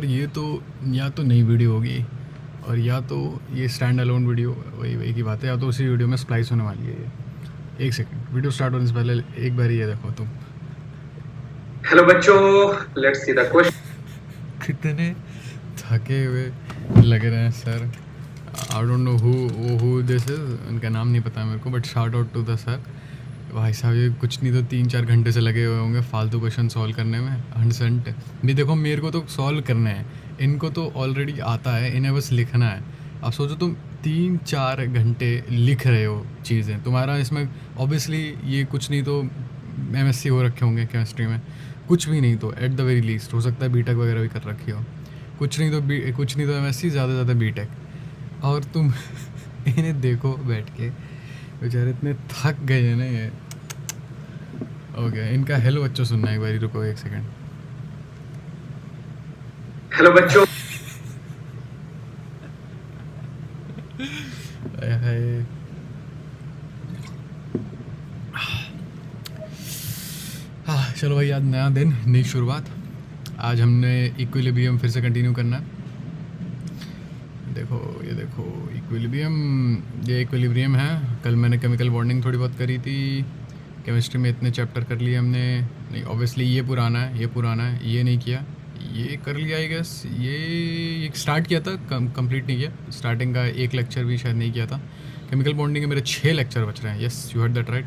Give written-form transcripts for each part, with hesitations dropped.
ये तो या तो नई वीडियो होगी और या तो ये स्टैंड अलोन वीडियो वही वही की बात है, या तो उसी वीडियो में स्प्लाइस होने वाली है ये। एक सेकंड, वीडियो स्टार्ट होने से पहले एक बार ये देखो तुम। हेलो बच्चों, लेट्स सी द क्वेश्चन। कितने थके हुए लग रहे हैं sir. I don't know who this is, उनका नाम नहीं पता मेरे को, but shout out to the sir. भाई साहब ये कुछ नहीं तो 3-4 घंटे से लगे हुए होंगे फालतू क्वेश्चन सॉल्व करने में। 100% भी देखो, मेरे को तो सॉल्व करने हैं, इनको तो ऑलरेडी आता है, इन्हें बस लिखना है। अब सोचो तुम 3-4 घंटे लिख रहे हो चीज़ें, तुम्हारा इसमें ऑब्वियसली ये कुछ नहीं तो MSc हो रखे होंगे केमिस्ट्री में, कुछ भी नहीं तो एट द वेरी लीस्ट हो सकता है बीटेक वगैरह भी कर रखी हो, कुछ नहीं तो MSc, ज़्यादा से ज़्यादा बीटेक। और तुम इन्हें देखो बैठ के, बेचारे इतने थक गए हैं ना ये। ओके, इनका हेलो बच्चों सुनना है एक बारी, रुको एक सेकंड। हेलो बच्चों। हाय हाय। हाँ चलो भाई, आज नया दिन, नई शुरुआत। आज हमने इक्विलिब्रियम फिर से कंटिन्यू करना है। देखो ये देखो इक्विलिब्रियम, ये इक्विलिब्रियम है। कल मैंने केमिकल बॉन्डिंग थोड़ी बहुत करी थी, केमिस्ट्री में इतने चैप्टर कर लिए हमने। नहीं ऑब्वियसली ये पुराना है, ये पुराना है, ये नहीं किया, ये कर लिया आई गेस। ये स्टार्ट किया था, कंप्लीट नहीं किया। स्टार्टिंग का एक लेक्चर भी शायद नहीं किया था। केमिकल बॉन्डिंग के मेरे 6 लेक्चर बच रहे हैं। Yes you heard that right,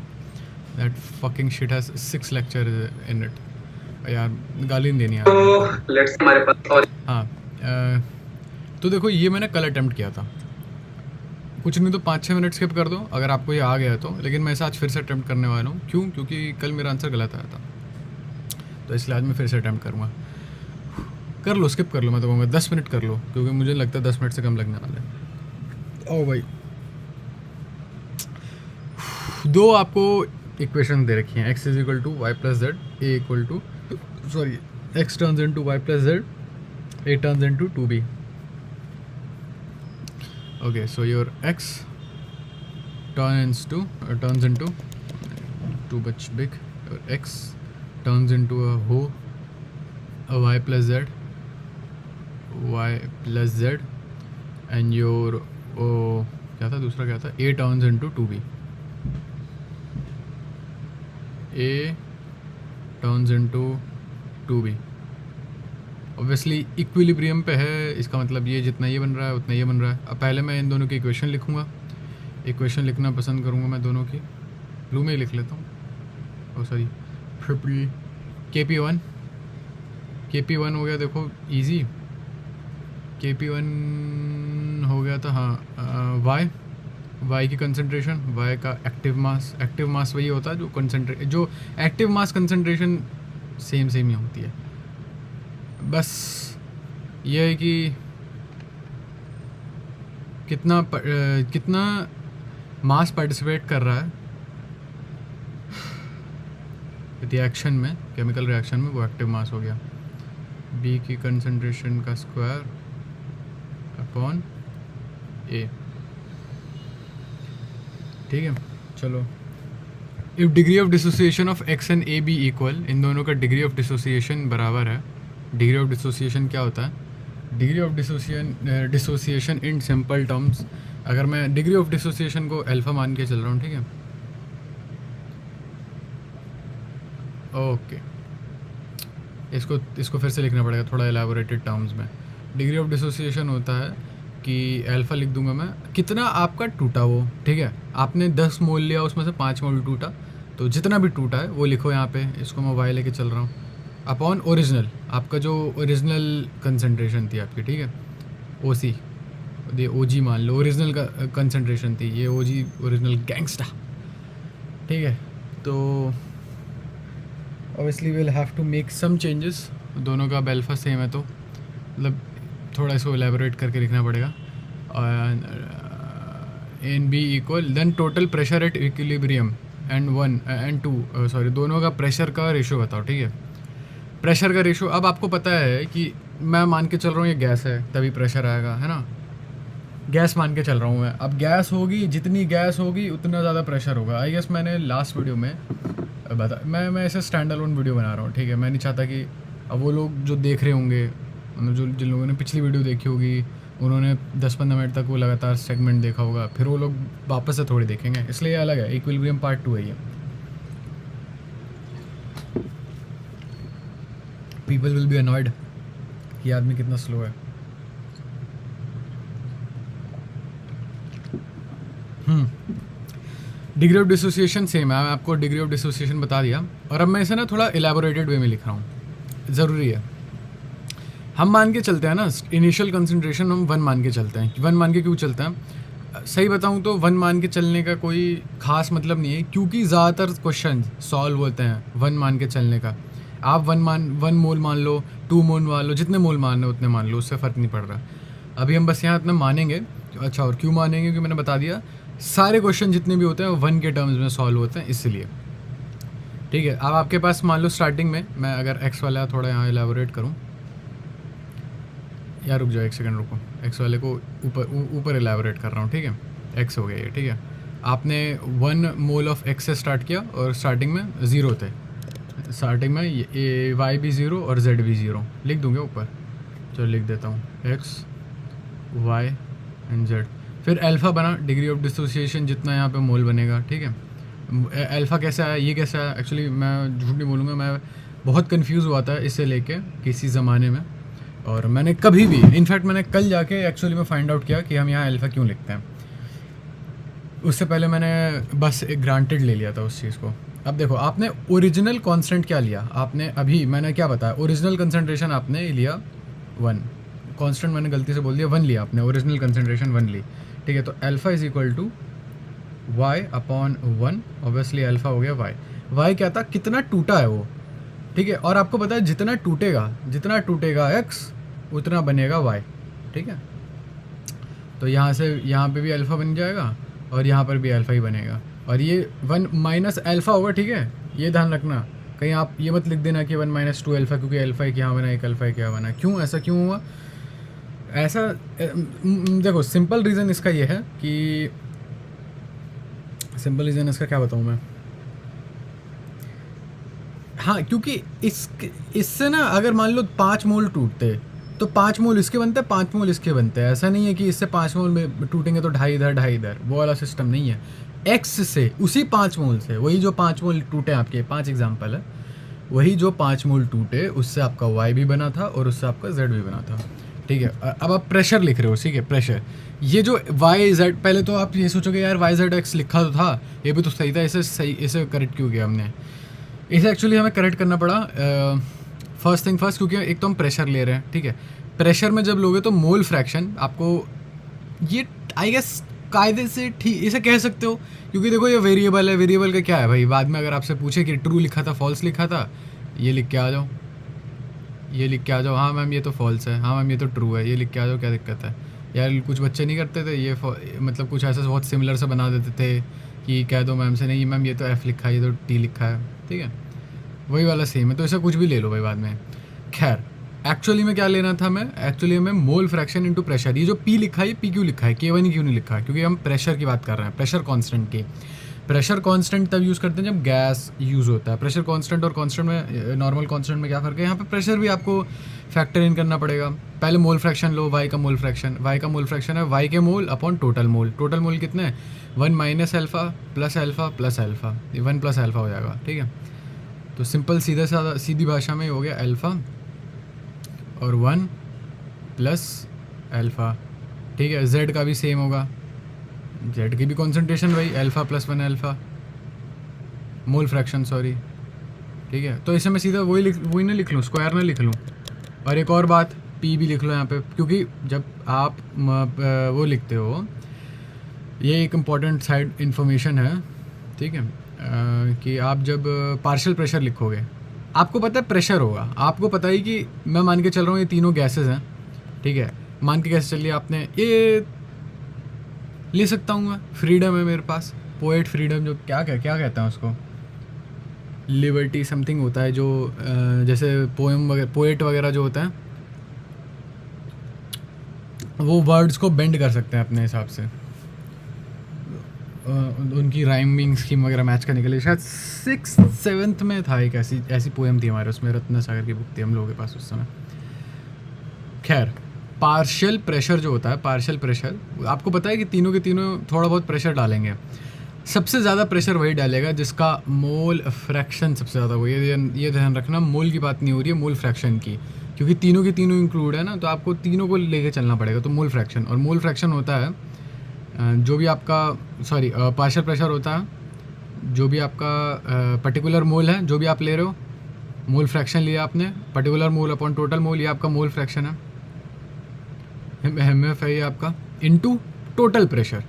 that fucking shit has 6 lecture in it. यार गाली नहीं देनी यार मेरे को। तो लेट्स हमारे पास और हाँ तो देखो ये मैंने कल अटैम्प्ट किया था, कुछ नहीं तो 5-6 मिनट स्किप कर दो अगर आपको ये आ गया तो। लेकिन मैं इसे आज फिर से अटैम्प्ट करने वाला हूँ। क्यों? क्योंकि कल मेरा आंसर गलत आया था, तो इसलिए आज मैं फिर से अटैम्प्ट करूँगा। कर लो, स्किप कर लो, मैं तो कहूँगा 10 मिनट कर लो, क्योंकि मुझे लगता है 10 मिनट से कम लगने वाले हैं। ओ भाई, दो आपको इक्वेशन दे रखी हैं, x is equal to Y plus Z, A equal to sorry x turns into Y plus Z, A turns into 2b. Okay, so your x turns into too much big. Your x turns into a y plus z, and your क्या था दूसरा, क्या था, a turns into 2b, a turns into 2b. Obviously equilibrium पे है, इसका मतलब ये जितना ये बन रहा है उतना ये बन रहा है। अब पहले मैं इन दोनों की इक्वेशन लिखूँगा, इक्वेशन लिखना पसंद करूँगा मैं दोनों की, ब्लू में ही लिख लेता हूँ। ओ सॉरी, ट्रिपल KP1 हो गया, देखो इजी। KP1 हो गया था, हाँ। वाई की कंसंट्रेशन, वाई का एक्टिव मास वही होता है जो एक्टिव मास कंसंट्रेशन सेम ही होती है। बस ये है कि कितना मास पार्टिसिपेट कर रहा है रिएक्शन में, केमिकल रिएक्शन में, वो एक्टिव मास हो गया। बी की कंसंट्रेशन का स्क्वायर अपॉन ए, ठीक है। चलो, if degree of dissociation of X and A B equal, इन दोनों का डिग्री ऑफ डिसोसिएशन बराबर है। डिग्री ऑफ डिसोसिएशन क्या होता है? Degree of dissociation in simple terms, अगर मैं डिग्री ऑफ डिसोसिएशन को अल्फ़ा मान के चल रहा हूँ, ठीक है, ओके, इसको फिर से लिखना पड़ेगा थोड़ा एलाबोरेटेड टर्म्स में। डिग्री ऑफ डिसोसिएशन होता है कि अल्फ़ा लिख दूंगा मैं, कितना आपका टूटा वो, ठीक है, आपने 10 मोल लिया, उसमें से 5 मोल टूटा, तो जितना भी टूटा है वो लिखो यहाँ पे, इसको मैं वाई लेके चल रहा हूँ, अपॉन ओरिजिनल, आपका जो ओरिजिनल कंसंट्रेशन थी आपकी, ठीक है, OC, ये OG मान लो, ओरिजिनल का कंसंट्रेशन थी, ये OG ओरिजिनल गैंगस्टा, ठीक है। तो obviously will have to make some changes, दोनों का अल्फ़ा सेम है तो मतलब थोड़ा इसको एलेबोरेट करके लिखना पड़ेगा। N B equal, then total pressure at equilibrium and 1 and 2, sorry, दोनों का प्रेशर का रेशो बताओ, ठीक है। प्रेशर का रेशो, अब आपको पता है कि मैं मान के चल रहा हूँ ये गैस है, तभी प्रेशर आएगा, है ना, गैस मान के चल रहा हूँ मैं। अब गैस होगी, जितनी गैस होगी उतना ज़्यादा प्रेशर होगा। आई गेस मैंने लास्ट वीडियो में मैं ऐसे स्टैंड अलोन वीडियो बना रहा हूँ, ठीक है, मैं नहीं चाहता कि अब वो लोग जो देख रहे होंगे मतलब जो जिन लोगों ने पिछली वीडियो देखी होगी उन्होंने 10-15 मिनट तक वो लगातार सेगमेंट देखा होगा, फिर वो लोग वापस से थोड़ी देखेंगे, इसलिए ये अलग है। इक्विलिब्रियम पार्ट 2 है ये। पीपल विल बी अनॉयड कि आदमी कितना स्लो है। डिग्री ऑफ डिसोसिएशन सेम है, मैं आपको डिग्री ऑफ डिसोसिएशन बता दिया, और अब मैं इसे ना थोड़ा एलैबोरेटेड वे में लिख रहा हूँ, ज़रूरी है। हम मान के चलते हैं ना, इनिशियल कंसंट्रेशन हम 1 मान के चलते हैं। 1 मान के क्यों चलते हैं? सही बताऊँ तो 1 मान के चलने का कोई ख़ास मतलब नहीं है, क्योंकि ज़्यादातर क्वेश्चन सॉल्व होते हैं 1 मान के चलने का। आप 1 मोल मान लो, 2 मोल मान लो, जितने मोल मान लो उतने मान लो, उससे फ़र्क नहीं पड़ रहा। अभी हम बस यहाँ इतना मानेंगे। अच्छा, और क्यों मानेंगे? क्योंकि मैंने बता दिया सारे क्वेश्चन जितने भी होते हैं 1 के टर्म्स में सॉल्व होते हैं, इसलिए। ठीक है, अब आपके पास मान लो स्टार्टिंग में मैं अगर एक्स वाला थोड़ा यहाँ एलैबोरेट करूँ, यार रुक जाओ 1 सेकंड रुको, एक्स वाले को ऊपर एलैबोरेट कर रहा हूँ। ठीक है, एक्स हो गया ये। ठीक है, आपने 1 मोल ऑफ एक्स से स्टार्ट किया और स्टार्टिंग में 0 थे। स्टार्टिंग में ये वाई भी 0 और जेड भी 0 लिख दूँगे ऊपर। चलो लिख देता हूँ, एक्स वाई एंड जेड। फिर अल्फ़ा बना, डिग्री ऑफ डिसोसिएशन जितना यहाँ पे मोल बनेगा। ठीक है, अल्फ़ा कैसे आया, ये कैसे आया? एक्चुअली मैं झूठ नहीं बोलूँगा, मैं बहुत कंफ्यूज हुआ था इसे लेके किसी ज़माने में, और मैंने कभी भी, इनफैक्ट मैंने कल जाके एक्चुअली में फाइंड आउट किया कि हम यहाँ अल्फ़ा क्यों लिखते हैं। उससे पहले मैंने बस एक ग्रांटेड ले लिया था उस चीज़ को। अब देखो, आपने ओरिजिनल कांस्टेंट क्या लिया, आपने अभी मैंने क्या बताया, ओरिजिनल कंसंट्रेशन आपने लिया 1, कांस्टेंट मैंने गलती से बोल दिया 1 लिया आपने, ओरिजिनल कंसंट्रेशन 1 ली। ठीक है, तो alpha is equal to Y upon 1, obviously alpha हो गया वाई। वाई क्या था, कितना टूटा है वो। ठीक है, और आपको पता है जितना टूटेगा एक्स उतना बनेगा वाई। ठीक है, तो यहाँ से यहाँ पे भी अल्फ़ा बन जाएगा और यहाँ पर भी अल्फ़ा ही बनेगा, और ये 1 माइनस अल्फ़ा होगा। ठीक है, ये ध्यान रखना, कहीं आप ये मत लिख देना कि 1 माइनस 2 अल्फ़ा, क्योंकि अल्फ़ा एक यहाँ बना, एक अल्फ़ा एक यहाँ बना। क्यों ऐसा क्यों हुआ? ऐसा देखो, सिंपल रीज़न इसका ये है कि, सिंपल रीज़न इसका क्या बताऊँ मैं, हाँ, क्योंकि इससे ना अगर मान लो 5 मोल टूटते तो 5 मोल इसके बनते हैं, 5 मोल इसके बनते हैं। ऐसा नहीं है कि इससे 5 मोल में टूटेंगे तो 2.5 इधर 2.5 इधर, वो वाला सिस्टम नहीं है। एक्स से उसी 5 मोल से, वही जो 5 मोल टूटे, आपके 5 एग्जाम्पल है, वही जो 5 मोल टूटे उससे आपका वाई भी बना था और उससे आपका जेड भी बना था। ठीक है, अब आप प्रेशर लिख रहे हो। ठीक है, प्रेशर, ये जो वाई जेड, पहले तो आप ये सोचोगे यार वाई जेड एक्स लिखा तो था, ये भी तो सही था, इसे करेक्ट क्यों किया हमने? इसे एक्चुअली हमें करेक्ट करना पड़ा फर्स्ट थिंग फर्स्ट, क्योंकि एक तो हम प्रेशर ले रहे हैं। ठीक है, प्रेशर में जब लोगे तो मोल फ्रैक्शन आपको, ये आई गेस कायदे से ठीक इसे कह सकते हो, क्योंकि देखो ये वेरिएबल है। वेरिएबल का क्या है भाई, बाद में अगर आपसे पूछे कि ट्रू लिखा था फॉल्स लिखा था, ये लिख के आ जाओ, ये लिख के आ जाओ, हाँ मैम ये तो फॉल्स है, हाँ मैम ये तो ट्रू है, ये लिख के आ जाओ, क्या दिक्कत है यार? कुछ बच्चे नहीं करते थे ये, मतलब कुछ ऐसा बहुत सिमिलर से बना देते थे कि कह दो मैम से, नहीं मैम ये तो एफ़ लिखा है, ये तो टी लिखा है। ठीक है, वही वाला सेम है, तो इसे कुछ भी ले लो भाई बाद में। खैर, एक्चुअली में क्या लेना था मैं, एक्चुअली में मोल फ्रैक्शन इनटू प्रेशर। ये जो पी लिखा है, ये पी क्यों लिखा है, K1 ही क्यों नहीं लिखा है? क्योंकि हम प्रेशर की बात कर रहे हैं, प्रेशर कांस्टेंट की। प्रेशर कांस्टेंट तब यूज़ करते हैं जब गैस यूज़ होता है। प्रेशर कांस्टेंट और कांस्टेंट में, नॉर्मल कांस्टेंट में क्या फ़र्क है? यहाँ पे प्रेशर भी आपको फैक्टर इन करना पड़ेगा। पहले मोल फ्रैक्शन लो, वाई का मोल फ्रैक्शन है वाई के mole upon total mole. Total mole कितने हैं? 1 minus alpha plus alpha plus alpha, ये 1 प्लस अल्फ़ा हो जाएगा। ठीक है, तो सिंपल सीधी भाषा में हो गया अल्फ़ा और 1 प्लस अल्फ़ा। ठीक है, जेड का भी सेम होगा, जेड की भी कॉन्सेंट्रेशन वही alpha plus 1 alpha, mole fraction sorry. ठीक है, तो इसे मैं सीधा वही ना लिख लूँ, स्क्वायर ना लिख लूँ। और एक और बात, पी भी लिख लो यहाँ पे, क्योंकि जब आप वो लिखते हो, ये एक इम्पॉर्टेंट साइड इन्फॉर्मेशन है। ठीक है, कि आप जब पार्शियल प्रेशर लिखोगे, आपको पता है प्रेशर होगा, आपको पता ही कि मैं मान के चल रहा हूँ ये तीनों गैसेस हैं। ठीक है, मान के कैसे चलिए, आपने ये ले सकता हूँ मैं, फ्रीडम है मेरे पास, पोएट फ्रीडम, जो क्या कहते हैं उसको, लिबर्टी समथिंग होता है, जो जैसे पोएम वगैरह, पोएट वगैरह जो होता है, वो वर्ड्स को बेंड कर सकते हैं अपने हिसाब से, उनकी राइमिंग स्कीम वगैरह मैच करने के लिए। शायद 6th 7th में था एक ऐसी पोएम थी हमारे उसमें, रत्ना सागर की बुक थी हम लोगों के पास उस समय। खैर, पार्शियल प्रेशर जो होता है, पार्शियल प्रेशर, आपको पता है कि तीनों के तीनों थोड़ा बहुत प्रेशर डालेंगे। सबसे ज़्यादा प्रेशर वही डालेगा जिसका मोल फ्रैक्शन सबसे ज़्यादा हो। ये ध्यान रखना, मोल की बात नहीं हो रही है, मोल फ्रैक्शन की, क्योंकि तीनों के तीनों इंक्लूड है ना, तो आपको तीनों को लेके चलना पड़ेगा। तो मोल फ्रैक्शन, और मोल फ्रैक्शन होता है जो भी आपका पार्शियल प्रेशर होता है, जो भी आपका पर्टिकुलर मोल है, जो भी आप ले रहे हो, मोल फ्रैक्शन लिया आपने, particular mole upon total mole, ये आपका मोल फ्रैक्शन है, MF है ये आपका, इनटू टोटल प्रेशर।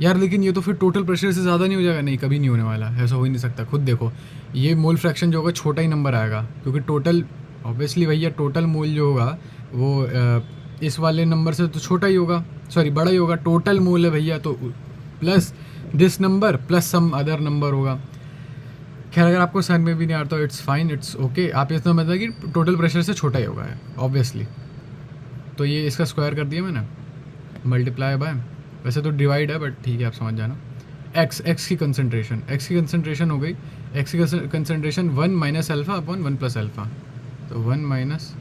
यार लेकिन ये तो फिर टोटल प्रेशर से ज़्यादा नहीं हो जाएगा? नहीं, कभी नहीं होने वाला, ऐसा हो ही नहीं सकता। खुद देखो, ये मोल फ्रैक्शन जो होगा छोटा ही नंबर आएगा, क्योंकि टोटल, ऑब्वियसली भैया, टोटल मोल जो होगा वो इस वाले नंबर से तो छोटा ही होगा, सॉरी बड़ा ही होगा। टोटल मोल है भैया, तो plus this number plus some other number होगा। खैर, अगर आपको समझ में भी नहीं आता, इट्स फाइन, इट्स ओके। आप इतना मतलब कि टोटल प्रेशर से छोटा ही होगा ऑब्वियसली। तो ये इसका स्क्वायर कर दिया मैंने, मल्टीप्लाई बाय, वैसे तो डिवाइड है बट ठीक है, आप समझ जाना। एक्स की कंसनट्रेशन हो गई, एक्स की concentration 1 minus alpha upon 1 plus alpha. तो 1 minus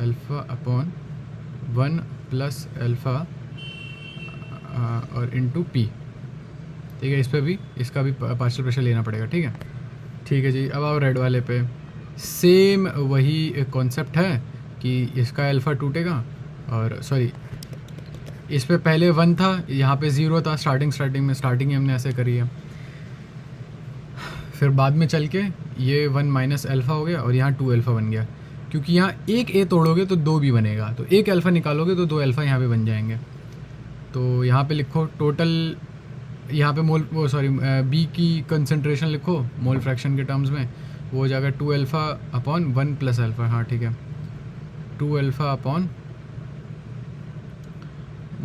alpha upon 1 plus alpha और इनटू पी। ठीक है, इस पर भी, इसका भी पार्शियल प्रेशर लेना पड़ेगा। ठीक है जी। अब आओ रेड वाले पे, सेम वही कॉन्सेप्ट है कि इसका अल्फ़ा टूटेगा, और सॉरी, इस पे पहले 1 था, यहाँ पे 0 था स्टार्टिंग में हमने ऐसे करी है। फिर बाद में चल के ये 1 माइनस अल्फ़ा हो गया और यहाँ 2 अल्फ़ा बन गया, क्योंकि यहाँ एक ए तोड़ोगे तो 2 भी बनेगा, तो एक अल्फ़ा निकालोगे तो 2 अल्फ़ा यहाँ पे बन जाएंगे। तो यहाँ पे लिखो टोटल, यहाँ पे मोल, वो सॉरी बी की कंसनट्रेशन लिखो मोल फ्रैक्शन के टर्म्स में, वो हो जाएगा 2 अल्फ़ा अपॉन 1 प्लस अल्फ़ा। हाँ ठीक है, 2 alpha upon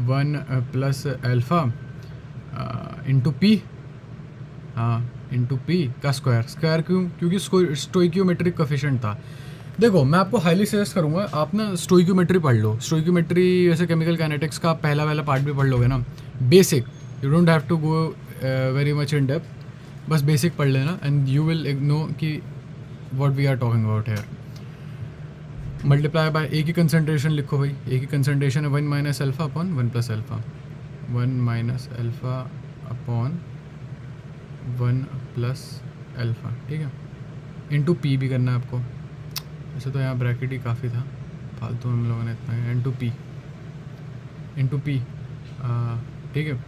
1 plus alpha into P, हाँ इंटू पी का स्क्वायर क्यों? क्योंकि स्टोइक्योमेट्रिक कोफिशिएंट था। देखो, मैं आपको हाईली सजेस्ट करूँगा आप ना स्टोइक्योमेट्री पढ़ लो। स्टोइक्योमेट्री वैसे केमिकल काइनेटिक्स का पहला वाला पार्ट भी पढ़ लोगे ना, basic, you don't have to go very much in depth, बस बेसिक पढ़ लेना एंड यू विल नो कि what we are talking about here. Multiply by A की कंसनट्रेशन लिखो भाई, ए की कंसनट्रेशन है 1 minus alpha upon 1 plus alpha, 1 minus alpha upon 1 plus alpha. ठीक है, इंटू पी भी करना है आपको, वैसे तो यहाँ ब्रैकेट ही काफ़ी था, फालतू हम लोगों ने इतना, इंटू पी। ठीक है,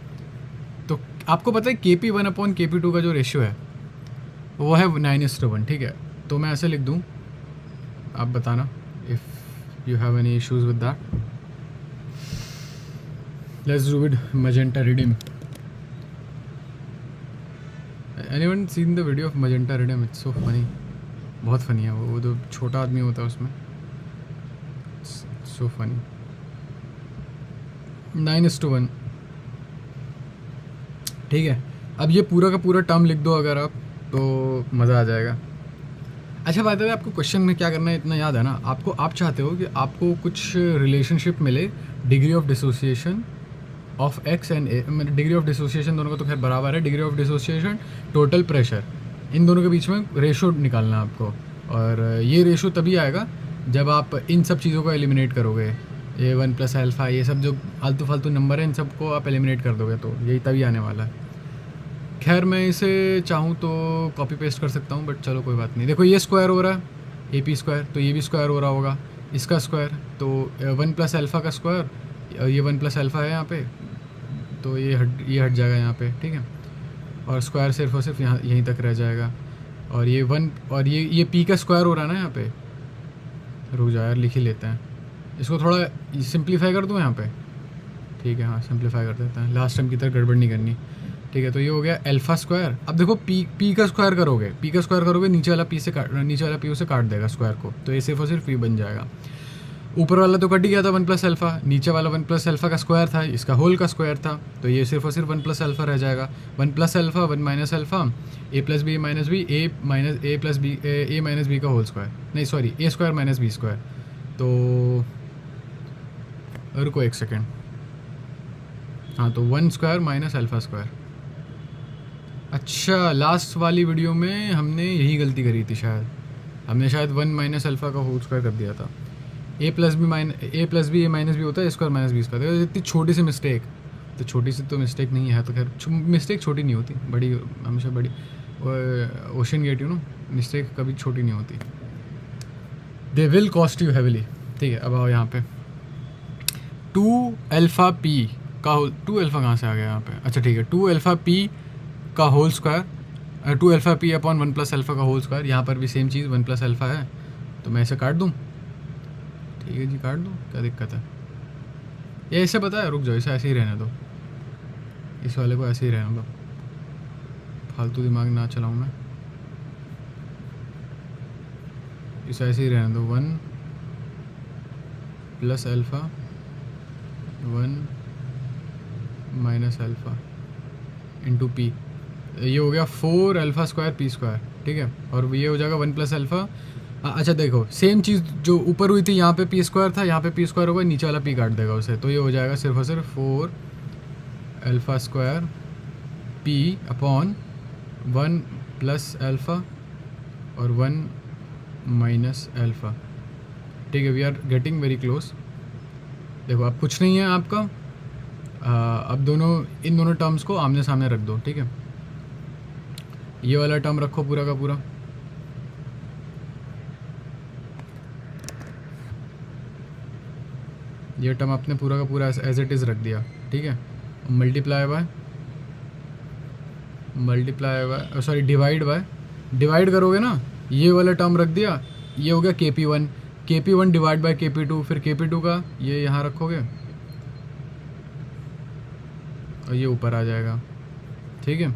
तो आपको पता है KP1 अपॉन KP2 का जो रेशियो है वो है 9:1। ठीक है, तो मैं ऐसे लिख दूँ, आप बताना if you have any issues with that. Let's do with magenta redim. Anyone seen the video of magenta redim? It's so funny, बहुत फनी है वो जो छोटा आदमी होता है उसमें, so funny। 9:1। ठीक है, अब ये पूरा का पूरा टर्म लिख दो अगर आप, तो मज़ा आ जाएगा। अच्छा, बात है, आपको क्वेश्चन में क्या करना है इतना याद है ना आपको, आप चाहते हो कि आपको कुछ रिलेशनशिप मिले, degree of dissociation of X and A, degree of dissociation दोनों का तो खैर बराबर है, degree of dissociation, total pressure, इन दोनों के बीच में रेशो निकालना है आपको। और ये रेशो तभी आएगा जब आप इन सब चीज़ों को एलिमिनेट करोगे, ये 1 प्लस अल्फ़ा, ये सब जो आलतू फालतू नंबर है, इन सबको आप एलिमिनेट कर दोगे, तो यही तभी आने वाला है। खैर, मैं इसे चाहूँ तो कॉपी पेस्ट कर सकता हूँ, बट चलो कोई बात नहीं। देखो, ये स्क्वायर हो रहा है AP स्क्वायर, तो ये भी स्क्वायर हो रहा होगा, इसका स्क्वायर, तो 1 प्लस अल्फ़ा का स्क्वायर, ये 1 प्लस अल्फ़ा है यहाँ पे, तो ये हट जाएगा यहाँ पे। ठीक है, और स्क्वायर सिर्फ और सिर्फ यहाँ यहीं तक रह जाएगा, और ये 1 और ये P का स्क्वायर हो रहा है ना यहाँ पे, रुक जाओ यार, लिख ही लेते हैं इसको, थोड़ा सिंप्लीफाई कर दूँ यहाँ पे। ठीक है, हाँ सिंप्लीफाई कर देते हैं, लास्ट टाइम की तरह गड़बड़ नहीं करनी। ठीक है, तो ये हो गया अल्फ़ा स्क्वायर। अब देखो, पी का स्क्वायर करोगे, नीचे वाला पी उसे काट देगा स्क्वायर को, तो ये सिर्फ और सिर्फ पी बन जाएगा। ऊपर वाला तो कट ही गया था 1 प्लस अल्फ़ा, नीचे वाला 1 प्लस अल्फ़ा का स्क्वायर था, इसका होल का स्क्वायर था, तो ये सिर्फ और सिर्फ 1 प्लस अल्फ़ा रह जाएगा। 1 प्लस अल्फ़ा 1 माइनस अल्फ़ा, ए प्लस बी माइनस बी, ए माइनस बी का होल स्क्वायर, नहीं सॉरी, ए स्क्वायर माइनस बी स्क्वायर। तो रुको एक सेकेंड, हाँ, तो 1 स्क्वायर माइनस अल्फ़ा स्क्वायर। अच्छा, लास्ट वाली वीडियो में हमने यही गलती करी थी, हमने शायद 1 माइनस अल्फ़ा का होल स्क्वायर कर दिया था। ए प्लस बी ए माइनस बी होता है, स्क्वायर माइनस बी स्क्वायर। देखो इतनी छोटी सी मिस्टेक, तो छोटी सी तो मिस्टेक नहीं है, तो खैर मिस्टेक छोटी नहीं होती, बड़ी हमेशा बड़ी। Ocean get you know, mistake कभी छोटी नहीं होती। They will cost you heavily. ठीक है, अब आओ यहाँ पे 2 अल्फ़ा पी का होल, 2 अल्फ़ा कहाँ से आ गया यहाँ पे? अच्छा ठीक है, 2 अल्फ़ा पी का whole square, 2 alpha P upon 1 plus alpha का होल स्क्वायर। यहाँ पर भी सेम चीज़ 1 प्लस अल्फ़ा है, तो मैं ऐसे काट दूँ। ठीक है जी, काट दूँ, क्या दिक्कत है? ये ऐसे पता है, रुक जाओ, इसे ऐसे ही रहने दो, इस वाले को ऐसे ही रहने दो, फालतू दिमाग ना चलाऊँ मैं, इसे ऐसे ही रहने दो। 1 plus alpha 1 minus alpha into P, ये हो गया 4 अल्फ़ा स्क्वायर पी स्क्वायर। ठीक है, और ये हो जाएगा 1 प्लस अल्फ़ा। अच्छा देखो, सेम चीज़ जो ऊपर हुई थी, यहाँ पे पी स्क्वायर था, यहाँ पे पी स्क्वायर होगा, नीचे वाला पी काट देगा उसे, तो ये हो जाएगा सिर्फ और सिर्फ 4 alpha square P upon 1 plus alpha और 1 माइनस अल्फ़ा। ठीक है, we are getting very close. देखो अब कुछ नहीं है आपका, अब इन दोनों टर्म्स को आमने सामने रख दो। ठीक है, ये वाला टर्म रखो पूरा का पूरा, ये टर्म आपने पूरा का पूरा एज इट इज़ रख दिया। ठीक है, मल्टीप्लाई बाय सॉरी डिवाइड करोगे ना, ये वाला टर्म रख दिया, ये हो गया KP1 डिवाइड बाय KP2, फिर KP2 का ये यहाँ रखोगे और ये ऊपर आ जाएगा। ठीक है,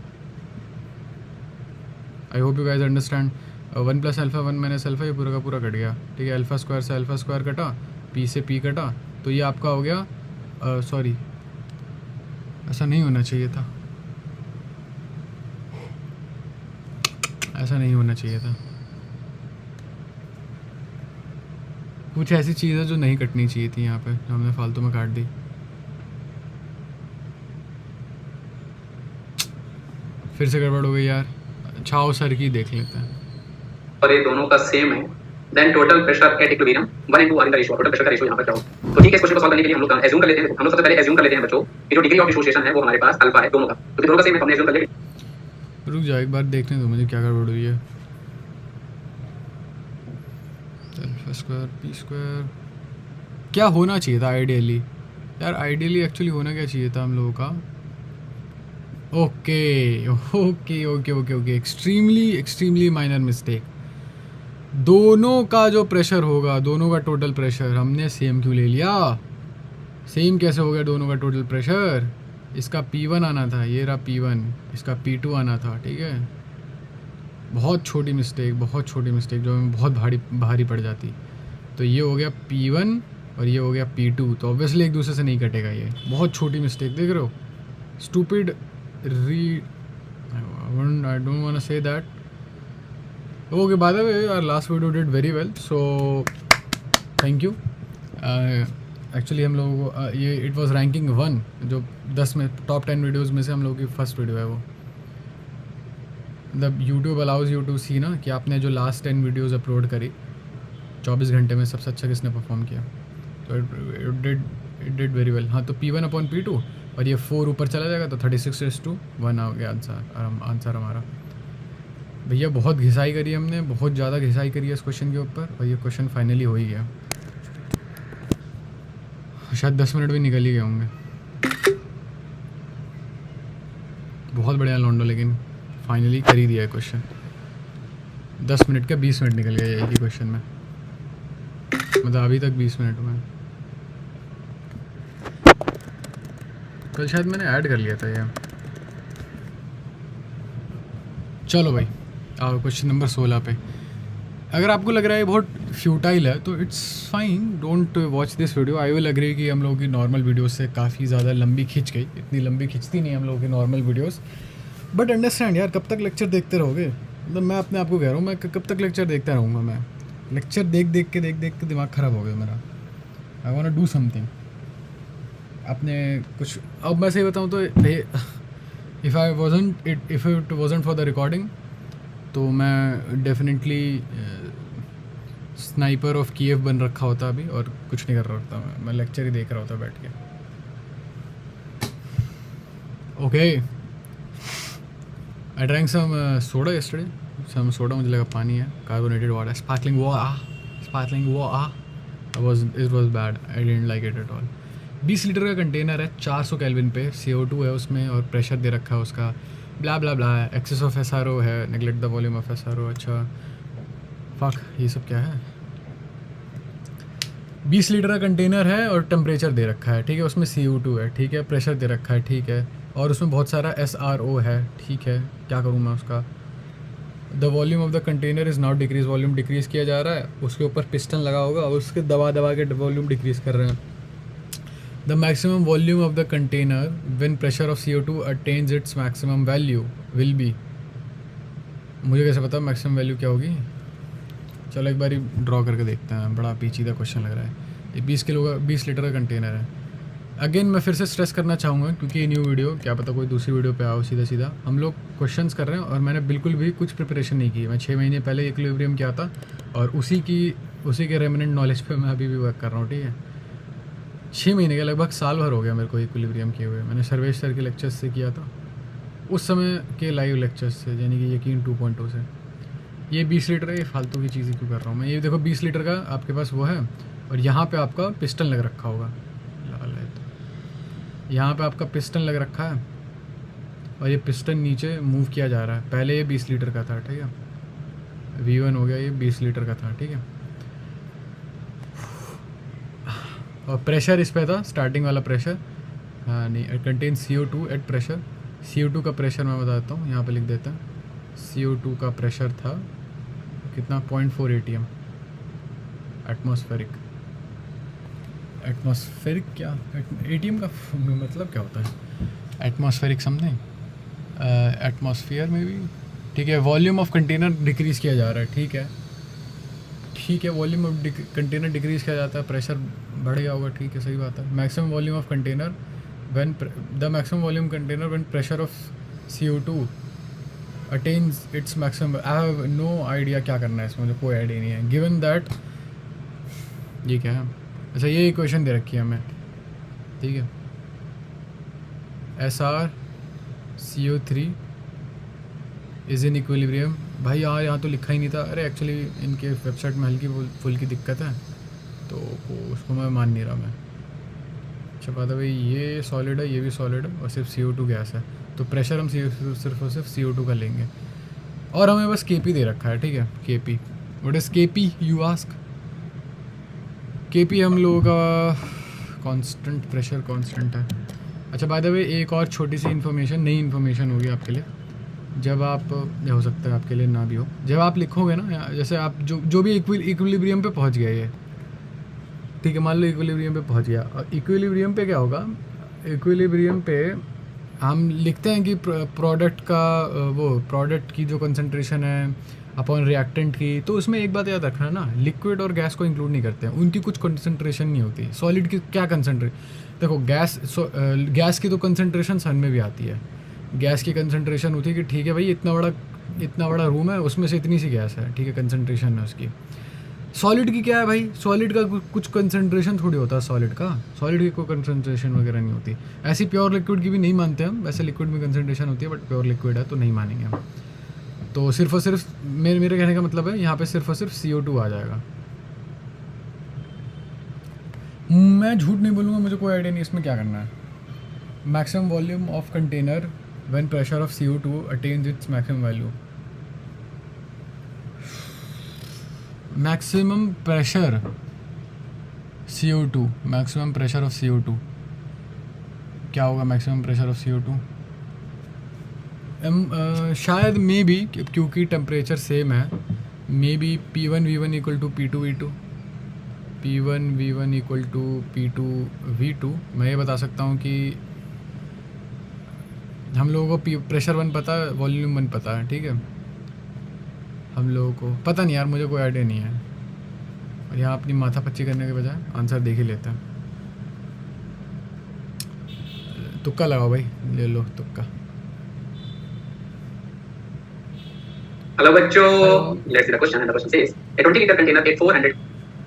आई hope you guys understand. 1 plus alpha 1 minus alpha, ये पूरा का पूरा कट गया। ठीक है, अल्फ़ा स्क्वायर से अल्फ़ा स्क्वायर कटा, पी से पी कटा, तो ये आपका हो गया, सॉरी ऐसा नहीं होना चाहिए था, ऐसा नहीं होना चाहिए था। कुछ ऐसी चीज़ है जो नहीं कटनी चाहिए थी यहाँ पे, जो हमने फालतू में काट दी। फिर से गड़बड़ हो गई यार। छाओ सर की देख लेते हैं, और ये दोनों का सेम है, then total pressure at equilibrium 1:1 का रेशियो, टोटल प्रेशर का रेशियो यहाँ पर क्या होगा। तो ठीक है, इस क्वेश्चन को सॉल्व करने के लिए हम लोग एज्यूम कर लेते हैं। हम लोग सबसे पहले एज्यूम कर लेते हैं बच्चों कि जो डिग्री ऑफ डिसोसिएशन है वो हमारे पास अल्फा है दोनों का, तो दोनों का सेम है, हमने एज्यूम कर लिया। रुक जाओ एक बार देखने दो मुझे क्या गड़बड़ हुई है। अल्फा स्क्वायर पी स्क्वायर क्या होना चाहिए था आइडियली यार? आइडियली एक्चुअली होना क्या चाहिए था हम लोगों का? Okay okay okay okay okay, extremely minor mistake. दोनों का जो प्रेशर होगा, दोनों का टोटल प्रेशर हमने सेम क्यों ले लिया? सेम कैसे हो गया दोनों का टोटल प्रेशर? इसका P1 आना था, ये रहा P1, इसका P2 आना था। ठीक है, बहुत छोटी मिस्टेक जो हमें बहुत भारी पड़ जाती। तो ये हो गया P1 और ये हो गया P2, तो ऑब्वियसली एक दूसरे से नहीं कटेगा, ये बहुत छोटी मिस्टेक, देख रहे हो? Stupid I don't want to say that. Okay, by the way, our last video did very well, so thank you. Actually हम लोगों को ये इट वाज रैंकिंग 1, जो 10 में टॉप 10 वीडियोस में से हम लोगों की फर्स्ट वीडियो है वो। मतलब यूट्यूब अलाउज यू टू सी ना कि आपने जो लास्ट 10 वीडियोस अपलोड करी 24 घंटे में सबसे अच्छा किसने परफॉर्म किया, तो इट डिड वेरी वेल। हाँ, तो P1 अपॉन P2 और ये 4 ऊपर चला जाएगा, तो 36:1 आ गया आंसर हमारा। भैया बहुत घिसाई करी हमने, बहुत ज़्यादा घिसाई करी है इस क्वेश्चन के ऊपर, और ये क्वेश्चन फाइनली हो ही गया। शायद 10 मिनट भी निकल ही गए होंगे। बहुत बढ़िया लॉन्डो, लेकिन फाइनली कर ही दिया है क्वेश्चन। 10 मिनट का 20 मिनट निकल गया एक ही क्वेश्चन में, मतलब अभी तक 20 मिनट में। कल शायद मैंने ऐड कर लिया था ये। चलो भाई, आओ क्वेश्चन नंबर 16 पे। अगर आपको लग रहा है बहुत फ्यूटाइल है तो it's fine, don't watch this video. I will agree कि हम लोगों की नॉर्मल वीडियोस से काफ़ी ज़्यादा लंबी खिंच गई, इतनी लंबी खिंचती नहीं हम लोगों की नॉर्मल वीडियोस। बट अंडरस्टैंड यार, कब तक लेक्चर देखते रहोगे? मतलब मैं अपने आप को कह रहा हूँ, मैं कब तक लेक्चर देखता रहूँगा? मैं लेक्चर देख के दिमाग ख़राब हो गया मेरा। I want to do something अपने कुछ। अब मैं सही बताऊँ तो if it wasn't for the recording, तो मैं डेफिनेटली स्नाइपर ऑफ कीव बन रखा होता अभी और कुछ नहीं कर रहा होता मैं लेक्चर ही देख रहा होता बैठ के। Okay, I drank some soda yesterday, some soda, मुझे लगा पानी है, carbonated water, sparkling water, it was bad, I didn't like it at all. 20 litre का कंटेनर है, 400 केल्विन पे, CO2 है उसमें और प्रेशर दे रखा है उसका, ब्ला ब्ला ब्ला, एक्सेस ऑफ SRO है, neglect the volume of SRO। अच्छा फक, ये सब क्या है? 20 लीटर का कंटेनर है और टेम्परेचर दे रखा है, ठीक है, उसमें CO2 है, ठीक है, प्रेशर दे रखा है, ठीक है, और उसमें बहुत सारा SRO है, ठीक है, क्या करूँ मैं उसका? The volume of the container is not decrease, volume decrease किया जा रहा है, उसके ऊपर पिस्टन लगा होगा और उसके दबा दबा के वॉल्यूम डिक्रीज़ कर रहे हैं। The maximum volume of the container when pressure of CO2 attains its maximum value will be, मुझे कैसे पता मैक्सिमम वैल्यू क्या होगी? चलो एक बार ड्रॉ करके देखते हैं, बड़ा पेचीदा क्वेश्चन लग रहा है। ये 20 लीटर का कंटेनर है। अगेन मैं फिर से स्ट्रेस करना चाहूँगा क्योंकि ये न्यू वीडियो, क्या पता कोई दूसरी वीडियो पे आओ, सीधा सीधा हम लोग क्वेश्चंस कर रहे हैं और मैंने बिल्कुल भी कुछ प्रिपरेशन नहीं की। मैं 6 महीने पहले इक्विलिब्रियम किया था और उसी के रेमिनेंट नॉलेज पे मैं अभी भी वर्क कर रहा हूँ, ठीक है। 6 महीने के लगभग साल भर हो गया मेरे को इक्विलिब्रियम किए हुए। मैंने सर्वेश सर के लेक्चर्स से किया था, उस समय के लाइव लेक्चर्स से, यानी कि यकीन 2.0 से। ये 20 लीटर है, ये फालतू की चीज़ें क्यों कर रहा हूँ मैं? ये देखो 20 लीटर का आपके पास वो है और यहाँ पे आपका पिस्टन लग रखा होगा, लाल है तो यहाँ पे आपका पिस्टन लग रखा है और ये पिस्टन नीचे मूव किया जा रहा है। पहले ये 20 लीटर का था, ठीक है, V1 हो गया, ये 20 लीटर का था, ठीक है, और प्रेशर इस पे था, स्टार्टिंग वाला प्रेशर, हाँ नहीं, it contain CO2 at pressure. CO2 का प्रेशर मैं बताता हूँ, यहाँ पे लिख देता हूँ। CO2 का प्रेशर था कितना, 0.4 ATM एटमॉस्फेरिक क्या, ATM का मतलब क्या होता है? एटमॉस्फेरिक समथिंग, एटमॉस्फेयर में भी, ठीक है। वॉल्यूम ऑफ कंटेनर डिक्रीज़ किया जा रहा है, ठीक है, ठीक है, वॉल्यूम ऑफ कंटेनर डिक्रीज़ किया जाता है, प्रेशर बढ़ गया होगा, ठीक है, सही बात है। Maximum volume of container when the maximum volume container when pressure of CO2 attains its maximum. I have no idea क्या करना है इसमें, मुझे कोई आइडिया नहीं है। गिवन दैट, ये क्या है? अच्छा, ये इक्वेशन दे रखी है हमें, ठीक है, SR CO3 is in equilibrium. भाई यार यहाँ तो लिखा ही नहीं था। अरे एक्चुअली इनके वेबसाइट में हल्की फुल की दिक्कत है, तो उसको मैं मान नहीं रहा मैं। अच्छा बात है भाई, ये सॉलिड है, ये भी सॉलिड है और सिर्फ CO2 गैस है, तो प्रेशर हम सिर्फ और सिर्फ CO2 का लेंगे और हमें बस KP दे रखा है, ठीक है। KP, what is KP you ask? KP हम लोगों का कांस्टेंट, प्रेशर कांस्टेंट है। अच्छा बाय द वे, एक और छोटी सी इन्फॉर्मेशन, नई इन्फॉर्मेशन होगी आपके लिए, जब आप, या हो सकता है आपके लिए ना भी हो, जब आप लिखोगे ना, जैसे आप जो भी इक्विलिब्रियम पे पहुंच गया ये, ठीक है, मान लो इक्विलिब्रियम पे पहुंच गया, और इक्विलिब्रियम पे क्या होगा, इक्विलिब्रियम पे हम लिखते हैं कि प्रोडक्ट का वो प्रोडक्ट की जो कंसंट्रेशन है अपॉन रिएक्टेंट की, तो उसमें एक बात याद रखना ना, लिक्विड और गैस को इंक्लूड नहीं करते हैं, उनकी कुछ कंसंट्रेशन नहीं होती। सॉलिड की क्या कंसंट्रेशन, देखो गैस की तो कंसंट्रेशन सन में भी आती है। गैस की कंसंट्रेशन होती है कि ठीक है भाई, इतना बड़ा रूम है, उसमें से इतनी सी गैस है, ठीक है, कंसंट्रेशन है उसकी। सॉलिड की क्या है भाई, सॉलिड का कुछ कंसंट्रेशन थोड़ी होता है, सॉलिड की कोई कंसंट्रेशन वगैरह नहीं होती। ऐसी प्योर लिक्विड की भी नहीं मानते हम, वैसे लिक्विड में कंसंट्रेशन होती है, बट प्योर लिक्विड है तो नहीं मानेंगे हम। तो सिर्फ और सिर्फ मेरे कहने का मतलब है, यहाँ पे सिर्फ और सिर्फ CO2 आ जाएगा। मैं झूठ नहीं बोलूँगा, मुझे कोई आइडिया नहीं इसमें क्या करना है। Maximum volume of container when pressure of CO2 attains its maximum value. Maximum pressure CO2, maximum pressure of CO2 क्या होगा? मैक्सिमम प्रेशर ऑफ CO2 शायद मे बी, क्योंकि टेम्परेचर सेम है, maybe P1 V1 equal to P2 V2, P1 V1 equal to P2 V2। मैं ये बता सकता हूँ कि हम लोगों को प्रेशर 1 पता है, वॉल्यूम 1 पता है, ठीक है, हम लोगों को पता नहीं यार, मुझे कोई आइडिया नहीं है। और यहाँ अपनी माथा पच्ची करने के बजाय आंसर देख ही लेते हैं। तुक्का लगाओ भाई, ले लो तुक्का। हेलो बच्चों, hello. Let's see the question and the question says a 20 liter container at 400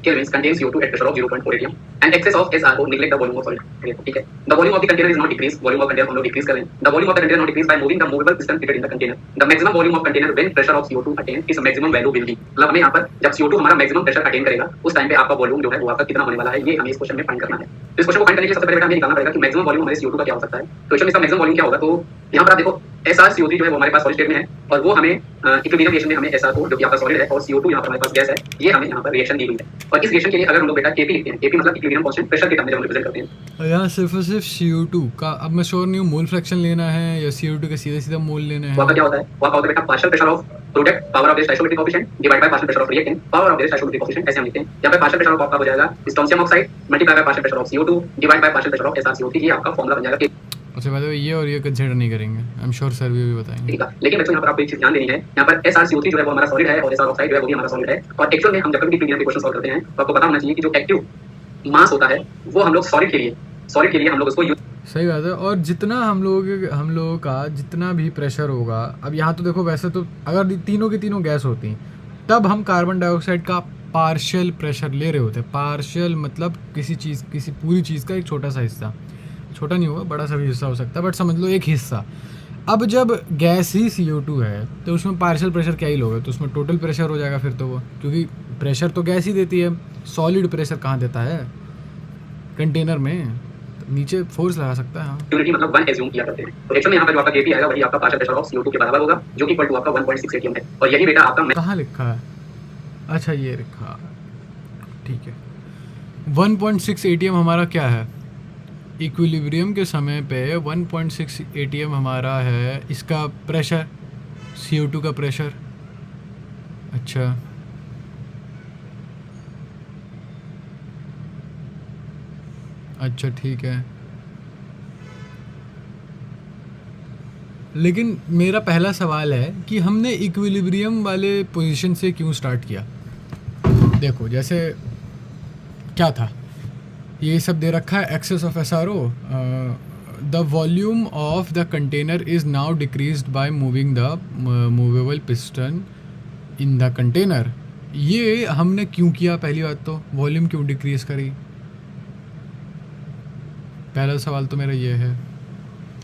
kelvins contains CO2 at pressure of 0.4 atm and excess of SRO neglect the volume of solid. ठीक है, the volume of the container is not decreased, volume of container हम लोग decrease कर रहे हैं, the volume of the container not decreased by moving the movable piston fitted in the container, the maximum volume of container when pressure of CO2 attain is maximum value will be, मतलब हमें यहाँ पर जब CO2 हमारा maximum pressure attain करेगा उस time पे आपका वॉल्यूम जो है वो आपका कितना होने वाला है, ये हमें इस क्वेश्चन में फाइंड करना है। तो इस क्वेश्चन को फाइंड करने के लिए सबसे पहले बेटा हमें निकालना पड़ेगा कि मैक्सिमम वॉल्यूम हमारे CO2 का क्या हो सकता है। तो इसमें इसका मैक्सिमम वॉल्यूम क्या होगा, तो यहाँ पर आप देखो SrCO3 जो है वो हमारे पास सॉलिड स्टेट में है और वो हमें इक्विलिब्रियम रिएक्शन में हमें SR4 जो कि आपका सॉलिड है और CO2 यहाँ पर हमारे पास गैस है, ये हमें यहाँ पर रिएक्शन दी हुई है। और इस रिएक्शन के लिए अगर हम लोग बेटा KP लिखते हैं, KP मतलब इक्विलिब्रियम कांस्टेंट प्रेशर के टर्म में जब हम रिप्रेजेंट करते हैं। और यहाँ सिर्फ और सिर्फ CO2 का, अब मैं श्योर नहीं हूँ मोल फ्रैक्शन लेना है या CO2 का सीधा सीधा मोल लेना वो आपका है। क्या होता है, वो आपका होता है बेटा partial pressure of product power of the stoichiometric coefficient divide by partial pressure of reactant power of the stoichiometric coefficient, ऐसे हम लिखते हैं। यहाँ पे पार्शियल प्रेशर ऑफ आपका हो जाएगा strontium oxide multiply by partial pressure of CO2 divide by partial pressure of SrCO3, ये आपका फार्मूला बन जाएगा। अच्छा बात है, ये और ये कंसिडर नहीं करेंगे, आई एम श्योर सर भी बताएंगे। ठीक है, लेकिन बच्चों यहाँ पर आपको एक चीज ध्यान देनी है, यहाँ पर SrCO3 जो है वो हमारा सॉलिड है और SR ऑक्साइड जो है वो भी हमारा सॉलिड है। और एक्चुअल में हम जब भी इक्विलिब्रियम के क्वेश्चन सॉल्व करते हैं तो आपको पता होना चाहिए कि जो एक्टिव मास होता है वो हम लोग सॉलिड के लिए हम लोग उसको सही बात है। और जितना हम लोगों का जितना भी प्रेशर होगा, अब यहाँ तो देखो वैसे तो अगर तीनों के तीनों गैस होती तब हम कार्बन डाइऑक्साइड का पार्शियल प्रेशर ले रहे होते। पार्शियल मतलब किसी पूरी चीज़ का एक छोटा सा हिस्सा, छोटा नहीं होगा बड़ा सा भी हिस्सा हो सकता है, बट समझ लो एक हिस्सा। अब जब गैस ही CO2 है तो उसमें पार्शियल प्रेशर क्या ही लोगे, तो उसमें टोटल प्रेशर हो जाएगा फिर तो वो, क्योंकि प्रेशर तो गैस ही देती है, सॉलिड प्रेशर कहाँ देता है कंटेनर में, तो नीचे फोर्स लगा सकता है। हाँ, यूनिटी मतलब 1 एज्यूम किया करते हैं। तो एक्चुअल में यहाँ पर जो आपका KP आएगा वही आपका पार्शियल प्रेशर ऑफ CO2 के बराबर होगा जो कि इक्वल टू आपका 1.6 atm है। और यही बेटा आपका कहाँ लिखा है, अच्छा ये लिखा, ठीक है। 1.6 atm हमारा क्या है, इक्विलिब्रियम के समय पे 1.6 atm हमारा है इसका प्रेशर, CO2 का प्रेशर। अच्छा अच्छा ठीक है, लेकिन मेरा पहला सवाल है कि हमने इक्विलिब्रियम वाले पोजीशन से क्यों स्टार्ट किया। देखो जैसे क्या था, ये सब दे रखा है excess of SRO, the volume of the container is now decreased by moving the movable piston in the container. ये हमने क्यों किया, पहली बात तो वॉल्यूम क्यों डिक्रीज़ करी, पहला सवाल तो मेरा ये है।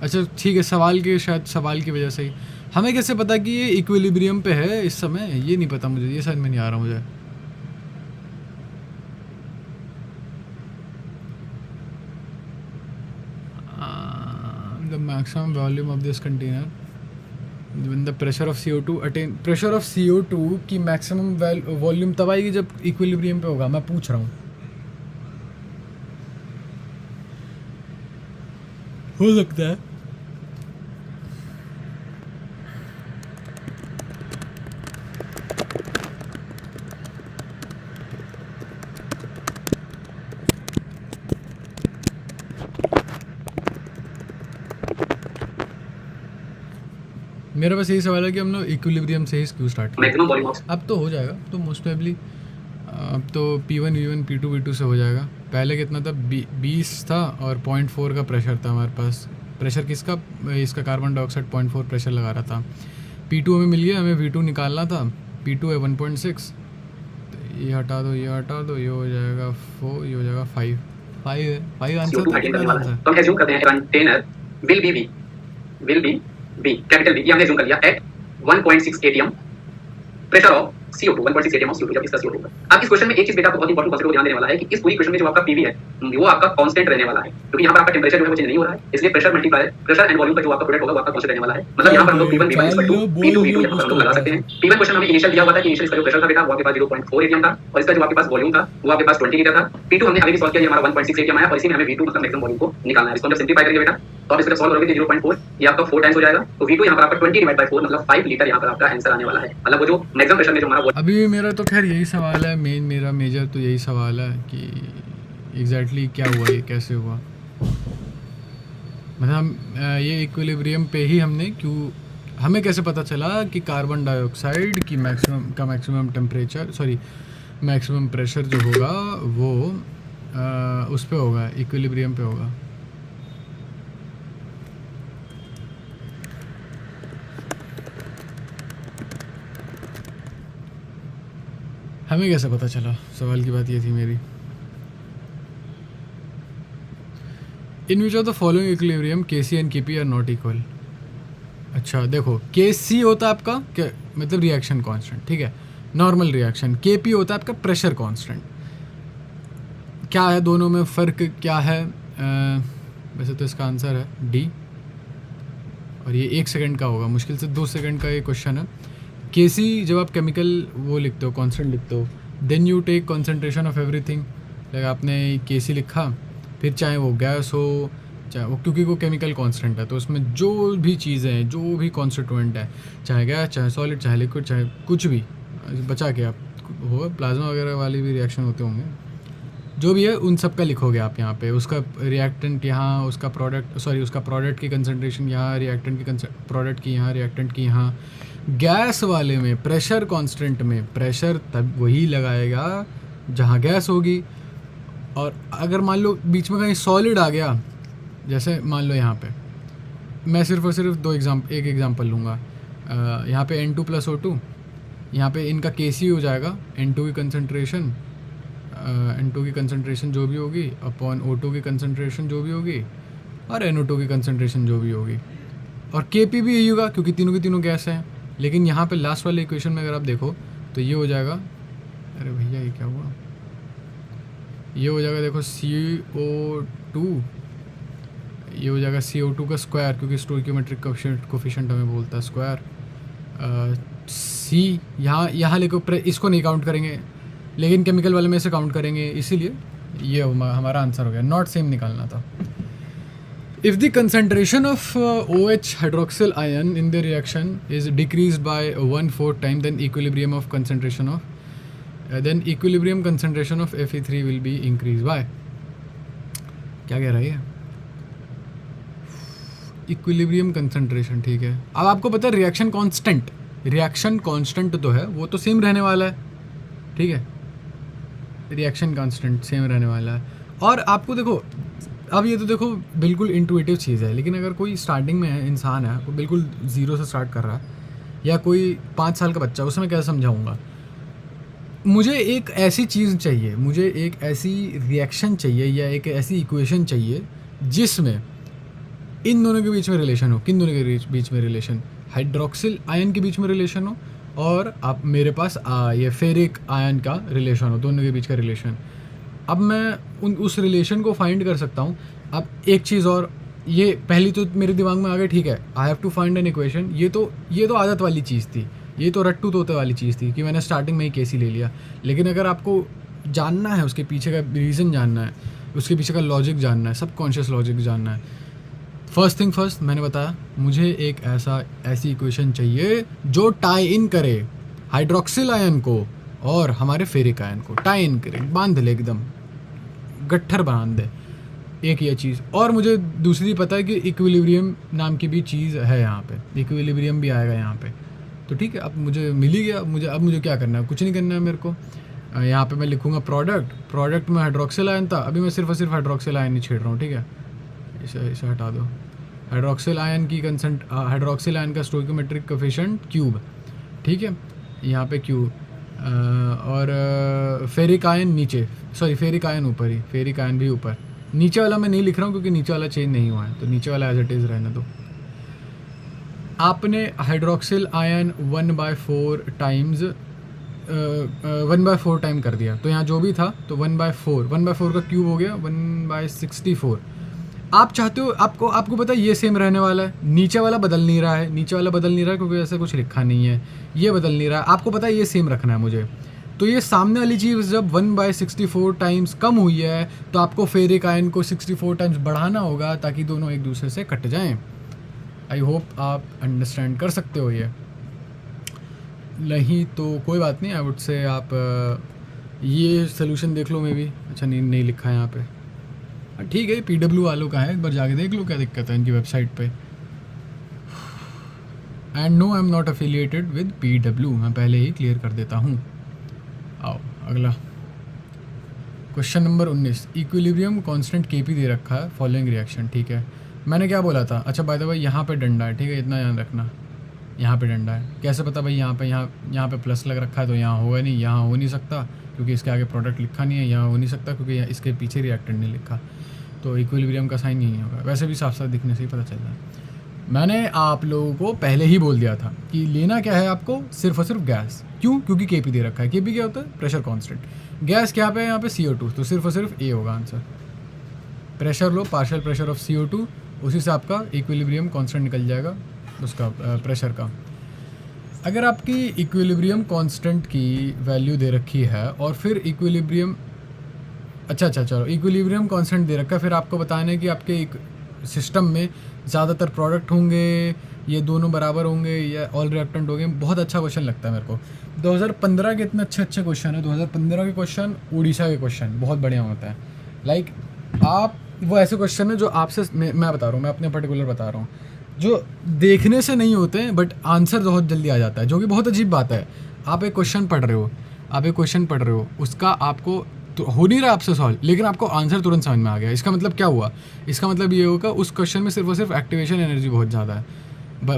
अच्छा ठीक है, सवाल की वजह से ही हमें कैसे पता कि ये इक्विलिब्रियम पे है इस समय, ये नहीं पता मुझे, ये समझ में नहीं आ रहा मुझे। The maximum volume of this container when the pressure of CO2 attain, pressure of CO2 की मैक्सिमम वॉल्यूम तब आएगी जब इक्विलिब्रियम पे होगा, मैं पूछ रहा हूँ। हो सकता है मेरा बस यही सवाल है कि हम लोग इक्विलिब्रियम से ही क्यों स्टार्ट किया। मैक्सिमम वॉल्यूम ऑफ, अब तो हो जाएगा, तो मोस्ट प्रोबेबली अब तो P1 V1 P2 V2 से हो जाएगा। पहले कितना था, 20 था और 0.4 का प्रेशर था हमारे पास। प्रेशर किसका, इसका कार्बन डाइऑक्साइड 0.4 प्रेशर लगा रहा था। P2 हमें मिल गया, हमें V2 निकालना था, P2 है 1.6, तो ये हटा दो, ये हो जाएगा 4, ये हो जाएगा 5 है, 5 आंसर CO2 था, अटेन करने कितना वाला है। आंसर। तो हम एज्यूम करते हैं container will be capital B, ये हमने एज्यूम कर लिया at 1.6 atm pressure of CO2, 1.6 atm of CO2 जब इसका CO2 का। अब इस क्वेश्चन में एक चीज बेटा बहुत इंपॉर्टेंट कॉन्सेप्ट को ध्यान देने वाला है कि इस पूरी क्वेश्चन में जो आपका PV है वो आपका कांस्टेंट रहने वाला है, क्योंकि यहाँ पर आपका टेंपरेचर जो है वो चेंज नहीं हो रहा है, इसलिए प्रेशर एंड वॉल्यूम का जो आपका प्रोडक्ट होगा वो आपका कांस्टेंट रहने वाला है। मतलब यहाँ पर हम लोग P1 V1 P2 V2 यहाँ पर हम लोग लगा सकते हैं। P1 क्वेश्चन हमें इनिशियल दिया हुआ था कि इनिशियल इसका जो प्रेशर था बेटा वो आपके पास 0.4 atm था और इसका जो आपके पास वॉल्यूम था वो आपके पास 20 लीटर था। P2 हमने अभी भी सॉल्व किया, ये हमारा 1.6 atm आया और इसी में हमें V2 मतलब मैक्सिमम वॉल्यूम को निकालना है। इसको हम जब सिंपलीफाई करेंगे बेटा तो आप इसको सॉल्व करोगे तो 0.4 ये आपका 4 टाइम्स हो जाएगा, तो V2 यहाँ पर आपका 20 डिवाइड बाय 4 मतलब 5 लीटर यहाँ पर आपका आंसर आने वाला है। मतलब वो जो मैक्सिमम प्रेशर में जो हमारा अभी मेरा तो खैर यही सवाल है, मेरा मेजर तो यही सवाल है कि एग्जैक्टली क्या हुआ, ये कैसे हुआ। मतलब ये इक्विलिब्रियम पे ही हमने क्यों, हमें कैसे पता चला कि कार्बन डाइऑक्साइड की maximum temperature, sorry maximum pressure जो होगा वो उस पे होगा, इक्विलिब्रियम पे होगा। हमें कैसे पता चला? सवाल की बात ये थी मेरी। In which of the following equilibrium Kc and Kp are not equal. अच्छा देखो, Kc होता है आपका क्या, मतलब रिएक्शन कांस्टेंट, ठीक है, नॉर्मल रिएक्शन। Kp होता है आपका प्रेशर कांस्टेंट। क्या है दोनों में फ़र्क, क्या है? वैसे तो इसका आंसर है डी, और ये 1 सेकंड का होगा, मुश्किल से 2 सेकंड का ये क्वेश्चन है। Kc जब आप केमिकल वो लिखते हो, कांस्टेंट लिखते हो, then you take concentration of everything. Like आपने Kc लिखा, फिर चाहे वो गैस हो, चाहे वो, क्योंकि वो केमिकल कांस्टेंट है तो उसमें जो भी चीज़ें हैं, जो भी कॉन्स्टिट्यूएंट है, चाहे गैस, चाहे सॉलिड, चाहे लिक्विड, चाहे कुछ भी, बचा के आप हो, प्लाज्मा वगैरह वाली भी रिएक्शन होते होंगे, जो भी है उन सब का लिखोगे आप यहाँ पे। उसका रिएक्टेंट यहाँ, उसका प्रोडक्ट, सॉरी उसका प्रोडक्ट की कंसंट्रेशन यहाँ, रिएक्टेंट की प्रोडक्ट की यहाँ, रिएक्टेंट की यहाँ। गैस वाले में प्रेशर कांस्टेंट में प्रेशर तब वही लगाएगा जहाँ गैस होगी, और अगर मान लो बीच में कहीं सॉलिड आ गया, जैसे मान लो यहाँ पे मैं सिर्फ और सिर्फ एक एग्जांपल लूँगा। यहाँ पे N2 + O2, यहाँ पे इनका Kc हो जाएगा, N2 की कंसंट्रेशन जो भी होगी अपॉन O2 की कंसंट्रेशन जो भी होगी, और NO2 की कंसंट्रेशन जो भी होगी, और Kp भी यही होगा क्योंकि तीनों की तीनों गैस हैं। लेकिन यहाँ पे लास्ट वाले इक्वेशन में अगर आप देखो तो ये हो जाएगा, अरे भैया ये क्या हुआ, ये हो जाएगा देखो CO2, ये हो जाएगा CO2 का स्क्वायर, क्योंकि स्टोइकियोमेट्रिक कोफिशिएंट हमें बोलता है स्क्वायर। C यहाँ लेको, इसको नहीं काउंट करेंगे, लेकिन केमिकल वाले में से काउंट करेंगे, इसीलिए ये हमारा आंसर हो गया। नॉट सेम निकालना था। If the concentration of OH hydroxyl ion in the reaction is decrease by 1/4 time, then equilibrium concentration of Fe3 will be increase by. क्या कह रहा है? इक्विलिब्रियम कंसंट्रेशन, ठीक है। अब आपको पता है रिएक्शन कांस्टेंट तो है, वो तो सेम रहने वाला है, ठीक है, रिएक्शन कांस्टेंट सेम रहने वाला है। और आपको देखो, अब ये तो देखो बिल्कुल इंटुइटिव चीज़ है, लेकिन अगर कोई स्टार्टिंग में इंसान है, वो बिल्कुल ज़ीरो से स्टार्ट कर रहा है, या कोई 5 साल का बच्चा, उसे मैं कैसे समझाऊंगा? मुझे एक ऐसी चीज़ चाहिए, मुझे एक ऐसी रिएक्शन चाहिए, या एक ऐसी इक्वेशन चाहिए जिसमें इन दोनों के बीच में रिलेशन हो। किन दोनों के बीच में रिलेशन? हाइड्रोक्सिल आयन के बीच में रिलेशन हो, और आप मेरे पास ये फेरिक आयन का रिलेशन हो, दोनों के बीच का रिलेशन। अब मैं उस रिलेशन को फाइंड कर सकता हूँ। अब एक चीज़ और, ये पहली तो मेरे दिमाग में आ गई, ठीक है, I have to find an equation. ये तो आदत वाली चीज़ थी, ये तो रट्टू तोते वाली चीज़ थी कि मैंने स्टार्टिंग में ही Kc ले लिया। लेकिन अगर आपको जानना है, उसके पीछे का रीज़न जानना है, उसके पीछे का लॉजिक जानना है, सबकॉन्शियस लॉजिक जानना है, फर्स्ट थिंग फर्स्ट, मैंने बताया मुझे एक ऐसी इक्वेशन चाहिए जो टाई इन करे हाइड्रोक्सिल आयन को और हमारे फेरिक आयन को, टाई इन करे, बांध ले, एकदम गट्ठर बांध दे। एक ये चीज़, और मुझे दूसरी पता है कि इक्विलिब्रियम नाम की भी चीज़ है, यहाँ पे इक्विलिब्रियम भी आएगा यहाँ पे। तो ठीक है, अब मुझे मिल ही गया। अब मुझे क्या करना है? कुछ नहीं करना है मेरे को। यहाँ पे मैं लिखूँगा प्रोडक्ट में हाइड्रोक्सिल आयन था, अभी मैं सिर्फ और सिर्फ हाइड्रोक्सिल आयन ही छेड़ रहा हूँ, ठीक है, इसे हटा दो। हाइड्रोक्सिल आयन का स्टोइकियोमेट्रिक कोफिशिएंट क्यूब, ठीक है, यहाँ पे क्यूब, और फेरिक आयन नीचे, सॉरी फेरिक आयन ऊपर ही, फेरिक आयन भी ऊपर। नीचे वाला मैं नहीं लिख रहा हूँ क्योंकि नीचे वाला चेंज नहीं हुआ है, तो नीचे वाला एज इट इज़ रहने दो। आपने हाइड्रोक्सिल आयन 1/4 टाइम कर दिया, तो यहाँ जो भी था तो 1/4 का क्यूब हो गया 1/64। आप चाहते हो, आपको पता है ये सेम रहने वाला है, नीचे वाला बदल नहीं रहा है, क्योंकि ऐसा कुछ लिखा नहीं है, ये बदल नहीं रहा है, आपको पता है ये सेम रखना है मुझे। तो ये सामने वाली चीज़ जब 1/64 टाइम्स कम हुई है, तो आपको फेरिक आयन को 64 टाइम्स बढ़ाना होगा ताकि दोनों एक दूसरे से कट जाएं। आई होप आप अंडरस्टैंड कर सकते हो ये। नहीं तो कोई बात नहीं, आई वुड से आप ये सोल्यूशन देख लो, मे भी। अच्छा नहीं लिखा है यहाँ पे, ठीक है, PW वालों का है, एक बार जाके देख लो क्या दिक्कत है इनकी वेबसाइट पे। And no, I am not affiliated with PW, मैं पहले ही क्लियर कर देता हूँ। आओ अगला question number 19। Equilibrium constant Kp दे रखा है, फॉलोइंग रिएक्शन, ठीक है। मैंने क्या बोला था? अच्छा बाय द वे यहाँ पे डंडा है, ठीक है, इतना याद रखना, यहाँ पे डंडा है, कैसे पता भाई यहाँ पे प्लस लग रखा है तो यहाँ होगा नहीं, यहाँ हो नहीं सकता क्योंकि इसके आगे प्रोडक्ट लिखा नहीं है, यहाँ हो नहीं सकता क्योंकि इसके पीछे रिएक्टेंट नहीं लिखा, तो इक्विलिब्रियम का साइन यही होगा। वैसे भी साफ साफ दिखने से ही पता चल रहा है। मैंने आप लोगों को पहले ही बोल दिया था कि लेना क्या है आपको, सिर्फ और सिर्फ गैस। क्यों? क्योंकि केपी दे रखा है। केपी क्या होता है? Pressure constant. गैस क्या पे है यहाँ पे? CO2, तो सिर्फ और सिर्फ ए होगा answer. Pressure low, partial pressure of CO2, उसी से आपका इक्विलिब्रियम कांस्टेंट निकल जाएगा उसका प्रेशर का। अगर आपकी इक्विलिब्रियम कांस्टेंट की वैल्यू दे रखी है और फिर इक्विलिब्रियम अच्छा चलो इक्विलिब्रियम कांस्टेंट दे रखा है, फिर आपको बताना है कि आपके एक सिस्टम में ज़्यादातर प्रोडक्ट होंगे, ये दोनों बराबर होंगे या ऑल रिएक्टेंट होंगे। बहुत अच्छा क्वेश्चन लगता है मेरे को। 2015 के इतने अच्छे क्वेश्चन है। 2015 के क्वेश्चन, उड़ीसा के क्वेश्चन बहुत बढ़िया होता है। लाइक आप वो ऐसे क्वेश्चन है जो आपसे मैं बता रहा हूँ, मैं अपने पर्टिकुलर बता रहा हूँ, जो देखने से नहीं होते हैं बट आंसर बहुत जल्दी आ जाता है, जो कि बहुत अजीब बात है। आप एक क्वेश्चन पढ़ रहे हो, उसका आपको तो हो नहीं रहा आपसे सॉल्व, लेकिन आपको आंसर तुरंत समझ में आ गया। इसका मतलब क्या हुआ? इसका मतलब ये होगा उस क्वेश्चन में सिर्फ और सिर्फ एक्टिवेशन एनर्जी बहुत ज़्यादा है,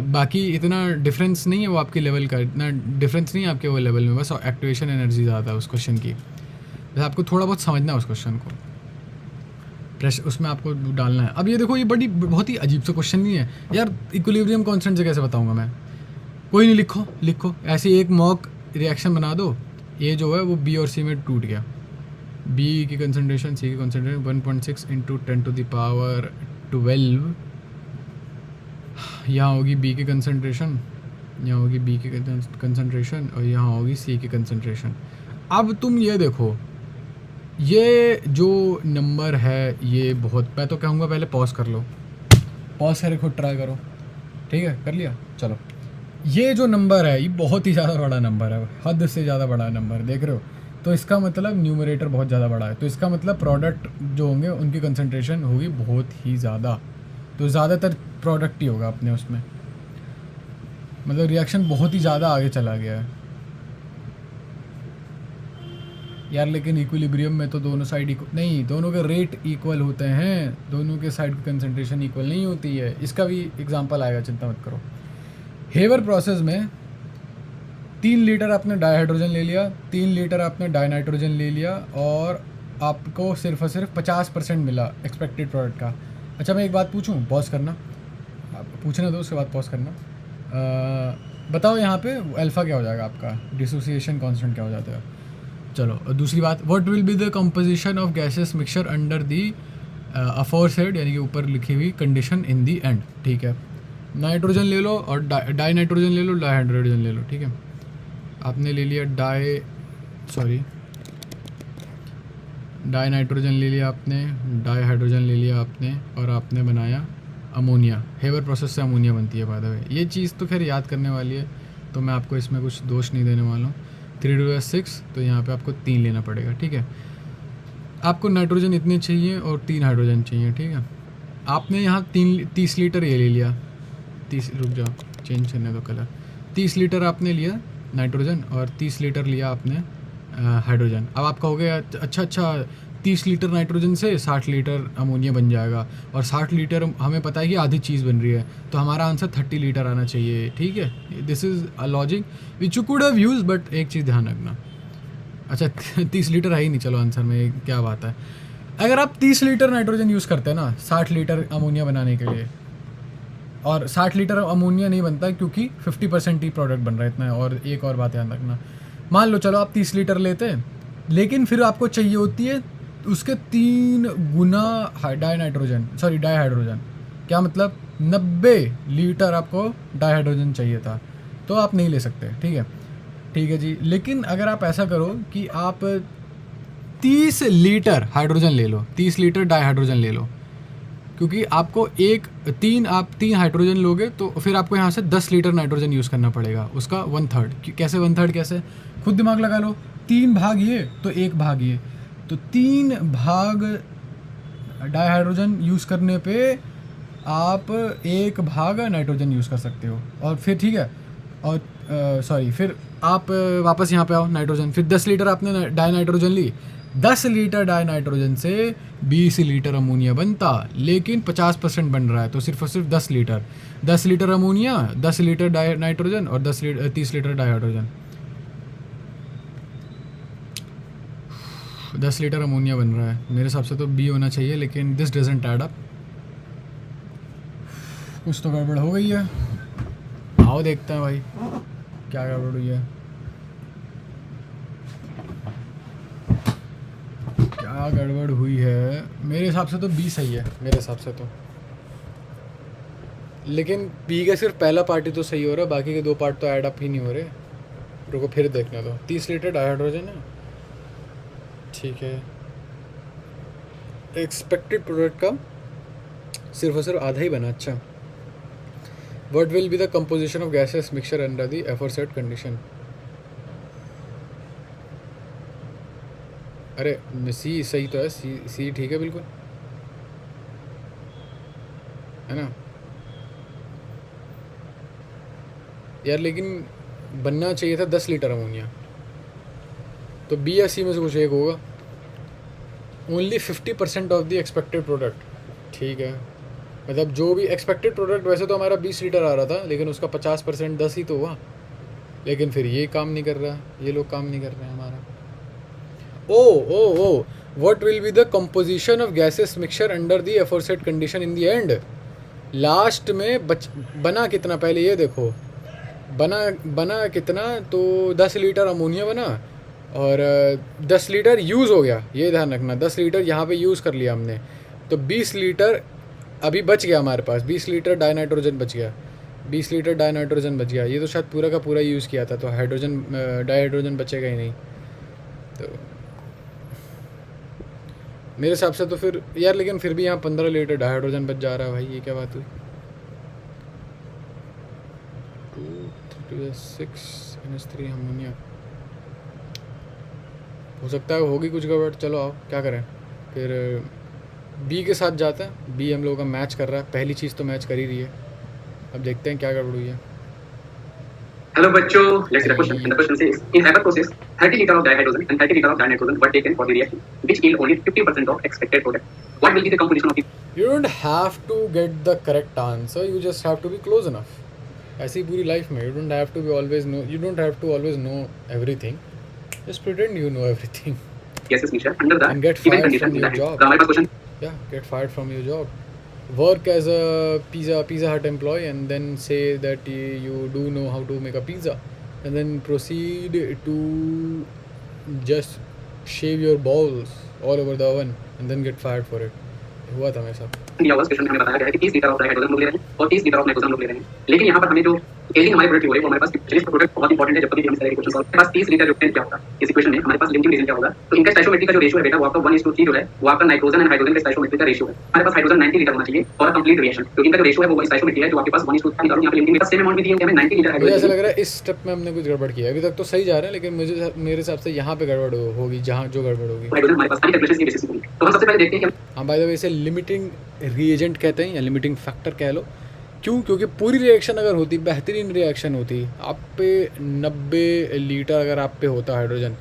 बाकी इतना डिफरेंस नहीं है वो आपके लेवल का, इतना डिफरेंस नहीं है आपके वो लेवल में, बस एक्टिवेशन एनर्जी ज़्यादा है उस क्वेश्चन की। बस आपको थोड़ा बहुत समझना है उस क्वेश्चन को, प्रेशर उसमें आपको डालना है। अब ये देखो, ये बहुत ही अजीब सा क्वेश्चन नहीं है यार। इक्विलिब्रियम कांस्टेंट से कैसे बताऊँगा मैं? कोई नहीं, लिखो ऐसे एक मॉक रिएक्शन बना दो। ये जो है वो बी और सी में टूट गया। बी की कंसनट्रेशन, सी की कंसनट्रेशन 1.6 × 10⁻12। यहाँ होगी बी की कंसनट्रेशन, यहाँ होगी बी की कंसनट्रेशन और यहाँ होगी सी की कंसनट्रेशन। अब तुम ये देखो, ये जो नंबर है ये बहुत, मैं तो कहूँगा पहले पॉज कर लो, पॉज करके खुद ट्राई करो। ठीक है, कर लिया? चलो, ये जो नंबर है ये बहुत ही ज़्यादा बड़ा नंबर है, हद से ज़्यादा बड़ा नंबर, देख रहे हो? तो इसका मतलब न्यूमरेटर बहुत ज़्यादा बड़ा है, तो इसका मतलब प्रोडक्ट जो होंगे उनकी कंसंट्रेशन होगी बहुत ही ज़्यादा, तो ज़्यादातर प्रोडक्ट ही होगा अपने उसमें, मतलब रिएक्शन बहुत ही ज़्यादा आगे चला गया है यार। लेकिन इक्विलिब्रियम में तो दोनों साइड नहीं, दोनों के रेट इक्वल होते हैं, दोनों के साइड की कंसंट्रेशन इक्वल नहीं होती है। इसका भी एग्जांपल आएगा, चिंता मत करो। हेवर प्रोसेस में 3 लीटर आपने डाईहाइड्रोजन ले लिया, 3 लीटर आपने डाईनाइट्रोजन ले लिया और आपको सिर्फ और सिर्फ 50% मिला एक्सपेक्टेड प्रोडक्ट का। अच्छा, मैं एक बात पूछूं? पॉज करना, आप पूछने दो, उसके बाद पॉज करना। बताओ यहाँ पे अल्फ़ा क्या हो जाएगा आपका, डिसोसिएशन कांस्टेंट क्या हो जाता है? चलो, दूसरी बात, what will be the composition of gases mixture under the aforesaid, यानी कि ऊपर लिखी हुई कंडीशन इन दी एंड। ठीक है, नाइट्रोजन ले लो और डाई नाइट्रोजन ले लो, डाईहाइड्रोजन ले लो। ठीक है, आपने ले लिया डाई नाइट्रोजन ले लिया आपने, डाईहाइड्रोजन ले लिया आपने और आपने बनाया अमोनिया। हेवर प्रोसेस से अमोनिया बनती है बाय द वे। ये चीज़ तो खैर याद करने वाली है, तो मैं आपको इसमें कुछ दोष नहीं देने वाला हूँ। 3 तो यहाँ पे आपको 3 लेना पड़ेगा। ठीक है, आपको नाइट्रोजन इतने चाहिए और 3 हाइड्रोजन चाहिए। ठीक है, आपने यहाँ 30 लीटर ये ले लिया, 30, रुक जाओ चेंज करने दो कलर। 30 लीटर आपने लिया नाइट्रोजन और 30 लीटर लिया आपने हाइड्रोजन। अब आपका हो गया अच्छा 30 लीटर नाइट्रोजन से 60 लीटर अमोनिया बन जाएगा, और 60 लीटर हमें पता है कि आधी चीज़ बन रही है, तो हमारा आंसर 30 लीटर आना चाहिए। ठीक है, this is a logic which you could have use, but एक चीज़ ध्यान रखना। अच्छा 30 लीटर है ही नहीं, चलो आंसर में क्या बात है। अगर आप 30 लीटर नाइट्रोजन यूज़ करते हैं ना 60 लीटर अमोनिया बनाने के लिए, और 60 लीटर अमोनिया नहीं बनता क्योंकि 50% ही प्रोडक्ट बन रहा है इतना है। और एक और बात ध्यान रखना, मान लो चलो आप 30 लीटर लेते हैं, लेकिन फिर आपको चाहिए होती है उसके 3 गुना डाईहाइड्रोजन। क्या मतलब? 90 लीटर आपको डाईहाइड्रोजन चाहिए था, तो आप नहीं ले सकते। ठीक है जी। लेकिन अगर आप ऐसा करो कि आप 30 लीटर हाइड्रोजन ले लो, 30 लीटर डाईहाइड्रोजन ले लो, क्योंकि आपको 3 हाइड्रोजन लोगे तो फिर आपको यहाँ से 10 लीटर नाइट्रोजन यूज़ करना पड़ेगा, उसका 1/3। कैसे 1/3? कैसे? खुद दिमाग लगा लो। 3 भाग ये तो 1 भाग ये, तो 3 भाग डाईहाइड्रोजन यूज़ करने पे आप 1 भाग नाइट्रोजन यूज़ कर सकते हो। और फिर ठीक है, और फिर आप वापस यहाँ पे आओ नाइट्रोजन, फिर 10 लीटर आपने डाई नाइट्रोजन ली, 10 लीटर डाई नाइट्रोजन से 20 लीटर अमोनिया बनता, लेकिन 50% बन रहा है, तो सिर्फ और सिर्फ 10 litre ammonia, 10 litre die nitrogen और 30 litre di hydrogen. 10 litre ammonia बन रहा है, मेरे हिसाब से तो बी होना चाहिए, लेकिन दिस डजंट ऐड अप। कुछ तो गड़बड़ हो गई है। आओ देखते हैं भाई क्या गड़बड़ हुई है। क्या गड़बड़ हुई है? मेरे हिसाब से तो बी सही है, मेरे हिसाब से तो, लेकिन बी का सिर्फ पहला पार्ट ही तो सही हो रहा है, बाकी के 2 पार्ट तो ऐड अप ही नहीं हो रहे। रुको फिर देखने दो। 30 लीटर डाई हाइड्रोजन है, ठीक है। एक्सपेक्टेड प्रोडक्ट का सिर्फ और सिर्फ आधा ही बना। अच्छा, what will be the composition of gases mixture under the aforesaid condition? अरे सी सही तो है, सी ठीक है बिल्कुल, है ना यार, लेकिन बनना चाहिए था 10 लीटर अमोनिया, तो बी या सी में से कुछ एक होगा। Only 50% of the expected product, ठीक है, मतलब जो भी एक्सपेक्टेड प्रोडक्ट, वैसे तो हमारा 20 लीटर आ रहा था, लेकिन उसका 50% 10 ही तो हुआ, लेकिन फिर ये काम नहीं कर रहा, ये लोग काम नहीं कर रहे हैं हमारा। Oh what will be the composition of gases mixture under the aforesaid condition in the end? Last में बना कितना, पहले ये देखो, बना कितना, तो 10 लीटर अमोनिया बना और 10 लीटर यूज़ हो गया, ये ध्यान रखना, 10 लीटर यहाँ पे यूज़ कर लिया हमने, तो 20 लीटर अभी बच गया हमारे पास, 20 लीटर डाई नाइट्रोजन बच गया, 20 लीटर डाई नाइट्रोजन बच गया। ये तो शायद पूरा का पूरा यूज़ किया था, तो हाइड्रोजन डाई हाइड्रोजन बचेगा ही नहीं, तो मेरे हिसाब से तो फिर यार, लेकिन फिर भी यहाँ 15 लीटर डाई हाइड्रोजन बच जा रहा है भाई, ये क्या बात हुई? 2 6 NH3 अमोनिया, हो सकता है होगी कुछ गड़बड़। चलो आओ क्या करें, फिर बी के साथ जाते हैं। बी हम लोगों का मैच कर रहा है, पहली चीज़ तो मैच कर ही रही है, अब देखते हैं क्या गड़बड़ हुई है। Hello बच्चों, let's see the question. And the question says, in Haber process, 30 liter of dihydrogen and 30 liter of dinitrogen were taken for the reaction, which yield only 50% of expected product. What will be the composition of the? You don't have to get the correct answer, you just have to be close enough. ऐसी पूरी life में you don't have to be always know, you don't have to always know everything. Just pretend you know everything. Gases mixture under the And get given fired condition. from your job. So हमारे पास question. Yeah, get fired from your job. Work as a Pizza Hut employee and then say that you do know how to make a pizza, and then proceed to just shave your balls all over the oven and then get fired for it. हुआ था मेरे साथ। दिया हुआ question में हमें बताया गया है कि 30 लीटर ऑफ डाइहाइड्रोजन हम लोग ले रहे हैं और 30 लीटर ऑफ नाइट्रोजन हम लोग ले रहे हैं, लेकिन यहाँ पर हमें जो एलिंग हमारे प्रोडक्ट हो रही है वो हमारे पास चलिए प्रोडक्ट बहुत इंपॉर्टेंट है। जब कभी भी हम इस तरह के क्वेश्चन सॉल्व, हमारे पास 30 लीटर जो क्या होगा इस इक्वेशन में, हमारे पास लिमिटिंग रीजन क्या होगा, तो इनका स्टोइकियोमेट्री का जो रेशियो है बेटा वो आपका 1:3 जो है वो आपका नाइट्रोजन एंड हाइड्रोजन के स्टोइकियोमेट्री का रेशियो है। हमारे पास हाइड्रोजन 90 लीटर होना चाहिए और कंप्लीट रिएक्शन, तो इनका जो रेशियो है वो स्टोइकियोमेट्री है जो आपके पास 1:3 निकालो। यहाँ पे लिमिटिंग का सेम अमाउंट भी दिया है हमें 90 लीटर मुझे ऐसा हाइड्रोजन। लग रहा है इस स्टेप में हमने कुछ गड़बड़ किया है, अभी तक तो सही जा रहा है, लेकिन मुझे मेरे हिसाब से यहाँ पे गड़बड़ होगी, जहाँ जो गड़बड़ होगी। हाइड्रोजन हमारे पास सारी कैलकुलेशन की बेसिस पे होगी। तो हम सबसे पहले देखते हैं कि हाँ, बाय द वे इसे लिमिटिंग रिएजेंट कहते हैं या लिमिटिंग फैक्टर कह लो। क्यों? क्योंकि पूरी रिएक्शन अगर होती, बेहतरीन रिएक्शन होती, आप पे 90 लीटर अगर आप पे होता हाइड्रोजन,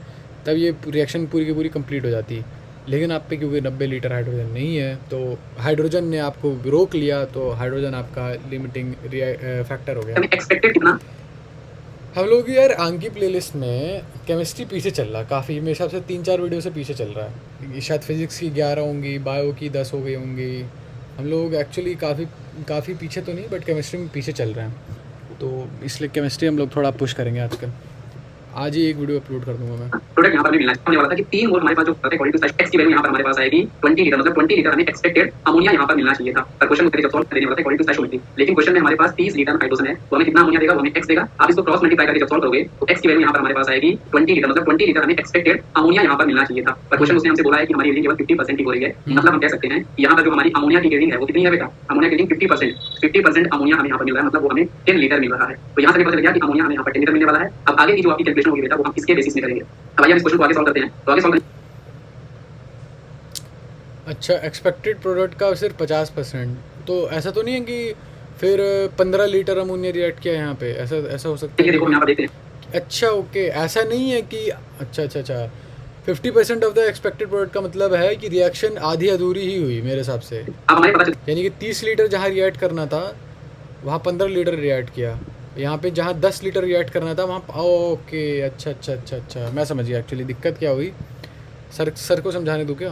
तब ये रिएक्शन पूरी की पूरी कंप्लीट हो जाती। लेकिन आप पे क्योंकि 90 लीटर हाइड्रोजन नहीं है, तो हाइड्रोजन ने आपको रोक लिया, तो हाइड्रोजन आपका लिमिटिंग फैक्टर हो गया। हमें एक्सपेक्टेड कितना, हम लोग की यार आंकी प्लेलिस्ट में केमिस्ट्री पीछे चल रहा है काफ़ी, मेरे हिसाब से 3-4 वीडियो से पीछे चल रहा है। शायद फिजिक्स की 11 होंगी, बायो की 10 हो गई होंगी। हम लोग एक्चुअली काफ़ी पीछे तो नहीं, बट केमिस्ट्री में पीछे चल रहे हैं, तो इसलिए केमिस्ट्री हम लोग थोड़ा पुश करेंगे आजकल। आज ही एक वीडियो अपलोड कर दूंगा मैं। प्रोडक्ट यहाँ पर मिलना होने वाला था कि 3 मोल हमारे पास जो अकॉर्डिंग टू एक्स की वैल्यू यहाँ पर हमारे पास आएगी 20 लीटर, मतलब 20 लीटर हमें एक्सपेक्टेड अमोनिया यहाँ पर मिलना चाहिए था। पर क्वेश्चन जब सॉल्व करने वाला था अकॉर्डिंग टू स्टोइकियोमेट्री, लेकिन क्वेश्चन में हमारे पास 30 लीटर हाइड्रोजन है, तो हमें कितना अमोनिया देगा, वो हमें एक्स देगा। आप इसको क्रॉस मल्टीप्लाई करके जब सॉल्व करोगे तो एक्स की वैल्यू यहाँ पर हमारे पास आएगी 20 लीटर, मतलब 20 लीटर हमें एक्सपेक्टेड अमोनिया यहाँ पर मिलना चाहिए था। पर क्वेश्चन उसने हमसे बोला है कि हमारी यील्डिंग केवल 50% की हो रही है, मतलब हम कह सकते हैं कि यहाँ पर जो हमारी अमोनिया की यील्डिंग है वो कितनी है बेटा, अमोनिया की यील्डिंग 50% अमोनिया हमें यहाँ पर मिल रहा है, मतलब वो हमें 10 लीटर मिल रहा है। तो यहाँ से पता चल गया कि अमोनिया हमें यहाँ पर 10 लीटर मिलने वाला है। अब आगे की जो आपकी कैलकुलेशन होगी बेटा वो हम इसके बेसिस में करेंगे। अब आइए इस क्वेश्चन को आगे सॉल्व करते हैं। तो आगे सॉल्व अच्छा, एक्सपेक्टेड प्रोडक्ट का सिर्फ 50%, तो ऐसा तो नहीं है कि फिर 15 लीटर अमोनिया रिएक्ट किया यहाँ पे, ऐसा हो सकता है? देखो यहाँ पर देखते हैं। अच्छा ओके, ऐसा नहीं है कि अच्छा, 50% ऑफ द एक्सपेक्टेड प्रोडक्ट का मतलब है कि रिएक्शन आधी अधूरी ही हुई मेरे हिसाब से, अब हमें पता चल यानी कि 30 लीटर जहाँ रिएक्ट करना था वहाँ 15 लीटर रिएक्ट किया, यहाँ पे जहाँ 10 लीटर रिएक्ट करना था वहाँ ओके अच्छा मैं समझ गया एक्चुअली दिक्कत क्या हुई। सर को समझाने दूँ क्या,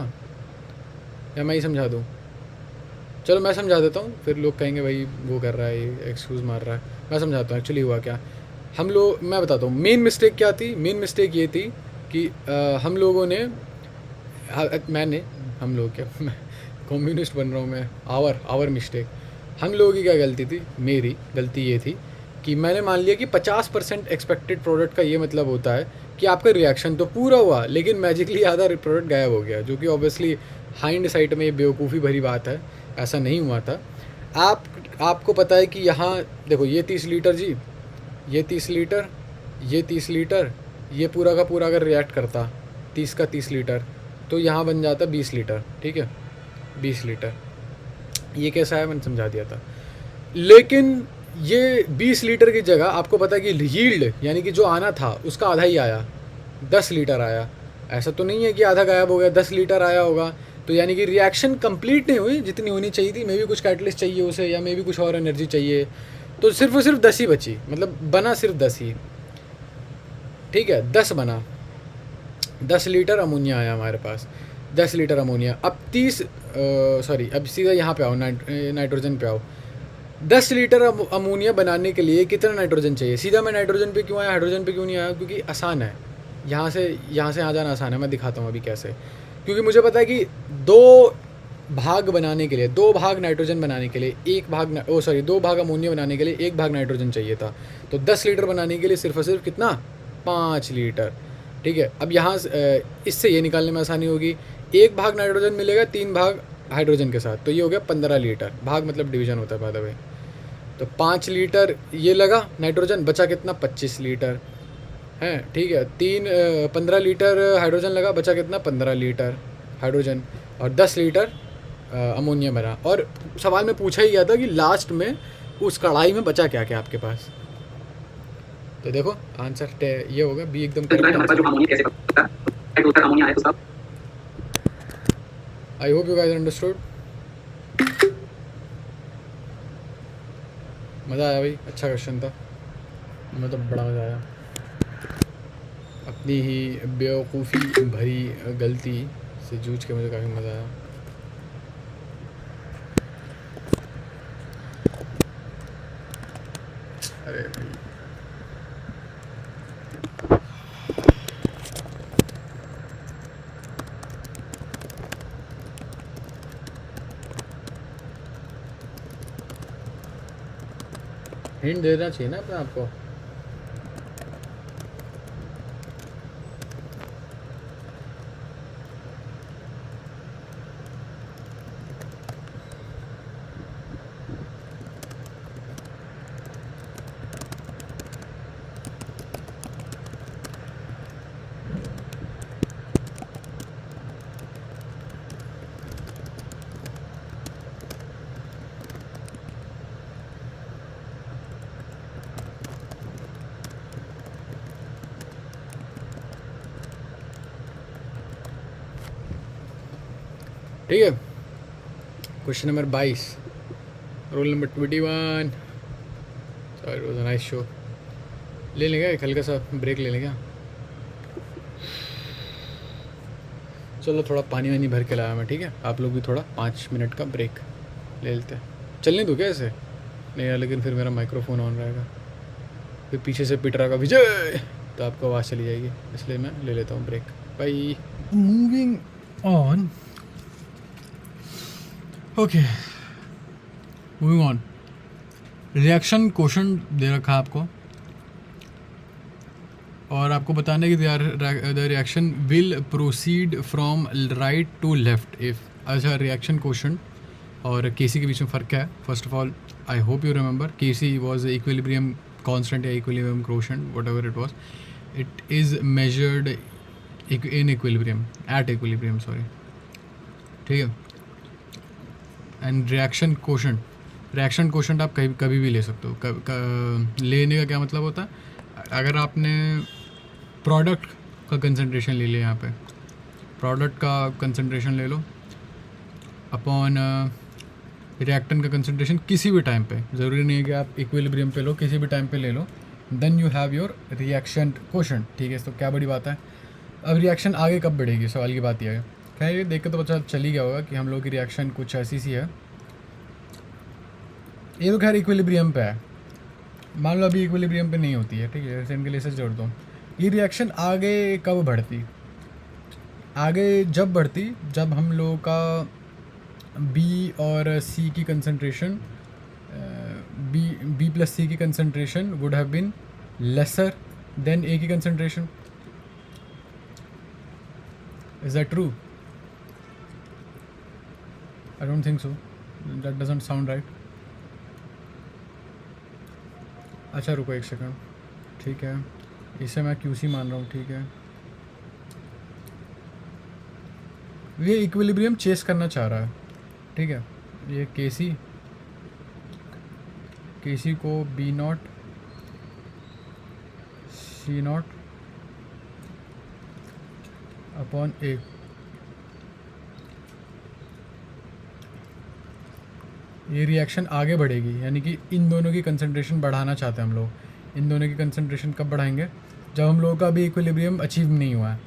या मैं ही समझा दूँ? चलो मैं समझा देता हूँ, फिर लोग कहेंगे भाई वो कर रहा है, एक्सक्यूज़ मार रहा है। मैं समझाता हूँ एक्चुअली हुआ क्या। मैं बताता हूँ मेन मिस्टेक क्या थी। मेन मिस्टेक ये थी कि हम लोगों ने हम लोग क्या मैं कम्युनिस्ट बन रहा हूँ मैं। Our mistake. हम लोगों की क्या गलती थी? मेरी गलती ये थी कि मैंने मान लिया कि 50% एक्सपेक्टेड प्रोडक्ट का ये मतलब होता है कि आपका रिएक्शन तो पूरा हुआ लेकिन मैजिकली आधा प्रोडक्ट गायब हो गया, जो कि ऑब्वियसली हाइंड साइड में ये बेवकूफ़ी भरी बात है, ऐसा नहीं हुआ था। आपको पता है कि यहाँ देखो ये 30 लीटर जी, ये 30 लीटर, ये 30 लीटर, ये पूरा का पूरा अगर रिएक्ट करता 30 का 30 लीटर तो यहाँ बन जाता 20 लीटर, ठीक है 20 लीटर। ये कैसा है मैंने समझा दिया था। लेकिन ये 20 लीटर की जगह आपको पता है कि यील्ड यानी कि जो आना था उसका आधा ही आया, 10 लीटर आया। ऐसा तो नहीं है कि आधा गायब हो गया, 10 लीटर आया होगा। तो यानी कि रिएक्शन कंप्लीट नहीं हुई जितनी होनी चाहिए थी। मे भी कुछ कैटलिस्ट चाहिए उसे, या मे भी कुछ और एनर्जी चाहिए, तो सिर्फ और सिर्फ 10 ही बची, मतलब बना सिर्फ 10 ही, ठीक है 10 बना। 10 लीटर अमोनिया आया हमारे पास, 10 लीटर अमोनिया। अब अब सीधा यहाँ पे आओ, नाइट्रोजन पे आओ। 10 लीटर अमोनिया बनाने के लिए कितना नाइट्रोजन चाहिए? सीधा मैं नाइट्रोजन पे क्यों आया, हाइड्रोजन पे क्यों नहीं आया? क्योंकि आसान है, यहाँ से आ जाना आसान है। मैं दिखाता हूँ अभी कैसे। क्योंकि मुझे पता है कि 2 भाग बनाने के लिए, 2 भाग नाइट्रोजन बनाने के लिए 2 भाग अमोनिया बनाने के लिए 1 भाग नाइट्रोजन चाहिए था। तो 10 लीटर बनाने के लिए सिर्फ और सिर्फ कितना? 5 लीटर, ठीक है। अब यहाँ इससे ये निकालने में आसानी होगी। 1 भाग नाइट्रोजन मिलेगा 3 भाग हाइड्रोजन के साथ, तो ये हो गया 15 लीटर। भाग मतलब डिवीजन होता है बाय द वे। तो 5 लीटर ये लगा नाइट्रोजन, बचा कितना? 25 लीटर है, ठीक है। 15 लीटर हाइड्रोजन लगा, बचा कितना? 15 लीटर हाइड्रोजन, और 10 लीटर अमोनिया बना। और सवाल में पूछा ही गया था कि लास्ट में उस कढ़ाई में बचा क्या क्या आपके पास। तो देखो आंसर ये होगा बी, एकदम correct. I hope you guys understood. मज़ा आया भाई, अच्छा क्वेश्चन था, मैं तो बड़ा मज़ा आया। अपनी ही बेवकूफ़ी भरी गलती से जूझ के मुझे काफ़ी मज़ा आया। अरे भाई हिंट देना चाहिए ना अपने आपको। ठीक है, question number 22, roll number 21। Sorry, it was a nice show. ले लेंगे एक हल्का सा ब्रेक, ले लेंगे। चलो थोड़ा पानी वानी भर के लाया मैं, ठीक है। आप लोग भी थोड़ा 5 मिनट का ब्रेक ले लेते हैं। चलने दो क्या ऐसे? नहीं यार, लेकिन फिर मेरा माइक्रोफोन ऑन रहेगा, फिर पीछे से पिट रहा का विजय, तो आपको आवाज़ चली जाएगी, इसलिए मैं ले लेता हूँ break. Bye. Moving on. Okay, moving on. Reaction quotient दे रखा है आपको, और आपको बताना है कि the reaction will proceed from right to left if. अच्छा, रिएक्शन क्वेश्चन और केसी के बीच में फ़र्क क्या है? First of all, I hope you remember, KC was equilibrium constant या equilibrium quotient, whatever it was, it is measured in equilibrium, at equilibrium, sorry, ठीक है। एंड रिएक्शन क्वोशिएंट आप कभी भी ले सकते हो। लेने का क्या मतलब होता है? अगर आपने प्रोडक्ट का कंसंट्रेशन ले लिया यहाँ पे, प्रोडक्ट का कंसंट्रेशन ले लो अपॉन रिएक्टेंट का कंसंट्रेशन किसी भी टाइम पे, ज़रूरी नहीं है कि आप इक्विलिब्रियम पे लो, किसी भी टाइम पे ले लो, then you have your reaction quotient. ठीक है, तो क्या बड़ी बात है। अब रिएक्शन आगे कब बढ़ेगी, सवाल की बात यह है। खैर ये देख के तो पता चल ही गया होगा कि हम लोग की रिएक्शन कुछ ऐसी सी है। ये तो खैर इक्विलिब्रियम पे है, मान लो अभी इक्विलिब्रियम पे नहीं होती है, ठीक है, इनके लिए से जोड़ दो। ये रिएक्शन आगे कब बढ़ती, आगे जब बढ़ती जब हम लोगों का बी और सी की कंसंट्रेशन, बी प्लस सी की concentration would have been lesser than A की concentration. Is that true? I don't think so, that doesn't sound right. अच्छा रुको एक सेकंड, ठीक है, इसे मैं क्यूसी मान रहा हूँ, ठीक है। ये इक्विलिब्रियम चेस करना चाह रहा है, ठीक है। ये केसी को B not C not upon A, ये रिएक्शन आगे बढ़ेगी, यानी कि इन दोनों की कंसंट्रेशन बढ़ाना चाहते हैं हम लोग। इन दोनों की कंसंट्रेशन कब बढ़ाएंगे, जब हम लोगों का अभी इक्विलिब्रियम अचीव नहीं हुआ है।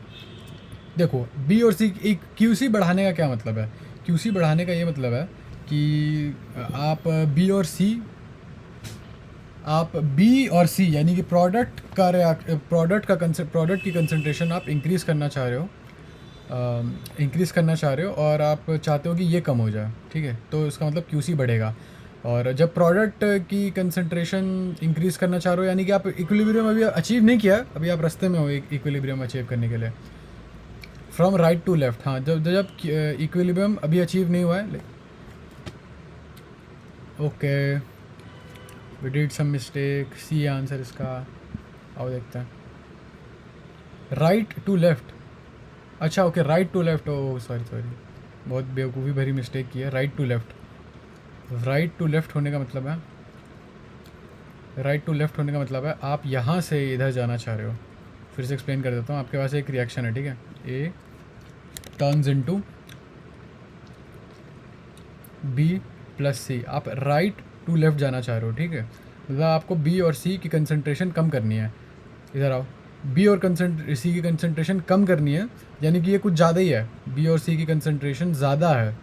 देखो बी और सी, एक क्यूसी बढ़ाने का क्या मतलब है, क्यूसी बढ़ाने का ये मतलब है कि आप बी और सी यानी कि प्रोडक्ट की कंसंट्रेशन आप इंक्रीज़ करना चाह रहे हो, और आप चाहते हो कि ये कम हो जाए, ठीक है। तो इसका मतलब क्यूसी बढ़ेगा। और जब प्रोडक्ट की कंसंट्रेशन इंक्रीज़ करना चाह रहे हो, यानी कि आप इक्विलिब्रियम अभी अचीव नहीं किया, अभी आप रास्ते में हो इक्विलिब्रियम अचीव करने के लिए, फ्रॉम राइट टू लेफ्ट। हाँ, जब इक्विलिब्रियम अभी अचीव नहीं हुआ है, okay we did some mistake, see answer इसका। आओ देखते हैं, राइट टू लेफ्ट। अच्छा okay, right to left, oh sorry, बहुत बेवकूफ़ी भरी मिस्टेक की है। राइट टू लेफ्ट होने का मतलब है, आप यहाँ से इधर जाना चाह रहे हो। फिर से एक्सप्लेन कर देता हूँ, आपके पास एक रिएक्शन है, ठीक है, ए टर्न्स इनटू बी प्लस सी, आप राइट टू लेफ्ट जाना चाह रहे हो, ठीक है। मतलब आपको बी और सी की कंसंट्रेशन कम करनी है। इधर आओ, बी और सी की कंसंट्रेशन कम करनी है, यानी कि ये कुछ ज़्यादा ही है। बी और सी की कंसंट्रेशन ज़्यादा है,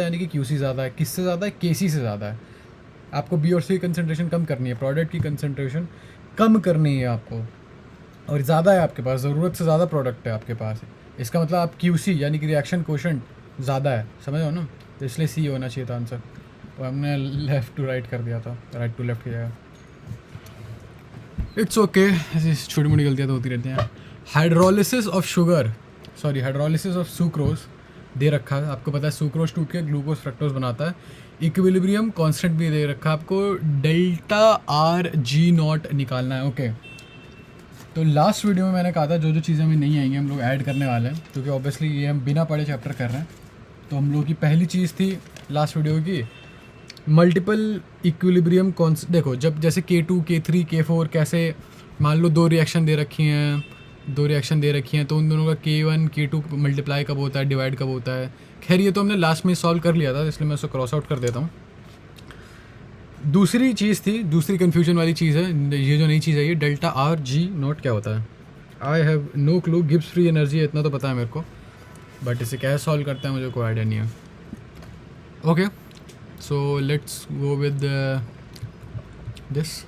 यानी कि क्यूसी ज़्यादा है। किससे ज़्यादा है? केसी से ज़्यादा है। आपको बी और सी की कंसंट्रेशन कम करनी है, प्रोडक्ट की कंसंट्रेशन कम करनी है आपको, और ज़्यादा है आपके पास, ज़रूरत से ज़्यादा प्रोडक्ट है आपके पास। इसका मतलब आप क्यूसी यानी कि रिएक्शन कोशेंट ज़्यादा है, समझ हो ना, तो इसलिए सी होना चाहिए था आंसर। और हमने लेफ़्ट टू राइट कर दिया था, राइट टू लेफ्ट किया। इट्स ओके, ऐसी छोटी मोटी गलतियाँ तो होती रहती हैं। हाइड्रोलिसिस ऑफ सुक्रोज दे रखा है, आपको पता है सुक्रोज टूट के ग्लूकोज फ्रक्टोज बनाता है। इक्विलिब्रियम कांस्टेंट भी दे रखा है आपको, डेल्टा आर जी नॉट निकालना है। ओके, तो लास्ट वीडियो में मैंने कहा था जो जो चीज़ें हमें नहीं आएंगी हम लोग ऐड करने वाले हैं, क्योंकि ऑब्वियसली ये हम बिना पढ़े चैप्टर कर रहे हैं। तो हम लोग की पहली चीज़ थी लास्ट वीडियो की मल्टीपल इक्विलिब्रियम कॉन्स। देखो जब जैसे K2 K3 K4 कैसे, मान लो दो रिएक्शन दे रखी हैं, तो उन दोनों का K1 K2 मल्टीप्लाई कब होता है, डिवाइड कब होता है। खैर ये तो हमने लास्ट में सॉल्व कर लिया था, इसलिए मैं उसको क्रॉस आउट कर देता हूँ। दूसरी चीज़ थी, दूसरी कन्फ्यूजन वाली चीज़ है, ये जो नई चीज़ है, ये डेल्टा आर जी नोट क्या होता है। I have no clue, Gibbs free energy है इतना तो पता है मेरे को, बट इसे कैसे सॉल्व करते हैं मुझे कोई आइडिया नहीं है। Okay, so let's go with this,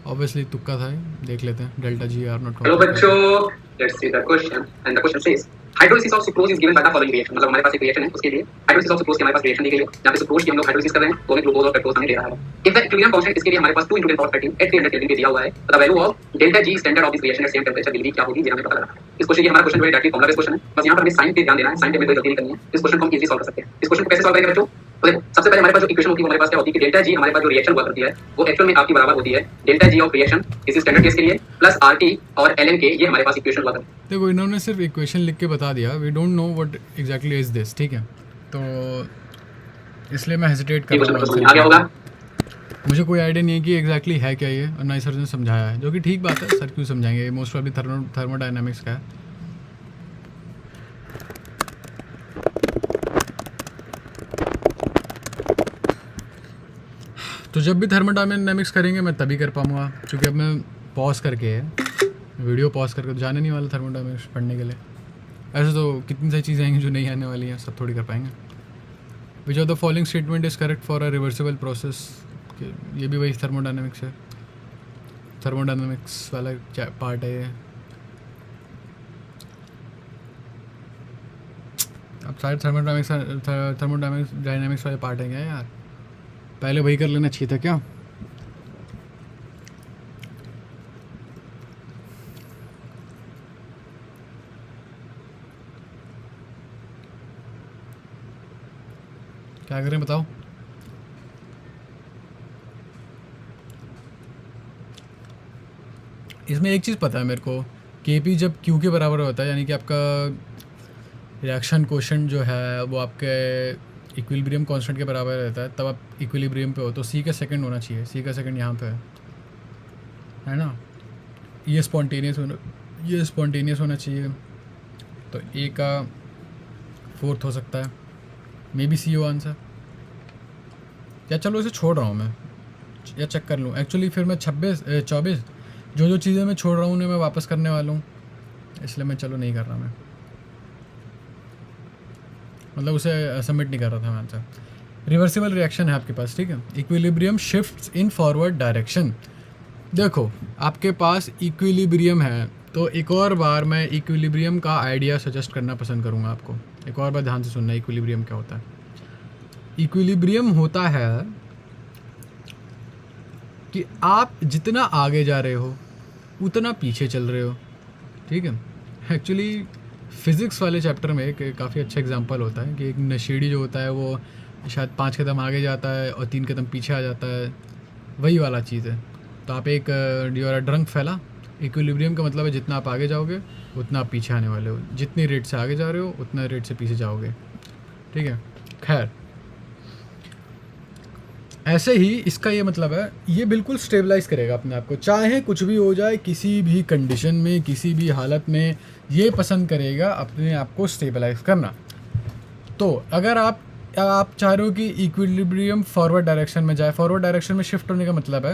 obviously तुक्का था, देख लेते हैं delta G R not. Hello बच्चों, let's see the question, and the question says hydrolysis of sucrose is given by the following reaction. मतलब हमारे पास एक रिएक्शन है, उसके लिए हाइड्रोलिसिस ऑफ सुक्रोज की हमारे पास रिएक्शन दी गई है, जहां पे सुक्रोज की हम लोग हाइड्रोलिसिस कर रहे हैं, तो हमें ग्लूकोज और फ्रक्टोज हमें दे रहा है। इफ द इक्विलिब्रियम कांस्टेंट इसके लिए हमारे पास 2 × 10⁻13 at 300 केल्विन पे दिया हुआ है, तो the value of delta G standard of this reaction at same temperature will be क्या होगी, ये हमें पता लगाना है। इस क्वेश्चन ये हमारा question very directly formula based question है, बस यहां पर हमें साइन पे ध्यान देना है, साइन पे में कोई गलती नहीं करनी है। इस क्वेश्चन को हम इजीली सॉल्व कर सकते हैं। इस क्वेश्चन को कैसे सॉल्व करेंगे बच्चों? तो देखो सबसे पहले हमारे पास जो इक्वेशन होती है वो हमारे पास क्या होती है कि डेल्टा जी हमारे पास जो रिएक्शन हुआ करती है वो एक्चुअल में आपकी बराबर होती है डेल्टा जी ऑफ रिएक्शन इस स्टैंडर्ड केस के लिए प्लस आरटी और एलएन के, ये हमारे पास इक्वेशन हुआ करती है। देखो इन्होंने सिर्फ इक्वेशन लिख के बता दिया, we don't know what exactly is this, ठीक है, तो इसलिए मैं हेजिटेट कर रहा हूँ। आ गया होगा, मुझे कोई आइडिया नहीं है कि एग्जैक्टली है क्या ये, और ना ही सर ने समझाया है, जो कि ठीक बात है, सर क्यों समझाएंगे, मोस्ट ऑफ थर्मोडायनामिक्स का है। तो जब भी थर्मोडायनेमिक्स करेंगे मैं तभी कर पाऊँगा, क्योंकि अब मैं पॉज करके है वीडियो पॉज करके तो जाने नहीं वाला थर्मोडायनेमिक्स पढ़ने के लिए। ऐसे तो कितनी सारी चीज़ें आएंगी जो नहीं आने वाली हैं, सब थोड़ी कर पाएंगे। विच of the following statement is correct for a reversible process, ये भी वही थर्मोडायनेमिक्स है, थर्मोडायनेमिक्स वाला पार्ट है ये। अब सारे थर्मोडायनेमिक्स वाले पार्ट हैं क्या यार, पहले वही कर लेना चाहिए था क्या। क्या करें बताओ। इसमें एक चीज़ पता है मेरे को, केपी जब क्यू के बराबर होता है, यानी कि आपका रिएक्शन कोशेंट जो है वो आपके इक्विलिब्रियम कांस्टेंट के बराबर रहता है, तब आप इक्विलिब्रियम पे हो, तो सी का सेकंड होना चाहिए। सी का सेकंड यहाँ पे है ना, ये स्पॉन्टेनियस होना चाहिए, तो ए का फोर्थ हो सकता है, मे बी सी हो आंसर। या चलो इसे छोड़ रहा हूँ मैं, या चेक कर लूँ एक्चुअली, फिर मैं 24 जो चीज़ें मैं छोड़ रहा हूँ उन्हें मैं वापस करने वाला हूँ, इसलिए मैं चलो नहीं कर रहा, मैं मतलब उसे सबमिट नहीं कर रहा था मैं आंसर। रिवर्सिबल रिएक्शन है आपके पास, ठीक है। Equilibrium shifts in forward direction, देखो आपके पास इक्विलिब्रियम है, तो एक और बार मैं इक्विलिब्रियम का आइडिया सजेस्ट करना पसंद करूँगा आपको। एक और बार ध्यान से सुनना, इक्विलिब्रियम क्या होता है। इक्विलिब्रियम होता है कि आप जितना आगे जा रहे हो उतना पीछे चल रहे हो, ठीक है। एक्चुअली फिज़िक्स वाले चैप्टर में एक काफ़ी अच्छा एग्जांपल होता है कि एक नशेड़ी जो होता है वो शायद 5 कदम आगे जाता है और 3 कदम पीछे आ जाता है, वही वाला चीज़ है। तो आप एक ड्यूरा ड्रंक फैला, इक्विलिब्रियम का मतलब है जितना आप आगे जाओगे उतना आप पीछे आने वाले हो, जितनी रेट से आगे जा रहे हो उतना रेट से पीछे जाओगे, ठीक है। खैर ऐसे ही इसका ये मतलब है, ये बिल्कुल स्टेबलाइज करेगा अपने आप को, चाहे कुछ भी हो जाए, किसी भी कंडीशन में, किसी भी हालत में, ये पसंद करेगा अपने आप को स्टेबलाइज करना। तो अगर आप चाह रहे हो कि इक्विलिब्रियम फॉरवर्ड डायरेक्शन में जाए, फॉरवर्ड डायरेक्शन में शिफ्ट होने का मतलब है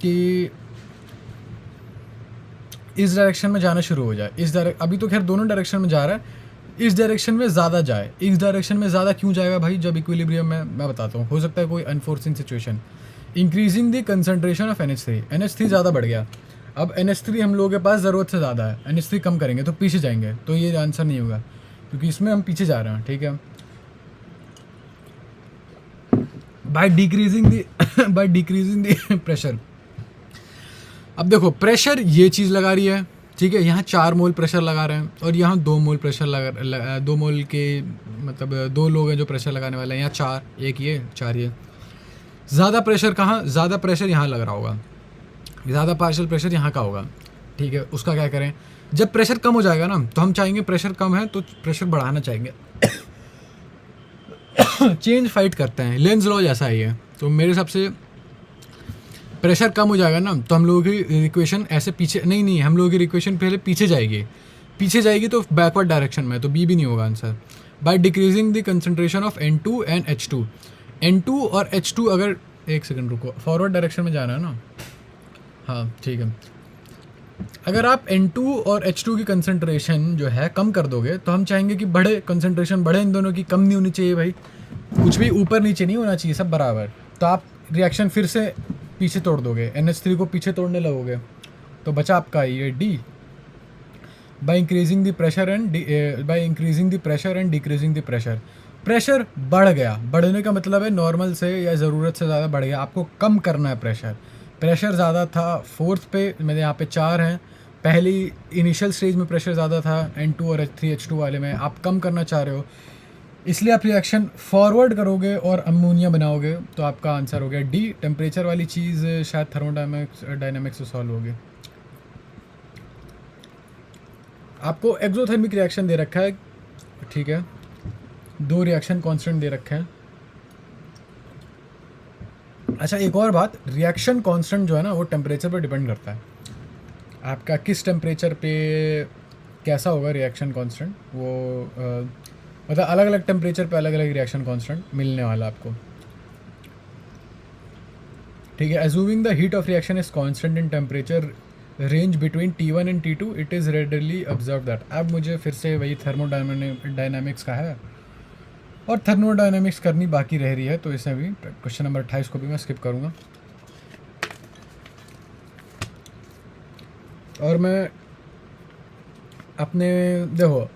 कि इस डायरेक्शन में जाना शुरू हो जाए, अभी तो खैर दोनों डायरेक्शन में जा रहा है, इस डायरेक्शन में ज़्यादा जाए। इस डायरेक्शन में ज़्यादा क्यों जाएगा भाई, जब इक्विलिब्रियम में, मैं बताता हूँ, हो सकता है कोई enforcing situation. Increasing the concentration of NH3 ज़्यादा बढ़ गया, अब NH3 हम लोगों के पास ज़रूरत से ज़्यादा है, NH3 कम करेंगे तो पीछे जाएंगे, तो ये आंसर नहीं होगा क्योंकि इसमें हम पीछे जा रहे हैं, ठीक है। बाय डिक्रीजिंग द प्रेशर, अब देखो प्रेशर ये चीज़ लगा रही है, ठीक है, यहाँ 4 मोल प्रेशर लगा रहे हैं और यहाँ 2 मोल प्रेशर 2 मोल के मतलब 2 लोग हैं जो प्रेशर लगाने वाले हैं, यहाँ 4, एक ये 4 ये। ज़्यादा प्रेशर कहाँ, ज़्यादा प्रेशर यहाँ लग रहा होगा, ज़्यादा पार्शियल प्रेशर यहाँ का होगा, ठीक है। उसका क्या करें, जब प्रेशर कम हो जाएगा ना तो हम चाहेंगे, प्रेशर कम है तो प्रेशर बढ़ाना चाहेंगे चेंज फाइट करते हैं, लेंज लॉ जैसा ही है। तो मेरे हिसाब से प्रेशर कम हो जाएगा ना तो हम लोगों की इक्वेशन ऐसे पीछे नहीं, हम लोगों की इक्वेशन पहले पीछे जाएगी तो बैकवर्ड डायरेक्शन में, तो बी भी नहीं होगा answer. By decreasing the concentration of N2 and H2, N2 और H2, अगर एक सेकंड रुको, फॉरवर्ड डायरेक्शन में जाना है ना, हाँ ठीक है। अगर आप N2 और H2 की कंसंट्रेशन जो है कम कर दोगे तो हम चाहेंगे कि कंसंट्रेशन बढ़े, इन दोनों की कम नहीं होनी चाहिए भाई, कुछ भी ऊपर नीचे नहीं होना चाहिए, सब बराबर। तो आप रिएक्शन फिर से पीछे तोड़ दोगे, NH3 को पीछे तोड़ने लगोगे, तो बचा आपका ये D। By increasing the pressure and decreasing the pressure, pressure बढ़ गया, बढ़ने का मतलब है नॉर्मल से या ज़रूरत से ज़्यादा बढ़ गया, आपको कम करना है प्रेशर ज़्यादा था, 4th पे मेरे यहाँ पे 4 हैं, पहली इनिशियल स्टेज में प्रेशर ज़्यादा था N2 और H3H2 वाले में, आप कम करना चाह रहे हो, इसलिए आप रिएक्शन फॉरवर्ड करोगे और अमोनिया बनाओगे, तो आपका आंसर हो गया D। टेम्परेचर वाली चीज़ शायद थर्मोडायनेमिक्स से सॉल्व होगी। आपको एक्सोथर्मिक रिएक्शन दे रखा है, ठीक है, 2 रिएक्शन कांस्टेंट दे रखे हैं। अच्छा एक और बात, रिएक्शन कांस्टेंट जो है ना वो टेम्परेचर पर डिपेंड करता है, आपका किस टेम्परेचर पे कैसा होगा रिएक्शन कांस्टेंट, वो मतलब अलग अलग टेम्परेचर पे अलग अलग रिएक्शन कांस्टेंट मिलने वाला आपको। ठीक है, assuming the heat of reaction is constant in temperature range between T1 and T2, it is readily observed that। अब मुझे फिर से वही थर्मोडायनामिक्स का है और थर्मोडायनामिक्स करनी बाकी रह रही है, तो इसे भी क्वेश्चन नंबर 28 को भी मैं स्किप करूँगा। और मैं अपने देखो,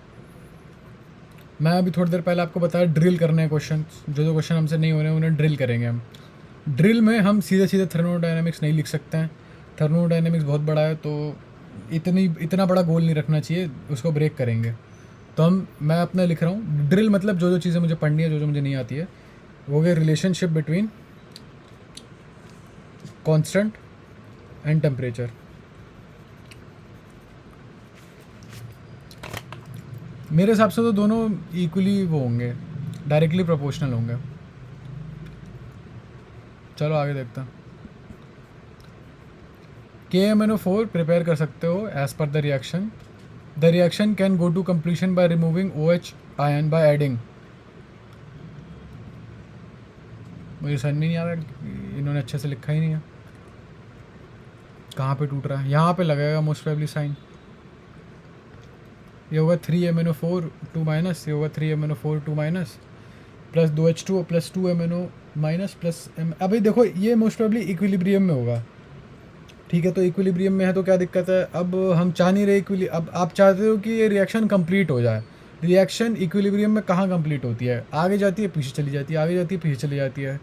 मैं अभी थोड़ी देर पहले आपको बताया ड्रिल करने हैं क्वेश्चन, जो क्वेश्चन हमसे नहीं हो रहे हैं उन्हें ड्रिल करेंगे हम। ड्रिल में हम सीधे सीधे थर्मोडायनामिक्स नहीं लिख सकते हैं, थर्मोडायनामिक्स बहुत बड़ा है, तो इतना बड़ा गोल नहीं रखना चाहिए, उसको ब्रेक करेंगे। तो मैं अपना लिख रहा हूँ ड्रिल, मतलब जो चीज़ें मुझे पढ़नी है, जो मुझे नहीं आती है, वो गया relationship between constant and temperature. मेरे हिसाब से तो दोनों इक्वली वो होंगे, डायरेक्टली प्रोपोर्शनल होंगे। चलो आगे देखते हैं। KMnO4 प्रिपेयर कर सकते हो as per the reaction. The reaction can go to completion by removing OH ion by adding. मुझे समझ में नहीं आ रहा, इन्होंने अच्छे से लिखा ही नहीं है, कहाँ पे टूट रहा है। यहाँ पे लगेगा मोस्ट प्रोबेबली साइन। ये होगा 3MnO4 2 माइनस, ये होगा 3MnO4 2 minus plus 2H2O plus 2MnO minus plus अभी देखो ये मोस्ट प्रोबेबली इक्विलिब्रियम में होगा। ठीक है, तो इक्विलिब्रियम में है तो क्या दिक्कत है। अब हम चाह नहीं रहे अब आप चाहते हो कि ये रिएक्शन कंप्लीट हो जाए। रिएक्शन इक्विलिब्रियम में कहाँ कंप्लीट होती है, आगे जाती है पीछे चली जाती है, आगे जाती है पीछे चली जाती है।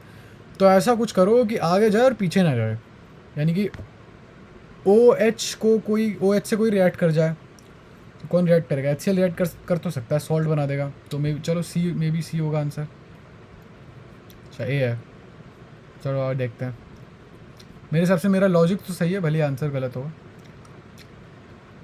तो ऐसा कुछ करो कि आगे जाए और पीछे ना जाए, यानी कि OH से कोई रिएक्ट कर जाए। तो कौन रिएक्ट करेगा, HCl रिएक्ट कर तो सकता है, सॉल्ट बना देगा। तो चलो सी होगा आंसर। अच्छा ए है, चलो और देखते हैं। मेरे हिसाब से मेरा लॉजिक तो सही है, भले आंसर गलत होगा।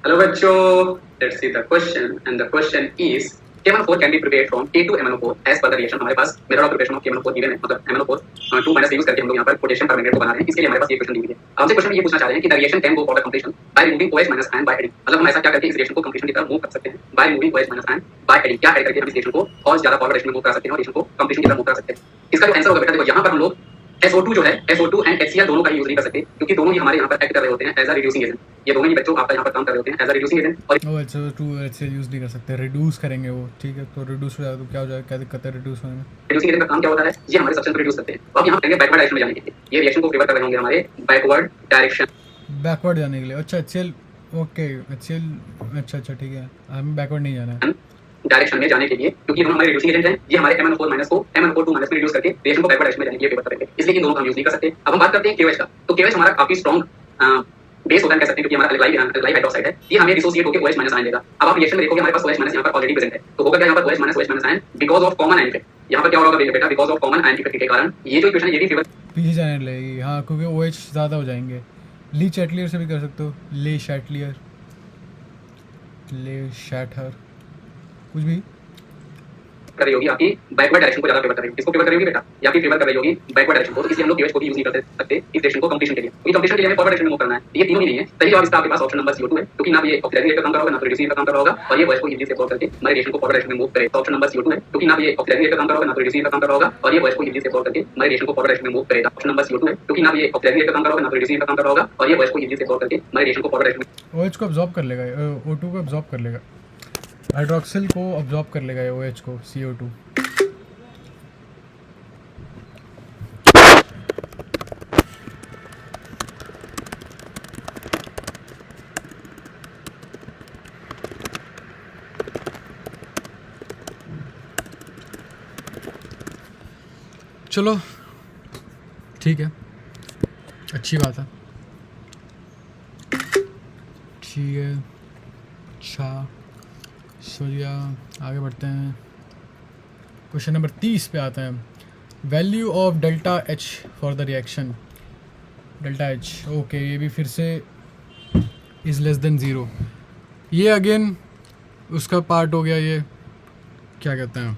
हेलो बच्चों, let's see the question and the question is KMnO4 can be prepared from K2MnO4 as per the reaction। हमारे पास method of preparation of KMnO4 given है, मतलब MnO4 2 माइनस यूज करके हम लोग यहाँ पर पोटेशियम परमैंगनेट को बना रहे हैं। इसके लिए हमारे पास ये क्वेश्चन दी हुई है। आपसे क्वेश्चन में ये पूछना चाह रहे हैं कि the reaction can go for the completion by removing OH minus ion by adding. मतलब हम ऐसा क्या करके इस रिएक्शन को कंप्लीशन की तरफ मूव कर सकते हैं, bye removing OH minus ion by adding. क्या ऐड करके हम इस रिएक्शन को और ज्यादा फॉरवर्ड डायरेक्शन में मूव कर सकते हैं और रिएक्शन को कंप्लीशन की तरफ मूव कर सकते हैं। इसका जो आंसर होगा बेटा, देखो यहाँ पर हम लोग SO2 जो है, SO2 एंड HCl दोनों का यूज नहीं कर सकते, क्योंकि दोनों ही हमारे यहाँ पर एक्ट कर रहे होते हैं एज अ रिड्यूसिंग एजेंट। ये दोनों ही बच्चों आपका यहाँ पर काम कर रहे होते हैं एज अ रिड्यूसिंग एजेंट। और SO2 HCl यूज नहीं कर सकते, रिड्यूस करेंगे वो। ठीक है, तो रिड्यूस हो जाए तो क्या हो जाए, क्या दिक्कत है रिड्यूस होने में। रिड्यूसिंग एजेंट का काम क्या होता है, ये हमारे सब्सटेंस को रिड्यूस करते हैं। अब यहाँ करेंगे बैकवर्ड डायरेक्शन में जाने के लिए, ये रिएक्शन को फेवर कर रहे होंगे हमारे बैकवर्ड जाने के लिए। अच्छा HCl, ओके HCl, अच्छा ठीक है, हमें बैकवर्ड नहीं जाना है, डायरेक्शन में जाने के लिए, क्योंकि दोनों हमारे रिड्यूसिंग एजेंट हैं। ये हमारे MnO4 माइनस को MnO4 2 माइनस में रिड्यूस करके रिएक्शन को बैकवर्ड डायरेक्शन में जाने के लिए फेवर करेंगे, इसलिए इन दोनों का हम यूज नहीं कर सकते। अब हम बात करते हैं KOH का। तो KOH हमारा काफी स्ट्रॉन्ग बेस होता है, कह सकते हैं, क्योंकि हमारा अल्काइल हाइड्रोक्साइड है। ये हमें डिसोसिएट होकर OH माइनस आयन देगा। अब आप रिएक्शन में देखोगे हमारे पास OH माइनस यहाँ पर ऑलरेडी प्रेजेंट है, तो होगा क्या यहाँ पर OH minus ion because of common ion effect. यहाँ पर क्या होगा बेटा, because of common ion effect के कारण ये जो इक्वेशन है ये भी फेवर पीछे जाने लगेगी। हाँ, क्योंकि OH ज़्यादा हो जाएंगे। ली चैटलियर से भी कर सकते हो, ले शैटलियर, ले शैटर, कुछ भी कर रही होगी आपकी बैकवर्ड डायरेक्शन को ज्यादा फेवर कर रही होगी। किसको फेवर कर रही होगी बेटा, या फिर फेवर कर रही होगी बैकवर्ड डायरेक्शन को। तो इसलिए हम लोग KOH को भी यूज नहीं कर सकते इस रिएक्शन को कंप्लीशन के लिए, क्योंकि कंप्लीशन के लिए हमें फॉरवर्ड डायरेक्शन में मूव करना है। ये तीनों ही नहीं है, सही जवाब इसका आपके पास ऑप्शन नंबर CO2 है, क्योंकि ना ये ऑक्सीडाइजिंग रेट का काम कर रहा होगा, ना तो रिड्यूसिंग का काम कर रहा होगा, और ये OH को इजीली से अब्सॉर्ब करके हमारे रिएक्शन को फॉरवर्ड डायरेक्शन में मूव करे। तो ऑप्शन नंबर CO2 है, क्योंकि ना ये ऑक्सीडाइजिंग रेट का काम कर रहा होगा, ना तो रिड्यूसिंग का काम कर रहा होगा, और ये OH को इजीली से अब्सॉर्ब करके हमारे रिएक्शन को फॉरवर्ड डायरेक्शन में मूव करेगा। ऑप्शन नंबर CO2 है, क्योंकि ना ये ऑक्सीडाइजिंग रेट का काम कर रहा होगा, ना तो रिड्यूसिंग का काम कर रहा होगा, और ये OH को इजीली से अब्सॉर्ब करके हमारे रिएक्शन को फॉरवर्ड डायरेक्शन में OH को अब्सॉर्ब कर लेगा, O2 को अब्सॉर्ब कर लेगा, हाइड्रोक्सिल को अब्सॉर्ब कर लेगा OH को, CO2। चलो ठीक है, अच्छी बात है, ठीक है। अच्छा चलिए आगे बढ़ते हैं, क्वेश्चन नंबर 30 पे आते हैं। Value of delta H for the reaction. Delta H, okay, ये भी फिर से इज़ लेस देन 0। ये अगेन उसका पार्ट हो गया। ये क्या कहते हैं,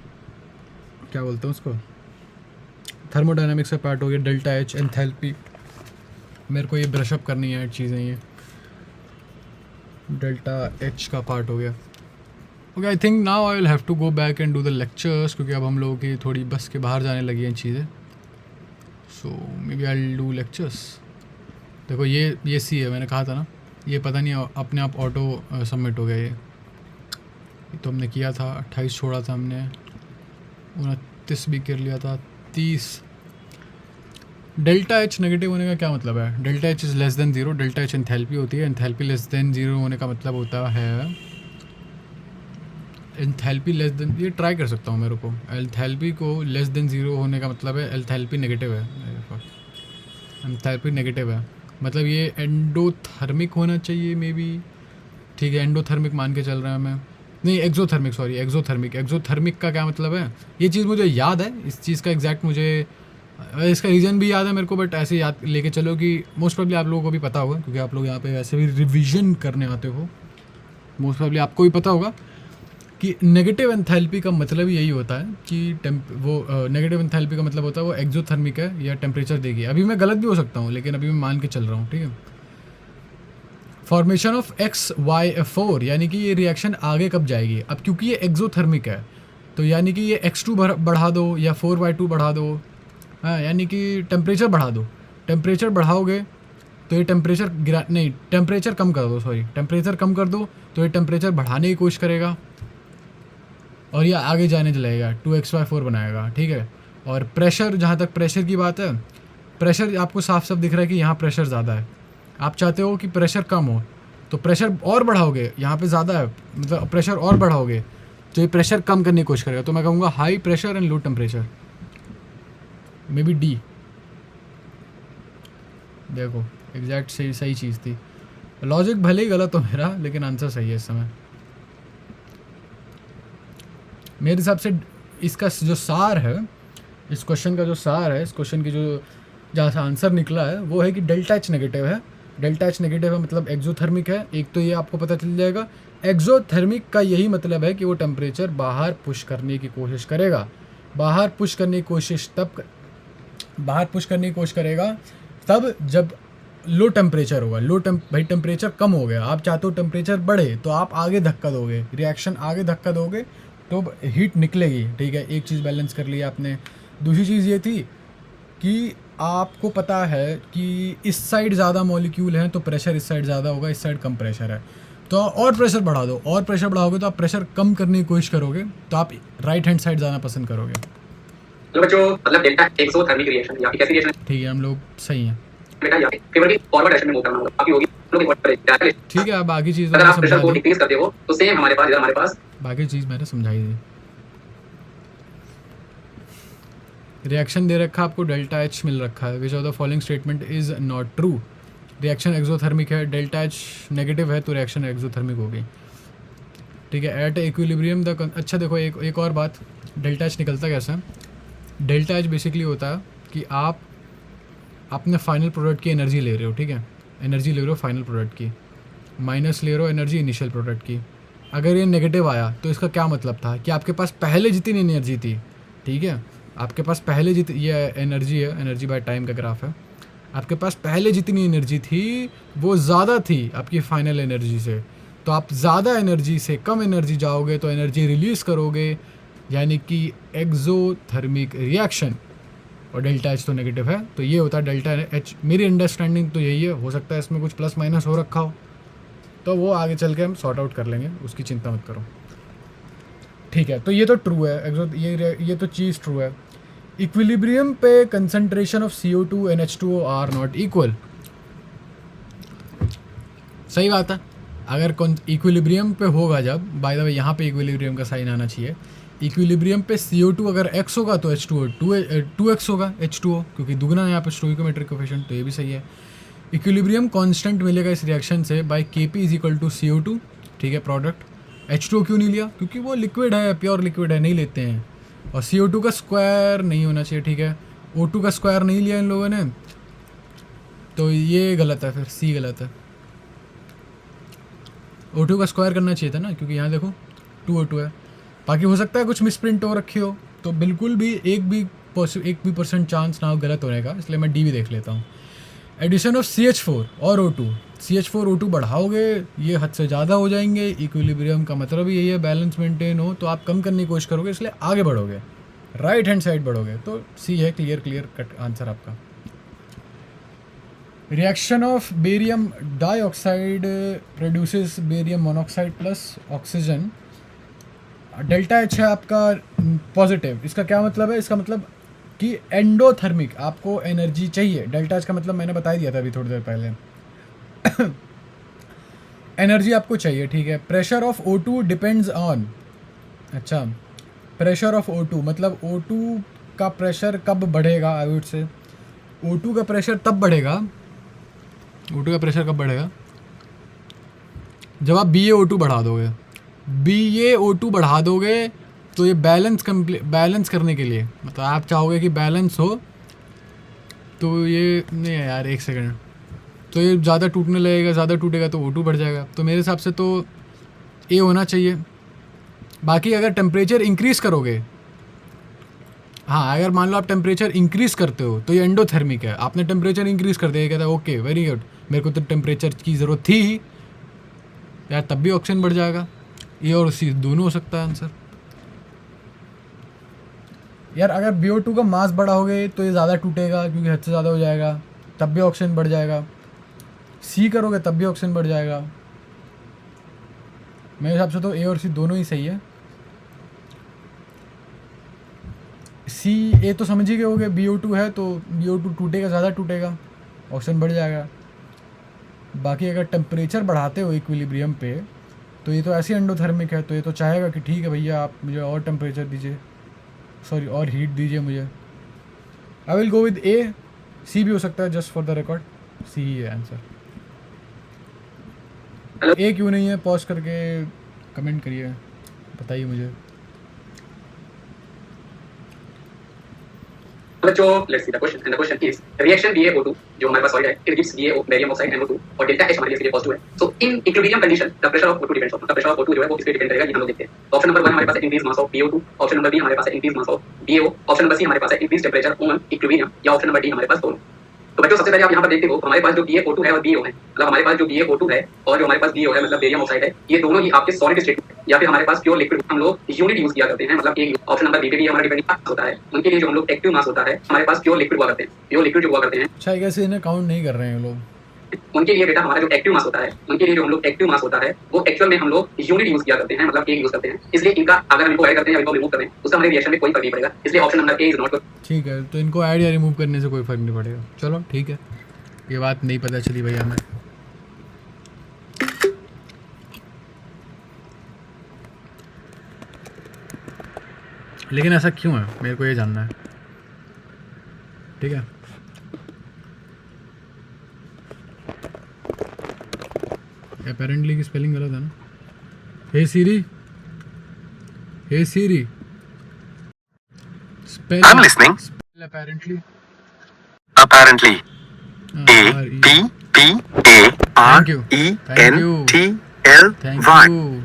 क्या बोलते हैं उसको, थर्मोडायनामिक्स का पार्ट हो गया। डेल्टा H एंथैल्पी, मेरे को ये ब्रशअप करनी है चीज़ें, ये डेल्टा H का पार्ट हो गया। Okay, I think now I will have to go back and do the lectures, क्योंकि अब हम लोगों की थोड़ी बस के बाहर जाने लगी हैं चीज़ें। So maybe I do lectures. देखो ये सी है, मैंने कहा था ना, ये पता नहीं अपने आप ऑटो सबमिट हो गया। ये तो हमने किया था 28 छोड़ा था हमने, 29 भी कर लिया था, 30। डेल्टा एच नेगेटिव होने का क्या मतलब है? Delta H is less than zero. Delta H enthalpy होती है, एंथैल्पी लेस देन ज़ीरो होने का मतलब होता है एंथैल्पी लेस देन, ये ट्राई कर सकता हूँ मेरे को। एंथैल्पी को लेस देन ज़ीरो होने का मतलब है एंथैल्पी नेगेटिव है, एंथैल्पी नेगेटिव है, मतलब ये एंडोथर्मिक होना चाहिए मे बी। ठीक है, एंडोथर्मिक मान के चल रहा है मैं, नहीं एक्सोथर्मिक, सॉरी एक्सोथर्मिक। एक्सोथर्मिक का क्या मतलब है, ये चीज़ मुझे याद है, इस चीज़ का एग्जैक्ट मुझे इसका रीज़न भी याद है मेरे को, बट ऐसे याद लेके चलो कि मोस्ट प्रॉब्ली आप लोगों को भी पता होगा, क्योंकि आप लोग यहाँ पे वैसे भी रिवीजन करने आते हो। मोस्ट प्रॉब्ली आपको भी पता होगा कि नेगेटिव एंथैल्पी का मतलब यही होता है कि नेगेटिव एंथैल्पी का मतलब होता है वो एक्सोथर्मिक है या टेम्परेचर देगी। अभी मैं गलत भी हो सकता हूँ, लेकिन अभी मैं मान के चल रहा हूँ, ठीक है। फॉर्मेशन ऑफ XY4 यानी कि ये रिएक्शन आगे कब जाएगी। अब क्योंकि ये एक्सोथर्मिक है तो यानी कि ये X2 बढ़ा दो या 4/2 बढ़ा दो, हाँ, यानी कि टेम्परेचर बढ़ा दो। टेम्परेचर बढ़ाओगे तो ये टेम्परेचर टेम्परेचर कम कर दो, सॉरी टेम्परेचर कम कर दो तो ये टेम्परेचर बढ़ाने की कोशिश करेगा और ये आगे जाने चलेगा, 2XY4 बनाएगा, ठीक है। और प्रेशर, जहाँ तक प्रेशर की बात है, प्रेशर आपको साफ साफ दिख रहा है कि यहाँ प्रेशर ज़्यादा है। आप चाहते हो कि प्रेशर कम हो तो प्रेशर और बढ़ाओगे, यहाँ पे ज़्यादा है मतलब प्रेशर और बढ़ाओगे तो ये प्रेशर कम करने की कोशिश करेगा। तो मैं कहूँगा high pressure and low temperature, may be D. देखो एग्जैक्ट सही चीज़ थी। लॉजिक भले ही गलत हो मेरा, लेकिन आंसर सही है इस समय मेरे हिसाब से। इसका जो सार है, इस क्वेश्चन का जो सार है, इस क्वेश्चन की जो जहाँ से आंसर निकला है वो है कि डेल्टा एच नेगेटिव है। डेल्टा एच नेगेटिव है मतलब एक्सोथर्मिक है। एक तो ये आपको पता चल जाएगा, एक्सोथर्मिक का यही मतलब है कि वो टेम्परेचर बाहर पुश करने की कोशिश करेगा। बाहर पुश करने की कोशिश करेगा तब जब लो टेम्परेचर होगा। भाई टेम्परेचर कम हो गया, आप चाहते हो टेम्परेचर बढ़े तो आप आगे धक्का दोगे, रिएक्शन आगे धक्का दोगे तो हीट निकलेगी, ठीक है। एक चीज़ बैलेंस कर लिया आपने। दूसरी चीज़ ये थी कि आपको पता है कि इस साइड ज़्यादा मॉलिक्यूल हैं तो प्रेशर इस साइड ज़्यादा होगा, इस साइड कम प्रेशर है तो और प्रेशर बढ़ा दो। और प्रेशर बढ़ाओगे तो आप प्रेशर कम करने की कोशिश करोगे तो आप राइट हैंड साइड जाना पसंद करोगे। तो बच्चों मतलब डेल्टा एक्सोथर्मिक रिएक्शन या फिर कैसी रिएक्शन, ठीक है, हम लोग सही हैं बेटा, या फेवर की फॉरवर्ड डायरेक्शन में मूव करना होगा, आपकी होगी हम लोग। ठीक है। अब बाकी चीज़ अगर आप प्रेशर को डिक्रीज करते हो तो सेम हमारे पास बाकी चीज़ मैंने समझाई दी। रिएक्शन दे रखा आपको, डेल्टा एच मिल रखा है, विच of the following statement is not true. Reaction exothermic है, डेल्टा एच नेगेटिव है तो रिएक्शन एक्सोथर्मिक होगी, ठीक है। एट इक्विलिब्रियम द, अच्छा देखो एक और बात, डेल्टा एच निकलता कैसे है। डेल्टा एच बेसिकली होता है कि आप अपने फाइनल प्रोडक्ट की एनर्जी ले रहे हो, ठीक है, एनर्जी ले रहे हो फाइनल प्रोडक्ट की, माइनस ले रहे हो एनर्जी इनिशियल प्रोडक्ट की। अगर ये नेगेटिव आया तो इसका क्या मतलब था कि आपके पास पहले जितनी एनर्जी थी, ठीक है, आपके पास पहले ये एनर्जी है, एनर्जी बाय टाइम का ग्राफ है, आपके पास पहले जितनी एनर्जी थी वो ज़्यादा थी आपकी फाइनल एनर्जी से। तो आप ज़्यादा एनर्जी से कम एनर्जी जाओगे तो एनर्जी रिलीज़ करोगे, यानी कि एक्सोथर्मिक रिएक्शन। और डेल्टा एच तो नेगेटिव है तो ये होता है डेल्टा एच। मेरी अंडरस्टैंडिंग तो यही है, हो सकता है इसमें कुछ प्लस माइनस हो रखा हो तो वो आगे चल के हम सॉर्ट आउट कर लेंगे, उसकी चिंता मत करो, ठीक है। तो ये तो ट्रू है, ये तो चीज़ ट्रू है। इक्विलिब्रियम पे concentration of CO2 and H2O are not equal, सही बात है। अगर इक्विलिब्रियम पे होगा, जब बाय द वे यहाँ पे इक्विलिब्रियम का साइन आना चाहिए, इक्विलिब्रियम पे CO2 अगर x होगा तो H2O 2x होगा, H2O क्योंकि दुगना है यहाँ पे स्टोइकोमेट्रिक कोफिशिएंट, तो ये भी सही है। इक्विलिब्रियम कांस्टेंट मिलेगा इस रिएक्शन से बाय Kp = CO2, ठीक है, प्रोडक्ट। H2O क्यों नहीं लिया, क्योंकि वो लिक्विड है, प्योर लिक्विड है, नहीं लेते हैं। और CO2 का स्क्वायर नहीं होना चाहिए, ठीक है, O2 का स्क्वायर नहीं लिया इन लोगों ने तो ये गलत है, फिर C गलत है। O2 का स्क्वायर करना चाहिए था ना, क्योंकि यहाँ देखो 2O2 है। बाकी हो सकता है कुछ मिसप्रिंट हो रखी हो, तो बिल्कुल भी एक भी % चांस ना हो गलत होने का, इसलिए मैं डी भी देख लेता हूँ। एडिशन ऑफ CH4 और O2, CH4 O2 बढ़ाओगे ये हद से ज़्यादा हो जाएंगे। इक्विलिब्रियम का मतलब यही है, बैलेंस मेंटेन हो, तो आप कम करने की कोशिश करोगे, इसलिए आगे बढ़ोगे, राइट हैंड साइड बढ़ोगे। तो सी है, क्लियर कट आंसर आपका। Reaction of barium dioxide produces barium monoxide plus oxygen. Delta H है आपका पॉजिटिव। इसका क्या मतलब है? इसका मतलब कि एंडोथर्मिक, आपको एनर्जी चाहिए। डेल्टा एच का मतलब मैंने बता ही दिया था अभी थोड़ी देर पहले। एनर्जी आपको चाहिए, ठीक है। Pressure of O2 depends on, अच्छा, प्रेशर ऑफ O2 मतलब O2 का प्रेशर कब बढ़ेगा? आई वुड से O2 का प्रेशर तब बढ़ेगा, O2 का प्रेशर कब बढ़ेगा जब आप BaO2 बढ़ा दोगे। BaO2 बढ़ा दोगे तो ये बैलेंस करने के लिए, मतलब आप चाहोगे कि बैलेंस हो, तो ये नहीं है यार, एक सेकंड, तो ये ज़्यादा टूटने लगेगा, ज़्यादा टूटेगा तो O2 बढ़ जाएगा। तो मेरे हिसाब से तो A होना चाहिए। बाकी अगर टेम्परेचर इंक्रीज़ करोगे, हाँ, अगर मान लो आप टेम्परेचर इंक्रीज़ करते हो तो ये एंडोथर्मिक है। आपने टेम्परेचर इंक्रीज़ कर दिया, कहता है ओके वेरी गुड, मेरे को तो टेम्परेचर की ज़रूरत थी ही यार, तब भी ऑक्सीजन बढ़ जाएगा। ए और सी दोनों हो सकता है आंसर। यार अगर BO2 का मास बढ़ाओगे तो ये ज़्यादा टूटेगा क्योंकि हद से ज़्यादा हो जाएगा, तब भी ऑक्सीजन बढ़ जाएगा। सी करोगे तब भी ऑक्सीजन बढ़ जाएगा। मेरे हिसाब से तो ए और सी दोनों ही सही है। सी ए तो समझ ही गए होगे, BO2 है तो BO2 टूटेगा, ज़्यादा टूटेगा, ऑक्सीजन बढ़ जाएगा। बाकी अगर टेम्परेचर बढ़ाते हो इक्विलिब्रियम पे तो ये तो ऐसे एंडोथर्मिक है, तो ये तो चाहेगा कि ठीक है भैया आप मुझे और टेम्परेचर दीजिए, सॉरी और हीट दीजिए मुझे। आई विल गो विद ए। सी भी हो सकता है, जस्ट फॉर द रिकॉर्ड सी ही है आंसर। ए क्यों नहीं है? पॉज करके कमेंट करिए, बताइए मुझे। बच्चों let's see the question, and the question is reaction BaO2 जो हमारे पास सॉलिड है, it gives BaO barium oxide NO2 और डेल्टा H हमारे लिए पॉजिटिव है। So in equilibrium condition the pressure of O2 depends on, the pressure of O2 जो है वो किस पे डिपेंड करेगा, ये हम लोग देखते हैं। ऑप्शन नंबर 1 हमारे पास है increase mass of BaO2, option number B हमारे पास है increase mass of BaO, option number C हमारे पास है इंक्रीज टेंपरेचर ऑन इक्विलिब्रियम, या ऑप्शन नंबर डी हमारे पास दोनों। तो बच्चों सबसे पहले आप यहाँ पर देखते हो हमारे पास जो BaO2 है और BaO है, मतलब हमारे पास जो BaO2 है और जो हमारे पास BaO है मतलब बेरियम ऑक्साइड है, ये दोनों ही आपके सॉलिड स्टेट या फिर हमारे पास प्योर लिक्विड हम लोग यूनिट यूज किया करते हैं, मतलब एक। ऑप्शन नंबर बी पे भी हमारा डिपेंडिंग मास होता है, उनके लिए जो हम लोग एक्टिव मास होता है हमारे पास प्योर लिक्विड हुआ करते हैं, प्योर लिक्विड जो हुआ करते हैं। अच्छा, कैसे इन्हें काउंट नहीं कर रहे हैं लोग? उनके लिए बेटा हमारा जो एक्टिव मास होता है, उनके लिए जो हम लोग एक्टिव मास होता है वो एक्चुअल में हम लोग यूनिट यूज किया करते हैं, मतलब एक यूज करते हैं। इसलिए इनका अगर हम इनको ऐड करते हैं या इनको रिमूव करते हैं उसका हमारे रिएक्शन में कोई फर्क नहीं पड़ेगा। इसलिए option number A is not. ठीक है, तो इनको ऐड या रिमूव करने से कोई फ़र्क नहीं पड़ेगा। चलो ठीक है, ये बात नहीं पता चली भैया हमें। लेकिन ऐसा क्यों है, मेरे को ये जानना है। ठीक है, अपेरेंटली की स्पेलिंग गलत है ना। Hey Siri, hey Siri, spell I'm listening. Spell apparently. Apparently. Thank you. Thank APPARENTL-Y. You.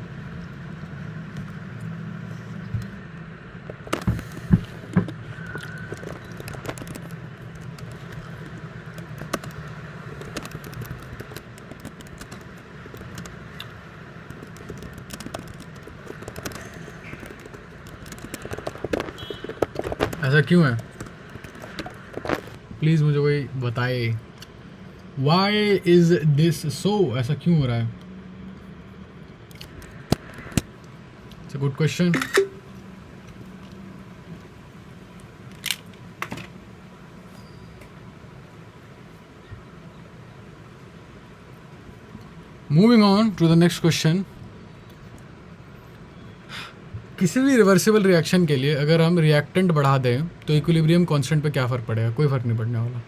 ऐसा क्यों है? प्लीज़ मुझे कोई बताए, वाई इज दिस सो? ऐसा क्यों हो रहा है? It's a good question. Moving on to the next question. किसी भी रिवर्सिबल रिएक्शन के लिए अगर हम रिएक्टेंट बढ़ा दें तो इक्विलिब्रियम कांस्टेंट पे क्या फ़र्क पड़ेगा? कोई फ़र्क नहीं पड़ने वाला।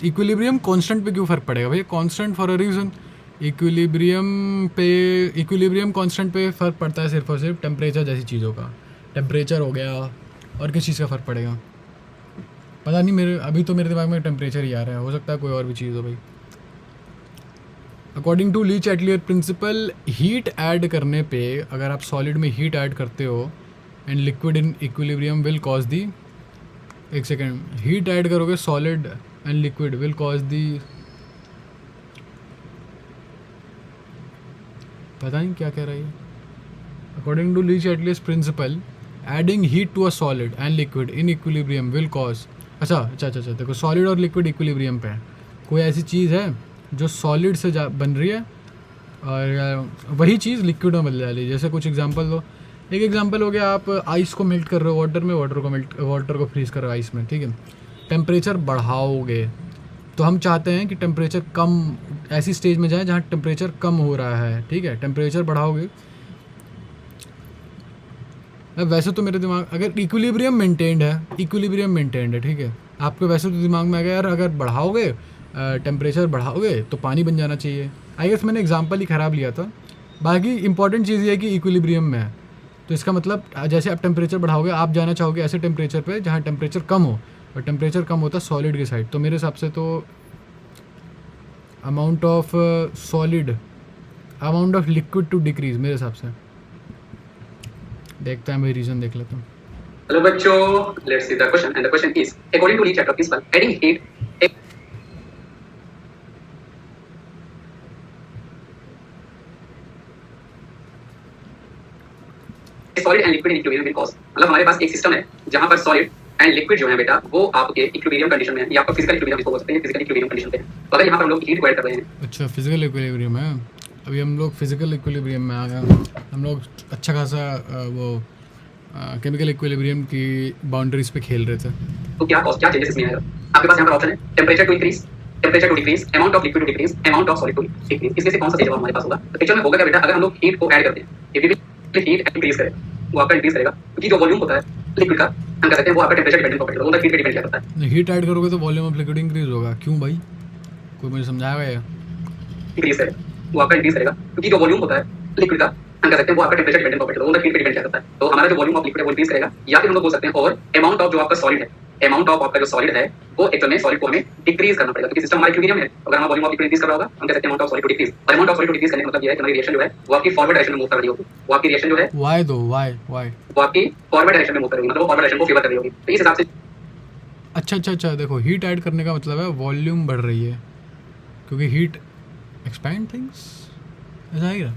इक्विलिब्रियम कांस्टेंट पे क्यों फ़र्क पड़ेगा भैया? Constant for a reason. Equilibrium constant पे फ़र्क पड़ता है सिर्फ और सिर्फ टेम्परेचर जैसी चीज़ों का। टेम्परेचर हो गया, और किस चीज़ का फ़र्क पड़ेगा पता नहीं, मेरे अभी तो मेरे दिमाग में टेम्परेचर ही आ रहा है, हो सकता है कोई और भी चीज़ हो भाई। According to Le Chatelier principle, heat add करने पे, अगर आप सॉलिड में हीट ऐड करते हो and liquid in equilibrium will cause the, एक सेकेंड, हीट ऐड करोगे solid and liquid will cause the, पता नहीं क्या कह रहा है। According to Le Chatelier's principle, adding heat to a solid and liquid in equilibrium will cause, अच्छा, देखो सॉलिड और लिक्विड इक्विलिब्रियम पे है कोई ऐसी चीज़ है जो सॉलिड से बन रही है और वही चीज़ लिक्विड में बदल जा रही है। जैसे कुछ एग्जांपल दो। एक एग्जांपल हो गया, आप आइस को मेल्ट कर रहे हो वाटर में, वाटर को फ्रीज कर रहे हो आइस में, ठीक है। टेम्परेचर बढ़ाओगे तो हम चाहते हैं कि टेम्परेचर कम, ऐसी स्टेज में जाए जहाँ टेम्परेचर कम हो रहा है, ठीक है। टेम्परेचर बढ़ाओगे, अब वैसे तो मेरे दिमाग, अगर इक्विलिब्रियम मेंटेन्ड है, ठीक है, आपके वैसे तो दिमाग में आ गया यार अगर बढ़ाओगे टेम्परेचर बढ़ाओगे तो पानी बन जाना चाहिए। आई गेस मैंने एग्जांपल ही ख़राब लिया था। बाकी इंपॉर्टेंट चीज़ ये है कि इक्विलिब्रियम में है, तो इसका मतलब जैसे आप टेम्परेचर बढ़ाओगे आप जाना चाहोगे ऐसे टेम्परेचर पे जहाँ टेम्परेचर कम हो, और टेम्परेचर कम होता है सॉलिड की साइड। तो मेरे हिसाब से तो amount of solid, amount of liquid to decrease, मेरे हिसाब से। देखता है मैं रीजन देख लेता हूँ। हेलो बच्चों, let's see the question and the question is according to Le Chatelier principle adding heat solid and liquid in equilibrium will cause, मतलब हमारे पास एक सिस्टम है जहां पर सॉलिड एंड लिक्विड जो है बेटा वो आपके इक्विलिब्रियम कंडीशन में है, या आपका फिजिकल इक्विलिब्रियम इसको बोल सकते हैं, फिजिकल इक्विलिब्रियम कंडीशन पे है। तो अगर यहां पर हम लोग हीट को ऐड कर रहे हैं, अच्छा फिजिकल इक्विलिब्रियम है, अभी हम लोग फिजिकल इक्विलिब्रियम में आ गए। हम लोग अच्छा खासा वो केमिकल इक्विलिब्रियम की बाउंड्रीज पे खेल रहे थे। तो क्या चेंजेस इसमें आएगा? आपके पास यहां पर ऑप्शन है temperature to increase, temperature to decrease, amount of liquid to decrease, amount of solid to decrease. इसमें से कौन सा सही जवाब हमारे पास होगा? तो पिक्चर में होगा क्या बेटा, अगर हम लोग हीट को ऐड करते हैं, इफ वी हीट इंक्रीज करें, वो आपका इंक्रीज करेगा, क्योंकि जो वॉल्यूम होता है लिक्विड का, हम कह सकते हैं वो आपका टेंपरेचर डिपेंडेंट प्रॉपर्टी होता है, वो हीट पे डिपेंड करता है। हीट ऐड करोगे तो वॉल्यूम ऑफ लिक्विड इंक्रीज होगा, क्यों भाई? कोई मुझे समझाएगा ये? इंक्रीज करेगा, वो आपका इंक्रीज करेगा, क्योंकि जो वॉल्यूम होता है लिक्विड का, हम कह सकते हैं वो आपका टेंपरेचर डिपेंडेंट प्रॉपर्टी होता है, वो हीट पे डिपेंड करता है। तो हमारा जो वॉल्यूम ऑफ लिक्विड है वो इंक्रीज करेगा, या फिर हम लोग बोल सकते हैं और अमाउंट ऑफ जो आपका सॉलिड है, अमाउंट ऑफ आपका जो सॉलिड है वो एक्चुअल में सॉलिड को हमें डिक्रीज करना पड़ेगा, क्योंकि सिस्टम हमारा इक्विलिब्रियम है। अगर हम वॉल्यूम ऑफ लिक्विड इंक्रीज कर रहा होगा, हम कह सकते हैं अमाउंट ऑफ सॉलिड को डिक्रीज, और अमाउंट ऑफ सॉलिड को डिक्रीज करने का मतलब ये है कि हमारी रिएक्शन जो है वो आपकी फॉरवर्ड डायरेक्शन में मूव कर रही होगी, वो आपकी रिएक्शन जो है वाई दो वाई वो आपकी फॉरवर्ड डायरेक्शन में मूव कर रही होगी, मतलब वो फॉरवर्ड डायरेक्शन को फेवर कर रही होगी। तो इस हिसाब से अच्छा देखो, हीट ऐड करने का मतलब है वॉल्यूम बढ़ रही है, क्योंकि हीट एक्सपैंड थिंग्स, ऐसा है क्या?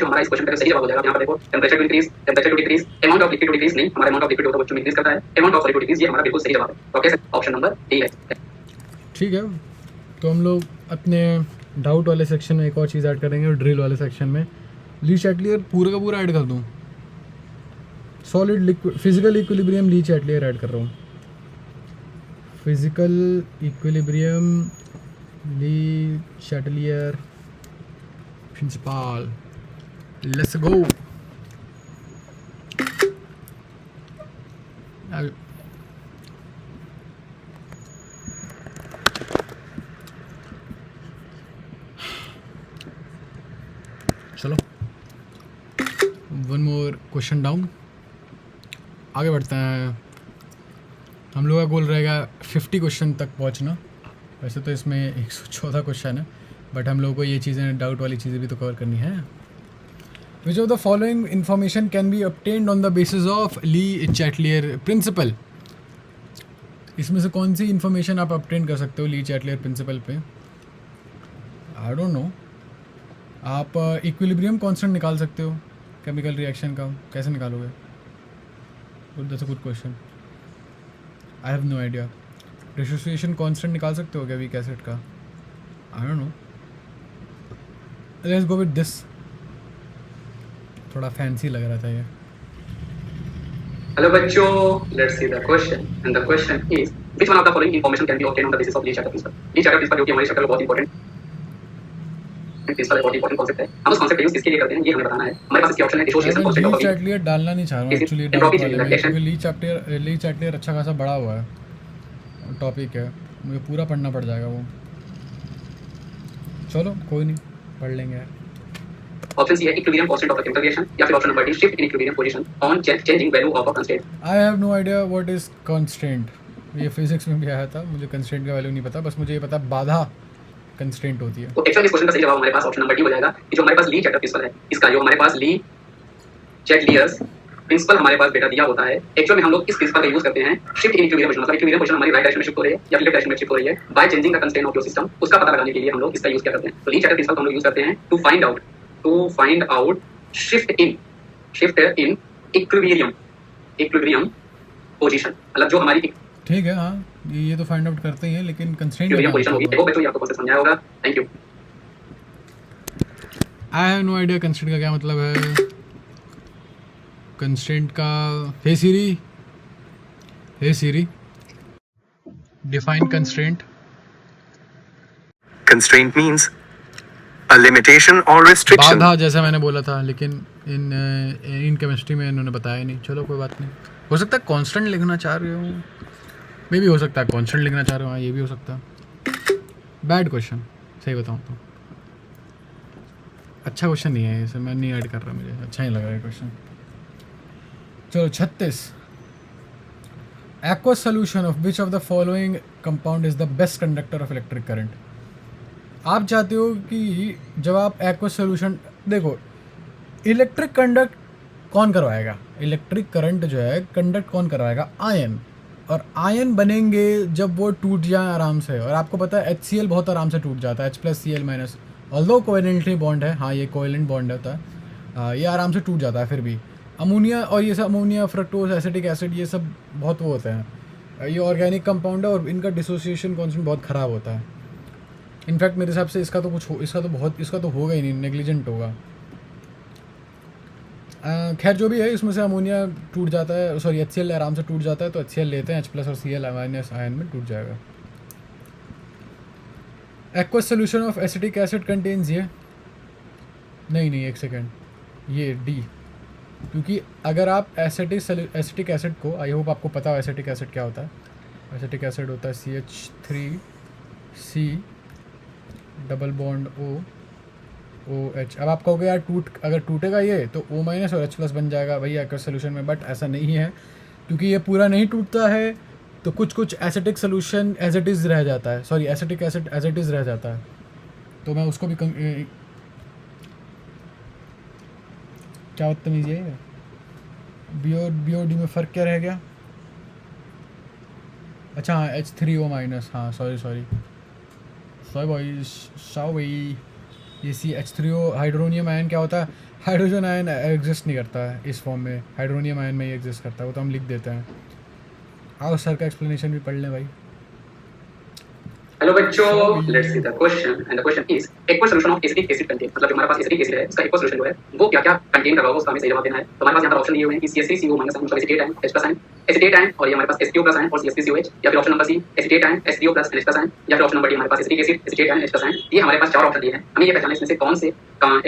तो हमारा इस क्वेश्चन का सही जवाब हो जाएगा। यहाँ पर देखो temperature to increase, temperature to decrease, amount of liquid to decrease नहीं, हमारा अमाउंट ऑफ लिक्विड होता है वो इंक्रीज करता है, amount of solid to decrease, ये हमारा बिल्कुल सही जवाब है। तो कैसे ऑप्शन नंबर डी है। ठीक है, तो हम लोग अपने डाउट वाले सेक्शन में एक और चीज़ ऐड करेंगे, और ड्रिल वाले सेक्शन में ली चैटलियर पूरा का पूरा ऐड कर दूँ। सॉलिड लिक्विड फिजिकल इक्विलिब्रियम ली चैटलियर ऐड कर रहा हूँ। Physical equilibrium Lee Chatelier principal, let's go. चलो वन मोर क्वेश्चन डाउन, आगे बढ़ते हैं। हम लोग का गोल रहेगा 50 क्वेश्चन तक पहुंचना। वैसे तो इसमें 114 क्वेश्चन है, बट हम लोगों को ये चीज़ें, डाउट वाली चीज़ें भी तो कवर करनी है। विच of the following information can be obtained on the basis of Lee Chatelier principal? इसमें से कौन सी इन्फॉर्मेशन आप obtain कर सकते हो ली चैटलियर प्रिंसिपल पे? I don't know. आप इक्विलिब्रियम कांस्टेंट निकाल सकते हो केमिकल रिएक्शन का, कैसे निकालोगे? That's a good question, I have no idea. Dissociation constant निकाल सकते हो क्या वीक एसिड का? I don't know. Let's go with this, थोड़ा फैंसी लग रहा था ये। हेलो बच्चों, let's see the question and the question is which one of the following information can be obtained on the basis of Lee Chatelier principal? Lee Chatelier principal जो कि हमारी chapter का बहुत इंपॉर्टेंट प्रिंसिपल है, बहुत important concept है। हम उस कांसेप्ट का यूज किसके लिए करते हैं ये हमें बताना है। हमारे पास इसके ऑप्शन है dissociation constant of Lee Chatelier डालना नहीं चाह रहा हूँ एक्चुअली, क्योंकि ली चैटलियर अच्छा खासा बड़ा हुआ है टॉपिक है, मुझे पूरा पढ़ना पड़ जाएगा वो। चलो कोई नहीं, पढ़ लेंगे। ऑप्शन सी है equilibrium constant of the chemical reaction, या फिर option number D shift in equilibrium position on changing value of a constant. I have no idea what is constant. ये फिजिक्स में भी आया था, मुझे कंस्टेंट का वैल्यू नहीं पता, बस मुझे ये पता बाधा कंस्टेंट होती है। तो एक्चुअली इस क्वेश्चन का सही जवाब हमारे पास ऑप्शन नंबर डी हो जाएगा, कि जो हमारे पास ली चैटलियर प्रिंसिपल है, इसका जो हमारे पास ली चैटलियर्स प्रिंसिपल हमारे पास बेटा दिया होता है, एक्चुअल में हम लोग इस प्रिंसिपल का यूज करते हैं शिफ्ट इन इक्विलिब्रियम पोजीशन, मतलब इक्विलिब्रियम पोजीशन हमारी राइट डायरेक्शन में शिफ्ट हो रही है या लेफ्ट डायरेक्शन में शिफ्ट हो रही है by changing the constraint of your system, उसका पता लगाने के लिए हम लोग इसका यूज क्या करते हैं। तो ली चैटलियर प्रिंसिपल हम लोग यूज करते हैं to find out shift in equilibrium position, मतलब जो हमारी ठीक है, हाँ ये तो फाइंड आउट करते ही हैं, लेकिन कंस्ट्रेंट इक्विलिब्रियम पोजीशन होगी। देखो बच्चों ये आपको प्रोसेस समझाया होगा। Thank you. I have no idea constraint का क्या मतलब है। कंस्ट्रेंट का hey Siri define constraint. Constraint means a limitation or restriction. बाधा जैसा मैंने बोला था, लेकिन इन केमिस्ट्री में इन्होंने बताया नहीं। चलो कोई बात नहीं, हो सकता है कांस्टेंट लिखना चाह रहे हो, मे भी हो सकता है कांस्टेंट लिखना चाह रहे हो, हाँ ये भी हो सकता है। बैड क्वेश्चन, सही बताऊँ तो अच्छा क्वेश्चन नहीं है, इसे मैं नहीं ऐड कर रहा, मुझे अच्छा नहीं लग रहा है क्वेश्चन। चलो 36, aqueous solution of which of the following compound is the best conductor of electric current। आप चाहते हो कि जब आप aqueous solution, देखो इलेक्ट्रिक कंडक्ट कौन करवाएगा, इलेक्ट्रिक करंट जो है कंडक्ट कौन करवाएगा, आयन। और आयन बनेंगे जब वो टूट जाए आराम से, और आपको पता है HCl बहुत आराम से टूट जाता है, H+Cl-, ऑल्दो कोवेलेंटली बॉन्ड है, हाँ ये कोवेलेंट बॉन्ड होता है, ये आराम से टूट जाता है। फिर भी अमोनिया और ये सब, अमोनिया, फ्रक्टोज, एसिटिक एसिड, ये सब बहुत वो होते हैं, ये ऑर्गेनिक कंपाउंड है और इनका डिसोसिएशन कॉन्सेंट बहुत ख़राब होता है। इनफैक्ट मेरे हिसाब से इसका तो होगा ही नहीं, नेग्लिजेंट होगा। खैर जो भी है, इसमें से अमोनिया टूट जाता है, सॉरी HCl आराम से टूट जाता है, तो HCl लेते हैं, H+ और Cl- आयन में टूट जाएगा। Aqueous solution of acetic acid contains ये नहीं, एक सेकेंड, ये डी, क्योंकि अगर आप एसिटिक एसिड को, आई होप आपको पता हो एसिटिक एसिड क्या होता है। एसिटिक एसिड होता है CH3C डबल बॉन्ड OH। अब आप कहोगे यार अगर टूटेगा ये तो O- और H+ बन जाएगा वही एक्वस सोल्यूशन में, बट ऐसा नहीं है, क्योंकि ये पूरा नहीं टूटता है, तो कुछ acetic solution as it is रह जाता है, sorry acetic acid as it is रह जाता है, तो मैं उसको भी क्या बदतमीज़ी है। BO-D में फ़र्क क्या रह गया, अच्छा हाँ H3O-, हाँ सॉरी भाई, ये H3O हाइड्रोनियम आयन क्या होता है, हाइड्रोजन आयन एग्जिस्ट नहीं करता है इस फॉर्म में, हाइड्रोनियम आयन में ही एग्जिस्ट करता है, वो तो हम लिख देते हैं। आओ सर का एक्सप्लेनेशन भी पढ़ लें भाई। हेलो बच्चों, let's see the question, and the question is aqueous solution of acetic acid contain, मतलब जो हमारे पास एसिटिक एसिड है उसका एक्वस सॉल्यूशन जो है वो क्या क्या कंटेन कर रहा होगा, उसका हमें सही जवाब देना है। तो हमारे पास यहाँ पर ऑप्शन दिए हुए हैं कि CH3CO- मतलब acetate ion, H+ ion, acetate ion, और ये हमारे पास H2O+ आयन और CH3COH, या फिर option number C acetate ion, H3O+ NH+ ion, या फिर ऑप्शन नंबर डी हमारे पास acetic acid, acetate ion, H+ ion. ये हमारे पास चार ऑप्शन दिए हैं, हमें ये पहचानना है इसमें से कौन से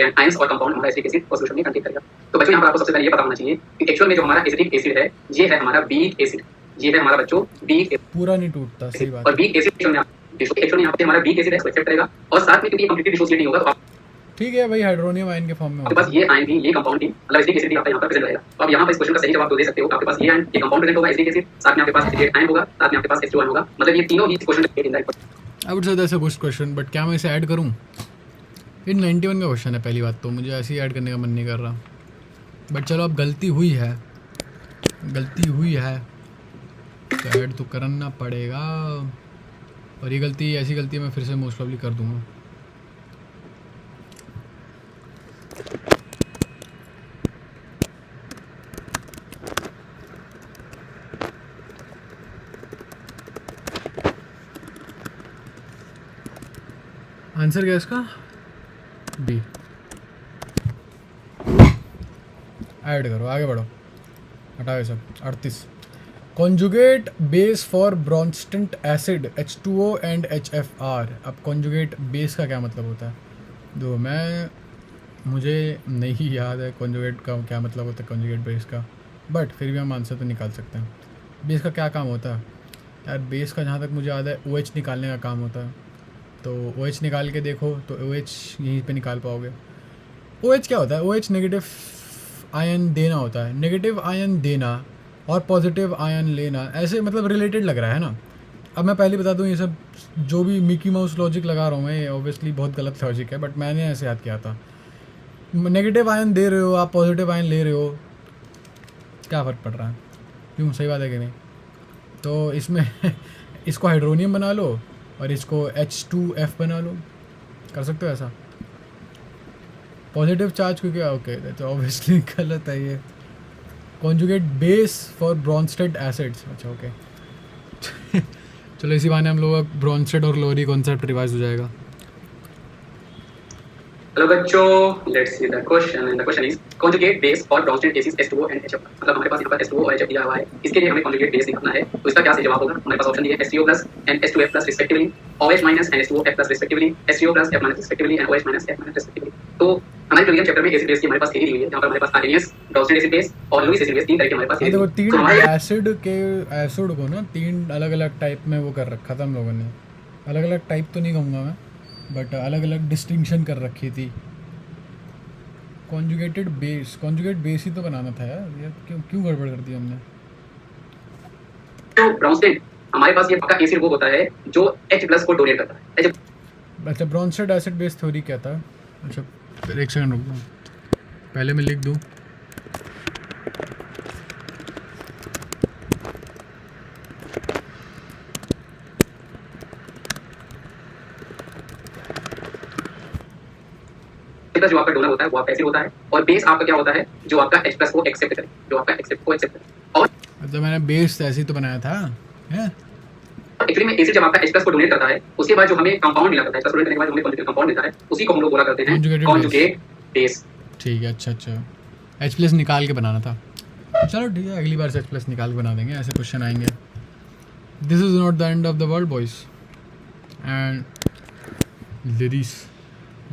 आयंस और कंपाउंड हमारा एसिटिक एसिड सॉल्यूशन में कंटेन करेगा। तो बच्चों यहाँ पर आपको सबसे पहले ये पता होना चाहिए कि एक्चुअल में जो हमारा एसिटिक एसिड है ये है हमारा वीक एसिड, ये है हमारा बच्चों वीक पूरा नहीं टूटता, सही बात और वीक एसिड में एक्चुअली यहाँ पे हमारा वीक एसिड है इसको एक्सेप्ट करेगा, और साथ में क्योंकि ये कंप्लीटली डिसोसिएट नहीं होगा तो ठीक है भाई, हाइड्रोनियम आयन के फॉर्म में आपके पास ये आयन भी, ये कंपाउंड भी, मतलब एसिटिक एसिड भी आपका यहाँ पर प्रेजेंट रहेगा। तो आप यहाँ पर इस क्वेश्चन का सही जवाब दे सकते हो। आपके पास ये आयन, ये कंपाउंड प्रेजेंट होगा एसिटिक एसिड, साथ में आपके पास एसिटेट आयन होगा, साथ में आपके पास H2 आयन होगा, मतलब ये तीनों ही इस क्वेश्चन के इंदाइट। I would say that's a good question, but क्या मैं इसे ऐड करूं? ये 91 का क्वेश्चन है, पहली बात तो मुझे ऐसे ही ऐड करने का मन नहीं कर रहा, बट चलो अब गलती हुई है तो ऐड तो करना पड़ेगा, और ये गलती, ऐसी गलती मैं फिर से मोस्ट प्रॉब्ली कर दूंगा। आंसर क्या है इसका? डी। ऐड करो, आगे बढ़ो, हटाओ ये सब। 38, conjugate base for Bronsted acid H2O and HFR। अब कॉन्जुगेट बेस का क्या मतलब होता है? मुझे नहीं याद है कॉन्जुगेट का क्या मतलब होता है, कॉन्जुगेट बेस का, बट फिर भी हम आंसर तो निकाल सकते हैं। बेस का क्या काम होता है यार? बेस का जहाँ तक मुझे याद है OH निकालने का काम होता है, तो OH निकाल के देखो तो OH यहीं पे निकाल पाओगे। OH क्या होता है? OH नेगेटिव आयन देना होता है, नेगेटिव आयन देना और पॉजिटिव आयन लेना, ऐसे मतलब रिलेटेड लग रहा है ना। अब मैं पहले बता दूं, ये सब जो भी मिकी माउस लॉजिक लगा रहा हूँ मैं, ऑब्वियसली बहुत गलत लॉजिक है, बट मैंने ऐसे याद किया था। नेगेटिव आयन दे रहे हो आप, पॉजिटिव आयन ले रहे हो, क्या फ़र्क पड़ रहा है? क्यों, सही बात है कि नहीं? तो इसमें इसको हाइड्रोनियम बना लो और इसको H2F बना लो, कर सकते हो ऐसा। पॉजिटिव चार्ज क्योंकि ओके, तो ऑब्वियसली गलत है ये। Conjugate base for Bronsted acids, अच्छा ओके। चलो इसी बहाने हम लोग का ब्रॉन्स्टेड और लोरी कॉन्सेप्ट रिवाइज हो जाएगा. हेलो बच्चों, let's see the question and the question is conjugate base और Bronsted cases H2O and HF. मतलब हमारे पास यहाँ पर H2O और HF दिया हुआ है, इसके लिए हमें कॉन्जुगेट बेस निकालना है. तो इसका क्या सही जवाब होगा? हमारे पास ऑप्शन दिए है HCO plus and H2F plus respectively, OH minus and H2OF plus respectively, HCO plus F minus respectively and OH minus F minus respectively. तो हमारे क्लोरीन चैप्टर में एसिड बेस की हमारे पास थ्योरी दी हुई है, जहाँ पर हमारे पास आर्सेनियस, ब्रॉन्स्टेड एसिड बेस और लुईस एसिड बेस तीन तरह के हमारे पास देखो theory. 3 तो हमारे एसिड के एसिड को ना 3 अलग अलग टाइप में वो कर रखा था हम लोगों ने. अलग अलग टाइप तो नहीं कहूँगा मैं, बट अलग अलग डिस्टिंक्शन कर रखी थी. कॉन्जुगेट बेस ही तो बनाना था यार क्यों क्यों गड़बड़ कर दी हमने. तो ब्रॉन्स्टेड हमारे पास ये पक्का एसिड वो होता है जो H प्लस को डोनेट करता है. अच्छा ब्रॉन्स्टेड एसिड बेस थ्योरी क्या था? अच्छा फिर एक सेकंड रुक दो, पहले मैं लिख दूँ. प्लस जो आपका डोनर होता है वो आपका एसिड होता है, और बेस आपका क्या होता है? जो आपका H प्लस को एक्सेप्ट करे, जो आपका एक्सेप्ट को एक्सेप्ट करे. और अच्छा मैंने बेस ऐसे ही तो बनाया था है. एक्चुअली में एसिड जब आपका H प्लस को डोनेट करता है, उसके बाद जो हमें कंपाउंड मिला करता है, H प्लस डोनेट करने के बाद जो हमें कॉन्जुगेट कंपाउंड मिलता है, उसी को हम लोग बोला करते हैं Conjugated कॉन्जुगेट बेस. ठीक है. अच्छा एच प्लस निकाल के बनाना था. चलो ठीक है, अगली बार से एच प्लस निकाल के बना देंगे, ऐसे क्वेश्चन आएंगे. This is not the end of the world boys and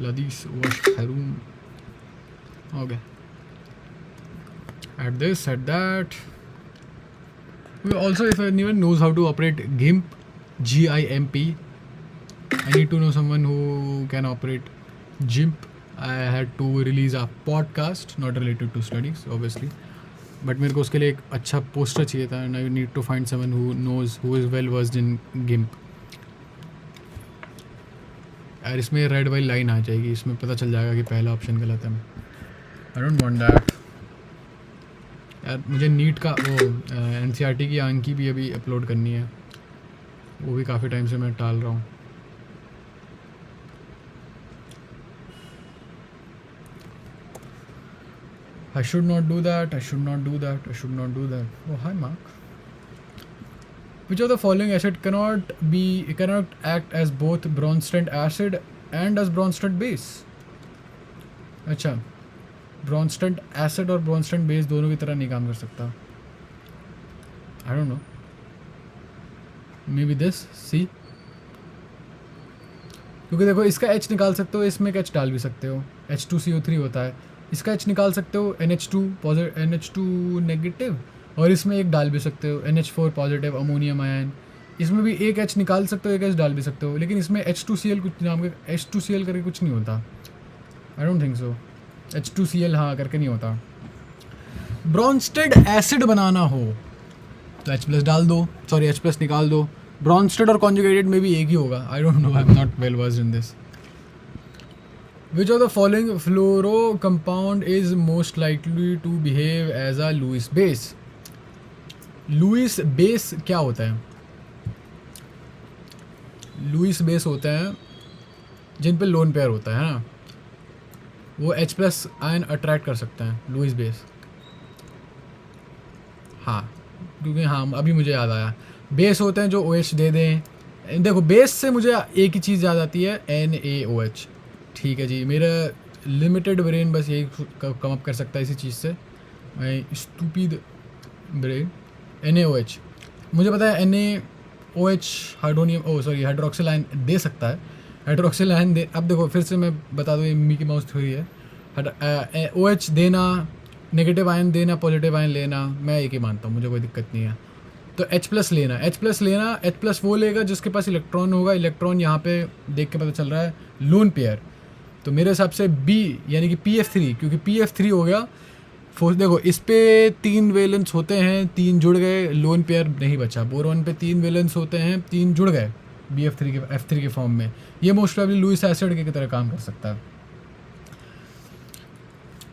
ladies was Haroon. Okay. At this, at that. Also, if anyone knows how to operate GIMP, GIMP, I need to know someone who can operate GIMP. I had to release a podcast, not related to studies, obviously. But मेरे को उसके लिए एक अच्छा poster चाहिए था, and I need to find someone who knows, who is well versed in GIMP. यार इसमें रेड वाली लाइन आ जाएगी, इसमें पता चल जाएगा कि पहला ऑप्शन गलत है. I don't want that. यार मुझे नीट का वो NCERT की अंक की भी अभी अपलोड करनी है, वो भी काफ़ी टाइम से मैं टाल रहा हूँ. I should not do that. Oh hi Mark. Which of the following acid cannot act as both Bronsted acid and as Bronsted base? अच्छा Bronsted acid और Bronsted base दोनों की तरह नहीं काम कर सकता. I don't know. Maybe this. See. क्योंकि देखो इसका H निकाल सकते हो, इसमें एक H डाल भी सकते हो, H2CO3 होता है. इसका H निकाल सकते हो, NH2 नेगेटिव, और इसमें एक डाल भी सकते हो, NH4 पॉजिटिव अमोनियम आयन. इसमें भी एक H निकाल सकते हो, एक H डाल भी सकते हो, लेकिन इसमें H2Cl कुछ नाम के H2Cl करके कुछ नहीं होता. आई डोंट थिंक सो. H2Cl हाँ करके नहीं होता. ब्रॉन्स्टेड एसिड बनाना हो तो H प्लस डाल दो, सॉरी H प्लस निकाल दो. ब्रॉन्स्टेड और कॉन्जुगेटेड में भी एक ही होगा. आई don't no, I am not well versed in this. Which of the following fluoro compound is most likely to behave as a Lewis base? Lewis base क्या होता है? Lewis base होता है जिन पे लोन पेयर होता है ना, वो H प्लस आयन अट्रैक्ट कर सकते हैं. Lewis base हाँ, क्योंकि हाँ अभी मुझे याद आया, बेस होते हैं जो OH दे दें. देखो बेस से मुझे एक ही चीज़ याद आती है, NaOH. ठीक है जी, मेरा लिमिटेड ब्रेन बस यही कम अप कर सकता है इसी चीज़ से. माई स्टूपिड ब्रेन. NaOH मुझे पता है, NaOH हाइड्रोक्सिल आयन दे सकता है. हाइड्रोक्सिल आयन दे, अब देखो फिर से मैं बता दूँ, ये मिकी माउस थ्योरी है. OH देना, नेगेटिव आयन देना, पॉजिटिव आयन लेना, मैं एक ही मानता हूँ, मुझे कोई दिक्कत नहीं है. तो H प्लस लेना, H प्लस वो लेगा जिसके पास इलेक्ट्रॉन होगा. इलेक्ट्रॉन यहाँ पे देख के पता चल रहा है लोन पेयर, तो मेरे हिसाब से B यानी कि PF3, क्योंकि PF3 हो गया. देखो इस पे 3 वैलेंस होते हैं, 3 जुड़ गए, लोन पेयर नहीं बचा. बोरॉन पे 3 वैलेंस होते हैं, 3 जुड़ गए BF3 के F3 के फॉर्म में. ये मोस्ट प्रॉब्ली लुईस एसिड की तरह काम कर सकता है.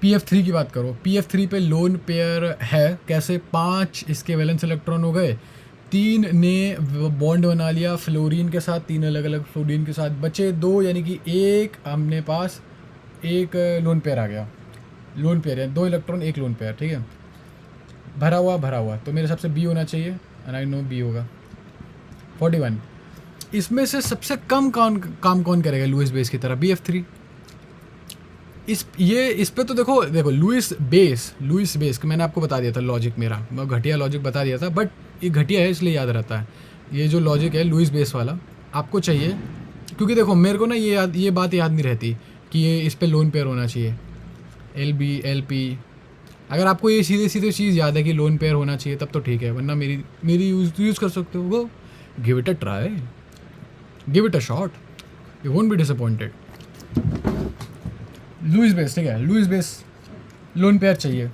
PF3 की बात करो, PF3 पे लोन पेयर है कैसे? 5 इसके वैलेंस इलेक्ट्रॉन हो गए, 3 ने बॉन्ड बना लिया फ्लोरीन के साथ, 3 अलग अलग फ्लोरीन के साथ, बचे 2, यानी कि एक हमने पास एक लोन पेयर आ गया. लोन पेयर है 2 इलेक्ट्रॉन 1 लोन पेयर. ठीक है, भरा हुआ. तो मेरे हिसाब से B होना चाहिए, एंड आई नो B होगा. 41। इसमें से सबसे कम काम कौन करेगा लुइस बेस की तरह? BF3। इस पे तो देखो लुइस बेस का मैंने आपको बता दिया था लॉजिक मेरा, मैं घटिया लॉजिक बता दिया था, बट ये घटिया है इसलिए याद रहता है। ये जो लॉजिक है लुइस बेस वाला आपको चाहिए, क्योंकि देखो मेरे को ना ये बात याद नहीं रहती कि ये इस पे लोन पेयर होना चाहिए, LP। अगर आपको ये सीधे चीज़ याद है कि लोन पेयर होना चाहिए तब तो ठीक है, वरना मेरी यूज़ कर सकते हो। वो give it a try, give it a shot, you won't be disappointed. Lewis base, ठीक है, लुइस बेस लोन पेयर चाहिए।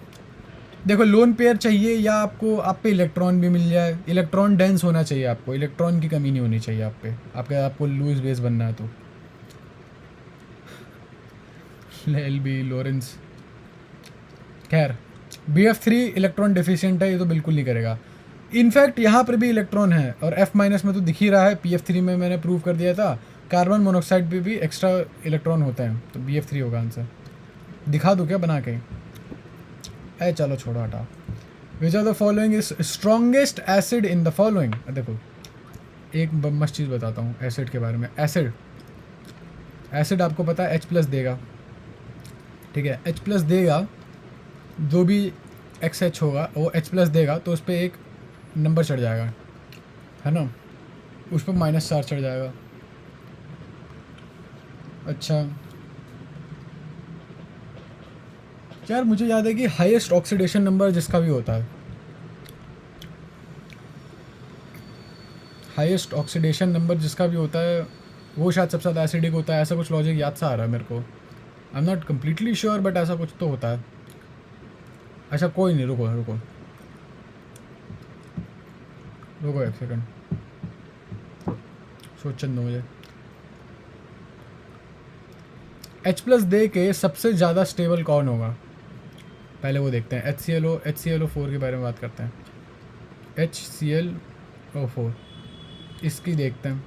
देखो लोन पेयर चाहिए या आप पे इलेक्ट्रॉन भी मिल जाए, इलेक्ट्रॉन डेंस होना चाहिए आपको, इलेक्ट्रॉन की कमी नहीं होनी चाहिए आप पे, आपको लुइस बेस बनना है तो। LB लॉरेंस, खैर BF3 इलेक्ट्रॉन डिफिशिएंट है, ये तो बिल्कुल नहीं करेगा। इनफैक्ट यहाँ पर भी इलेक्ट्रॉन है और F- में तो दिख ही रहा है। PF3 में मैंने प्रूव कर दिया था, कार्बन मोनोक्साइड पे भी एक्स्ट्रा इलेक्ट्रॉन होते हैं, तो BF3 होगा आंसर। दिखा दूँ क्या बना के? चलो छोड़ो हटा। Which are the following is strongest acid in the following. देखो एक मस्त चीज़ बताता हूँ एसिड के बारे में। एसिड आपको पता है H+ देगा, ठीक है, H+ देगा, जो भी XH होगा वो H+ देगा, तो उस पर एक नंबर चढ़ जाएगा, है ना, उस पर -4 चढ़ जाएगा। अच्छा यार मुझे याद है कि हाईएस्ट ऑक्सीडेशन नंबर जिसका भी होता है, हाईएस्ट ऑक्सीडेशन नंबर जिसका भी होता है वो शायद सबसे ज़्यादा एसिडिक होता है, ऐसा कुछ लॉजिक याद सा आ रहा है मेरे को। आई am not completely sure but ऐसा कुछ तो होता है। अच्छा कोई नहीं, रुको एक सेकंड, सोचने दो मुझे। H+ दे के सबसे ज़्यादा स्टेबल कौन होगा, पहले वो देखते हैं। HClO4 के बारे में बात करते हैं। HClO4 इसकी देखते हैं।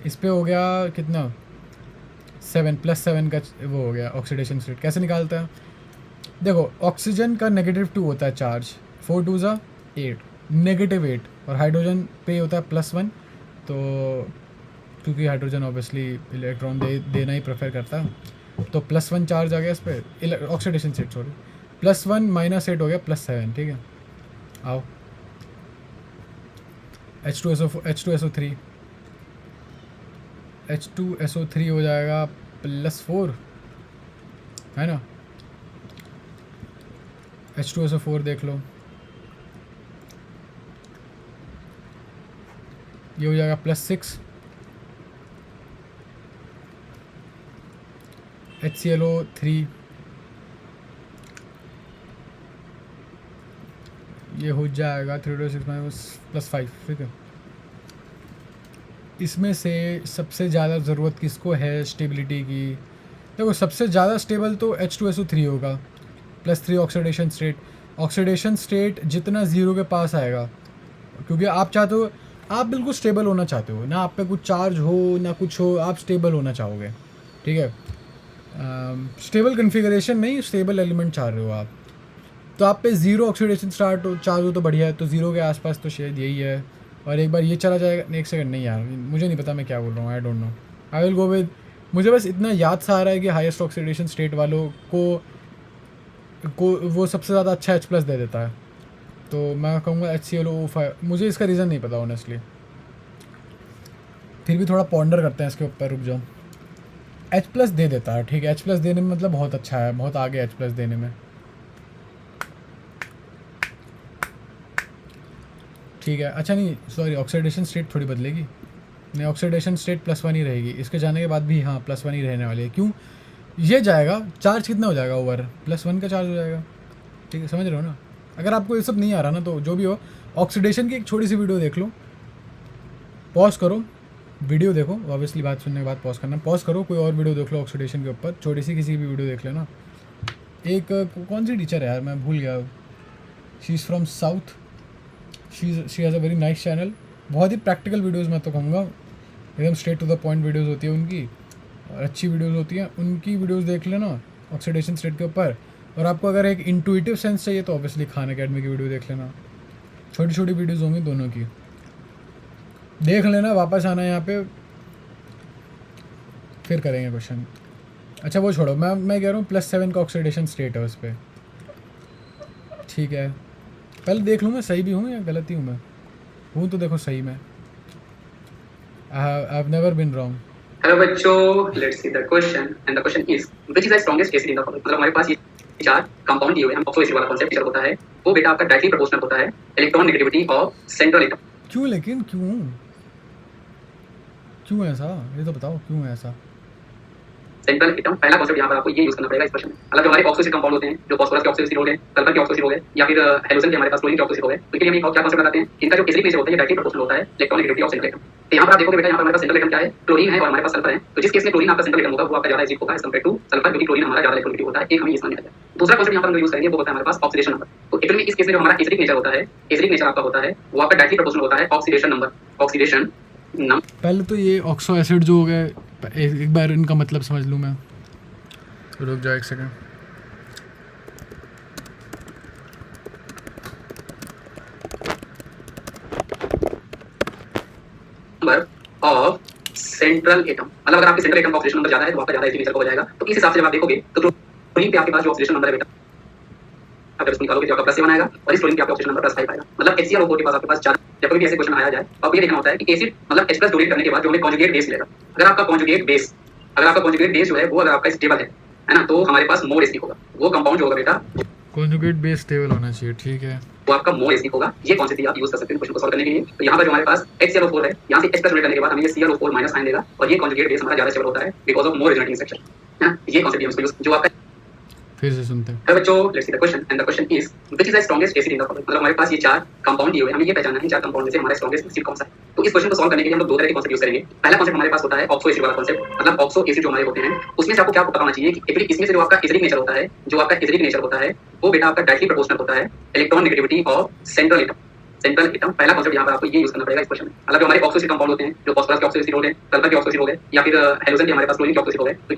इस पे हो गया कितना, 7+7 का वो हो गया ऑक्सीडेशन स्टेट। कैसे निकालता है? देखो ऑक्सीजन का -2 होता है चार्ज, 4 2 ज़ा 8, -8, और हाइड्रोजन पे होता है +1, तो क्योंकि हाइड्रोजन ऑब्वियसली इलेक्ट्रॉन देना ही प्रेफर करता है, तो +1 चार्ज आ गया इस पर, ऑक्सीडेशन स्टेट सॉरी, +1 -8 हो गया +7, ठीक है। आओ H2SO3 हो जाएगा +4, है ना। H2SO4 देख लो, ये हो जाएगा +6। HClO3 ये हो जाएगा 3 +5, ठीक है। इसमें से सबसे ज़्यादा ज़रूरत किसको है स्टेबिलिटी की? देखो सबसे ज़्यादा स्टेबल तो H2SO3 होगा, +3 ऑक्सीडेशन स्टेट जितना 0 के पास आएगा, क्योंकि आप चाहते हो, आप बिल्कुल स्टेबल होना चाहते हो ना, आप पे कुछ चार्ज हो ना कुछ हो, आप स्टेबल होना चाहोगे, ठीक है। स्टेबल कन्फिगरेशन नहीं, स्टेबल एलिमेंट चाह रहे हो आप, तो आप पे 0 ऑक्सीडेशन चार्ज हो तो बढ़िया है, तो 0 के आसपास तो शायद यही है। और एक बार ये चला जाएगा, एक सेकंड, नहीं यार मुझे नहीं पता मैं क्या बोल रहा हूँ, आई don't no, I will go with, मुझे बस इतना याद सा आ रहा है कि हाईएस्ट ऑक्सीडेशन स्टेट वालों को वो सबसे ज़्यादा अच्छा H+ दे देता है, तो मैं कहूँगा HClO5। मुझे इसका रीज़न नहीं पता ऑनेस्टली, फिर भी थोड़ा पॉन्डर करते हैं इसके ऊपर, रुक जाओ। H+ दे देता है, ठीक है, H+ देने में मतलब बहुत अच्छा है, बहुत आगे H+ देने में, ठीक है। अच्छा नहीं सॉरी, ऑक्सीडेशन स्टेट थोड़ी बदलेगी, नहीं ऑक्सीडेशन स्टेट +1 ही रहेगी, इसके जाने के बाद भी हाँ +1 ही रहने वाली है। क्यों? ये जाएगा चार्ज कितना हो जाएगा ओवर, +1 का चार्ज हो जाएगा, ठीक है, समझ रहे हो ना। अगर आपको ये सब नहीं आ रहा ना, तो जो भी हो ऑक्सीडेशन की एक छोटी सी वीडियो देख लो, पॉज करो, वीडियो देखो, ऑब्वियसली बात सुनने के बाद पॉज करना, पॉज करो, कोई और वीडियो देख लो ऑक्सीडेशन के ऊपर, छोटी सी किसी की भी वीडियो देख लेना। एक कौन सी टीचर है यार, मैं भूल गया, she is from south, she has a very nice channel, बहुत ही प्रैक्टिकल वीडियोज़ मैं तो कहूँगा, एकदम straight to the point videos होती है उनकी, और अच्छी वीडियोज़ होती हैं उनकी, वीडियोज़ देख लेना ऑक्सीडेशन स्टेट के ऊपर। और आपको अगर एक इंटुइटिव सेंस चाहिए तो ऑब्वियसली खान अकेडमी की वीडियो देख लेना, छोटी छोटी वीडियोज़ होंगी दोनों की, देख लेना, वापस आना यहाँ पे, फिर करेंगे क्वेश्चन। अच्छा वो छोड़ो, मैं कह रहा हूँ +7 का ऑक्सीडेशन स्टेट है उस पर, ठीक है। पहले देख लूँ मैं सही भी हूँ या गलत ही हूँ। मैं हूँ तो देखो सही में, I have never been wrong. Hello बच्चों, let's see the question and the question is which is the strongest acid in the following. मतलब हमारे पास ये चार कंपाउंड दिए हुए हैं, ऑक्सो एसिड वाला कॉन्सेप्ट टीचर होता है वो बेटा आपका डायरेक्टली प्रोपोर्शनल होता है electronegativity of central atom. क्यों, लेकिन क्यों ऐसा, ये तो बताओ क्यों है ऐसा। सेंट्रल एटम पहला कॉन्सेप्ट यहाँ पर आपको ये यूज करना पड़ेगा इस क्वेश्चन में। मतलब जो हमारे ऑक्सो एसिड कंपाउंड होते हैं, जो फास्फोरस के ऑक्सो एसिड हो गए, सल्फर के ऑक्सो एसिड हो गए, या फिर हेलोजन के हमारे पास क्लोरीन के ऑक्सो एसिड हो गए, तो इनके लिए हम एक क्या कॉन्सेप्ट लगाते हैं, इनका जो एसिडिक नेचर होता है ये डायरेक्टली प्रोपोर्शनल होता है electronegativity of central atom. तो यहाँ पर आप देखोगे बेटा, यहाँ पर हमारे पास सेंट्रल एटम क्या है, क्लोरीन है और हमारे पास सल्फर है। तो जिस केस में क्लोरीन आपका सेंट्रल एटम होगा वो आपका ज्यादा एसिडिक होगा एज कंपेयर टू सल्फर, क्योंकि क्लोरीन हमारा ज्यादा इलेक्ट्रोनेगेटिव होता है। एक हमें इसमें आता है। दूसरा कॉन्सेप्ट यहाँ पर हम यूज करेंगे वो होता है हमारे पास ऑक्सीडेशन नंबर। तो एक्चुअली इस केस में जो हमारा एसिडिक नेचर होता है, एसिडिक नेचर आपका होता है वो आपका डायरेक्टली प्रोपोर्शनल होता है ऑक्सीडेशन नंबर। ऑक्सीडेशन नंबर पहले तो ये ऑक्सो एसिड जो हो गया, एक बार इनका मतलब समझ लूँ मैं, रुक जाओ एक सेकंड। Of central atom. मतलब अगर आपके सेंट्रल एटम का ऑक्सीडेशन नंबर ज्यादा है तो आपका ज्यादा एसिडिक नेचर का हो जाएगा। तो इस हिसाब से जब आप देखोगे तो क्लोरीन पे आपके पास जो ऑक्सीडेशन नंबर है बेटा, अगर इसको निकालोगे तो आपका +7 आएगा और इस क्लोरीन पे आपका ऑक्सीडेशन नंबर +5 आएगा। मतलब HCl के पास आपके पास ज्यादा। जब कोई भी ऐसे क्वेश्चन आया जाए तो आपको ये देखना होता है कि एसिड मतलब H+ डोनेट करने के बाद जो हमें कॉन्जुगेट बेस मिलेगा, अगर आपका कॉन्जुगेट बेस जो है वो अगर आपका स्टेबल है ना, तो हमारे पास मोर एसिडिक होगा। वो कंपाउंड जो होगा बेटा, कॉन्जुगेट बेस स्टेबल होना चाहिए, ठीक है। वो आपका मोर एसिडिक होगा। ये कॉन्सेप्ट आप यूज कर सकते हैं क्वेश्चन को सॉल्व करने के लिए। तो यहाँ पर जो हमारे पास HCl है, यहाँ से H+ डोनेट करने के बाद हमें ये Cl माइनस साइन देगा और ये कॉन्जुगेट बेस हमारा ज्यादा स्टेबल होता है because of more resulting structure, है ना। ये कॉन्सेप्ट हम इसको यूज जो आपका फिर से सुनते हैं। है बच्चों, let's see the question and the question is which is the strongest acid in the following. मतलब हमारे पास ये चार कंपाउंड दिए हुए हैं, हमें ये पहचानना है चार कंपाउंड में से हमारा स्ट्रॉन्गेस्ट एसिड कौन सा है। तो इस क्वेश्चन को सॉल्व करने के लिए हम लोग दो तरह के कॉन्सेप्ट यूज करेंगे। पहला कॉन्सेप्ट हमारे पास होता है ऑक्सो एसिड वाला कॉन्सेप्ट। मतलब ऑक्सो एसिड जो हमारे होते हैं उसमें से आपको क्या पता होना चाहिए कि एक्चुअली इसमें से जो आपका एसिडिक नेचर होता है, वो बेटा आपका डायरेक्टली प्रोपोर्शनल होता है electronegativity of central atom. Central atom पहला कॉन्सेप्ट यहाँ पर आपको ये यूज करना पड़ेगा इस क्वेश्चन में। मतलब जो हमारे ऑक्सो एसिड कंपाउंड होते हैं, जो फास्फोरस के ऑक्सो एसिड हो गए, सल्फर के ऑक्सो एसिड हो गए, या फिर हेलोजन के हमारे पास क्लोरीन के ऑक्सो एसिड हो गए, तो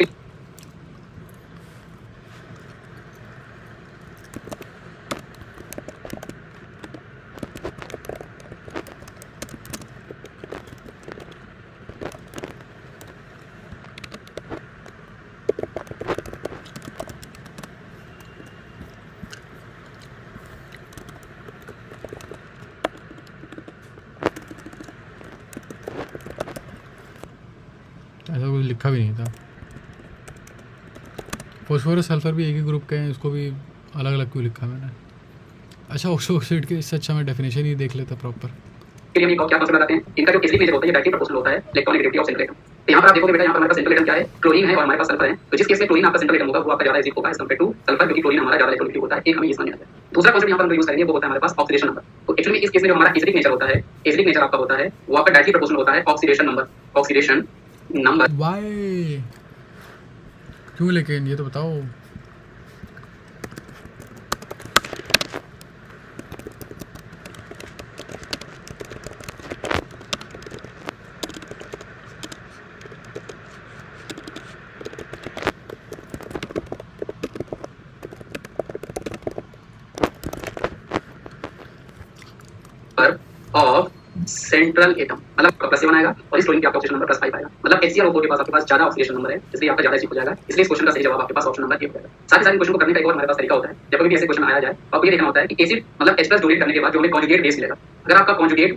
ऐसा कुछ लिखा भी नहीं था। फॉस्फोरस सल्फर भी एक ही ग्रुप के हैं, इसको भी अलग अलग क्यों लिखा मैंने। अच्छा ऑक्सो ऑक्साइड के, इससे अच्छा मैं डेफिनेशन ही देख लेता प्रॉपर। के लिए हम क्या कॉन्सेप्ट लगाते हैं, इनका जो एसिडिक नेचर होता है ये डायरेक्टली प्रोपोर्शनल होता है electronegativity of central atom. तो यहाँ पर आप देखोगे बेटा, यहाँ पर हमारे पास सेंट्रल एटम क्या है, क्लोरीन है और हमारे पास सल्फर है। तो जिस केस में क्लोरीन आपका सेंट्रल एटम होगा वो आपका ज्यादा एसिडिक होगा एज कंपेयर टू सल्फर, क्योंकि क्लोरीन हमारा ज्यादा इलेक्ट्रोनेगेटिव होता है। एक हमें ये समझ आता है। दूसरा कॉन्सेप्ट यहाँ पर हम यूज करेंगे वो होता है हमारे पास ऑक्सीडेशन नंबर। तो एक्चुअली इस केस में जो हमारा एसिडिक नेचर होता है, एसिडिक नेचर आपका होता है वो आपका डायरेक्टली प्रोपोर्शनल होता है oxidation number. Oxidation number Y क्यों, लेकिन ये तो बताओ। Of central atom. मतलब +7 आएगा और इस क्लोरीन पे आपका ऑक्सीडेशन नंबर +5 आएगा। मतलब HCl के पास आपके पास ज्यादा ऑक्सीडेशन नंबर है, इसलिए आपका ज्यादा एसिडिक हो जाएगा। इसलिए इस क्वेश्चन का सही जवाब आपके पास ऑप्शन नंबर 1 हो जाएगा। साथ ही साथ क्वेश्चन को करने का एक और हमारे पास तरीका होता है। जब कभी भी ऐसे क्वेश्चन आया जाए तो आपको ये देखना होता है कि एसिड मतलब H+ डोनेट करने के बाद जो हमें कॉन्जुगेट बेस मिलेगा, अगर आपका कॉन्जुगेट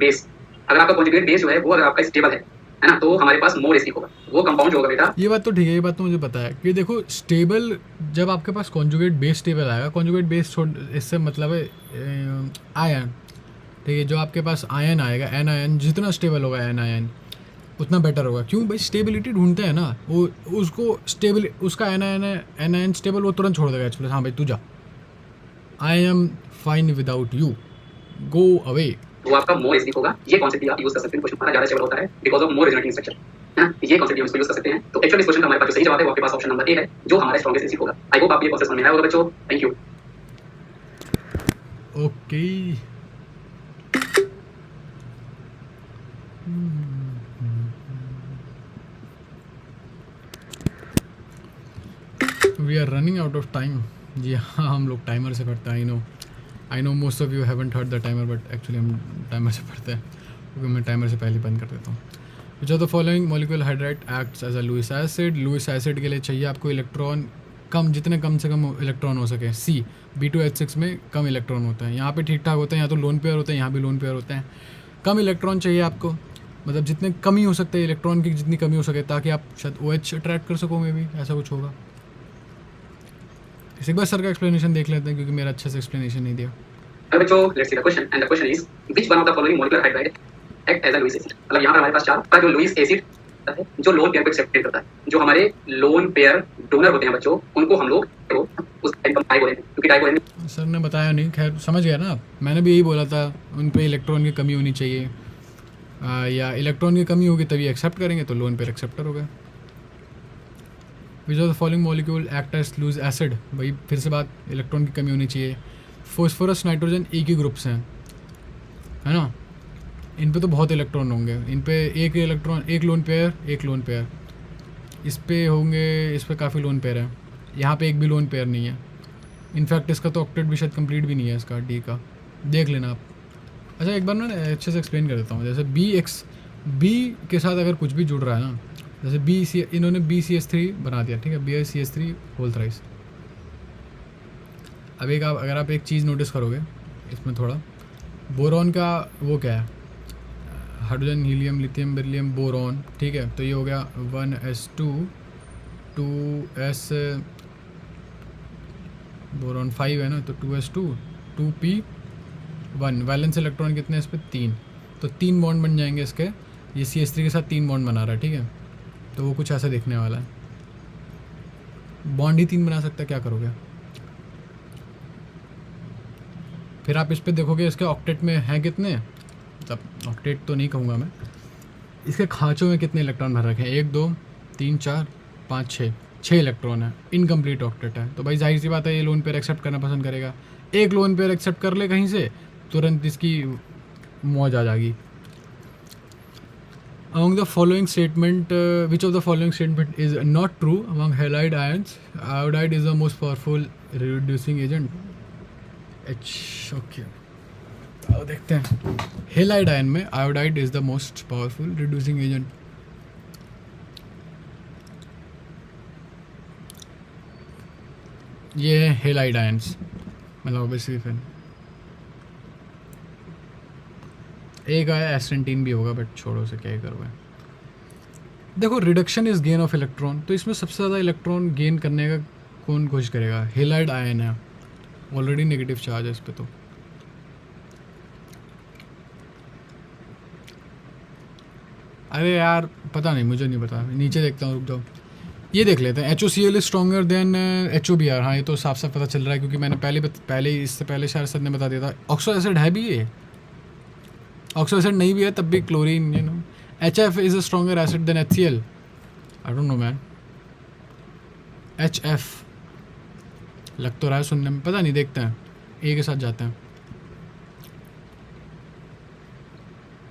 बेस जो है वो अगर आपका स्टेबल है ना, तो हमारे पास मोर एसिडिक होगा। वो कंपाउंड जो होगा बेटा, ये बात तो ठीक है, ये बात तो मुझे पता है कि देखो स्टेबल, जब आपके पास कॉन्जुगेट बेस स्टेबल आएगा, कॉन्जुगेट बेस इससे मतलब है आयन, ठीक है। जो आपके पास आयन आएगा, एन आयन, जितना स्टेबल होगा एन आयन उतना बेटर होगा। क्यों भाई, स्टेबिलिटी ढूंढते हैं ना वो, उसको स्टेबल, उसका एन आयन स्टेबल, वो तुरंत छोड़ देगा H+। हाँ भाई तू जा, I am fine without you, go away. वो आपका मोर एसिडिक होगा। ये कॉन्सेप्ट आप यूज कर सकते हैं, क्वेश्चन हमारा ज्यादा स्टेबल होता है because of more resulting structure, है ना। ये कॉन्सेप्ट हम इसको यूज कर सकते हैं। तो एक्चुअली इस क्वेश्चन का हमारे पास जो सही जवाब है वो आपके पास ऑप्शन नंबर 1 है, जो हमारा स्ट्रॉन्गेस्ट एसिड होगा। आई होप आप ये कॉन्सेप्ट समझ में आया होगा बच्चों। Thank you. Okay we are running out of time. जी हाँ, हम लोग टाइमर से पढ़ते हैं। I know most of you haven't heard the timer, but actually हम टाइमर से पढ़ते हैं। क्योंकि मैं टाइमर से पहले बंद कर देता हूँ। Which of the following molecule hydride acts as a Lewis acid. Lewis acid के लिए चाहिए आपको इलेक्ट्रॉन कम, जितने कम से कम इलेक्ट्रॉन हो सके। सी B2H6 में कम इलेक्ट्रॉन होता है, यहाँ पे ठीक ठाक होते हैं, यहाँ तो लोन पेयर होते हैं, यहाँ भी लोन पेयर होते हैं। कम इलेक्ट्रॉन चाहिए आपको, मतलब जितने कमी हो सकते हैं इलेक्ट्रॉन की, जितनी कमी हो सके, ताकि आप शायद OH अट्रैक्ट कर सको, में भी ऐसा कुछ होगा। इस एक बार सर का एक्सप्लेनेशन देख लेते हैं, क्योंकि मेरा अच्छे से एक्सप्लेनेशन नहीं दिया। बच्चों let's see the question and the question is which one of the following molecular hydride act as a Lewis acid। मतलब यहाँ पर हमारे पास चार का जो लुईस एसिड है जो लोन पेयर को एक्सेप्ट करता है, जो हमारे लोन पेयर डोनर होते हैं बच्चों, उनको हम लोग तो उस टाइप का डाई बोलेंगे, क्योंकि डाई बोलेंगे। सर ने बताया नहीं, खैर समझ गया ना, मैंने भी यही बोला था, उन पे इलेक्ट्रॉन की कमी होनी चाहिए, या इलेक्ट्रॉन की कमी होगी तभी एक्सेप्ट करेंगे, तो लोन पेयर एक्सेप्टर हो गया। Which of the following molecule act as Lewis acid. भाई फिर से बात, इलेक्ट्रॉन की कमी होनी चाहिए। फॉस्फोरस नाइट्रोजन एक ही ग्रुप्स हैं, है ना, इन पे तो बहुत इलेक्ट्रॉन होंगे, इन पे एक इलेक्ट्रॉन, एक लोन पेयर, इस पे होंगे, इस पे काफ़ी लोन पेयर है, यहाँ पे एक भी लोन पेयर नहीं है। इनफैक्ट इसका तो ऑक्टेट भी शायद कंप्लीट भी नहीं है, इसका डी का देख लेना आप। अच्छा एक बार मैं अच्छे से एक्सप्लेन कर देता हूँ। जैसे बी के साथ अगर कुछ भी जुड़ रहा है ना, जैसे इन्होंने BCH3 बना दिया, ठीक है, BCH3 होल थ्राइस। अब अगर आप एक चीज़ नोटिस करोगे इसमें थोड़ा, बोरॉन का वो क्या है, hydrogen, helium, lithium, beryllium, boron, ठीक है, तो ये हो गया 1s2 2s, बोरॉन 5 है ना, तो 2s2 2p1। वैलेंस इलेक्ट्रॉन कितने इस पर 3, तो 3 बॉन्ड बन जाएंगे इसके। ये CH3 के साथ 3 बॉन्ड बना रहा है, ठीक है, तो वो कुछ ऐसा दिखने वाला है। बॉन्ड ही 3 बना सकता है, क्या करोगे? फिर आप इस पर देखोगे इसके ऑक्टेट में हैं कितने, मतलब ऑक्टेट तो नहीं कहूँगा मैं, इसके खाँचों में कितने इलेक्ट्रॉन भर रखे हैं, 1 2 3 4 5 6 इलेक्ट्रॉन है, इनकम्प्लीट ऑक्टेट है। तो भाई जाहिर सी बात है ये लोन पेयर एक्सेप्ट करना पसंद करेगा। एक लोन पेयर एक्सेप्ट कर ले कहीं से, तुरंत इसकी मौज आ जाएगी। Among the following statement, which of the following statement is not true among halide ions? Iodide is the most powerful reducing agent. Okay. अब देखते हैं, हेलाइड आयन में iodide is the most powerful reducing agent. ये है halide ions, मतलब obviously फिर एक आया एस्टेंटीन भी होगा, बट छोड़ो से क्या ही करोगे। देखो reduction is gain of electron, तो इसमें सबसे ज़्यादा इलेक्ट्रॉन गेन करने का कौन कोशिश करेगा? हेलाइड आयन है, ऑलरेडी नेगेटिव चार्ज है इस पर। तो अरे यार पता नहीं, मुझे नहीं पता, नीचे देखता हूँ, रुक जाओ, ये देख लेते हैं। HOCl is stronger than HOBr। हाँ ये तो साफ साफ पता चल रहा है, क्योंकि मैंने पहले इससे पहले शायद सर ने बता दिया था। ऑक्सो एसिड है भी, ये ऑक्सो एसिड नहीं भी है तब भी chlorine, you know. HF is a stronger acid than HCl। I don't know man, HF लग तो रहा है सुनने में, पता नहीं, देखते हैं, ए के साथ जाते हैं।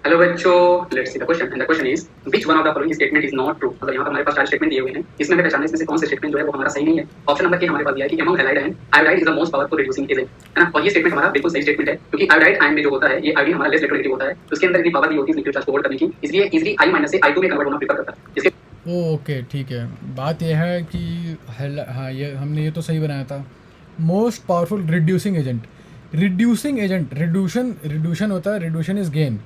हेलो बच्चों, let's see the question, and the question is which one of the following statement is not true. मतलब यहाँ पर हमारे पास 4 स्टेटमेंट दिए हुए हैं, इसमें हमें पहचानने इसमें से कौन से स्टेटमेंट जो है वो हमारा सही नहीं है। ऑप्शन नंबर के हमारे पास दिया है कि among halide ion iodide is the most powerful reducing agent, है ना, और ये स्टेटमेंट हमारा बिल्कुल सही स्टेटमेंट है, क्योंकि आयोडाइड आयन में जो होता है ये आयोडीन हमारा लेस इलेक्ट्रोनेगेटिव होता है, तो उसके अंदर इतनी पावर नहीं होती न्यूक्लियर चार्ज को होल्ड करने की, इसलिए इजीली I- से I2 में कन्वर्ट होना प्रेफर करता है। इसके ओके ठीक है, बात यह है कि हाँ ये हमने ये तो सही बनाया था, most powerful reducing agent. Reduction होता है, reduction is gain,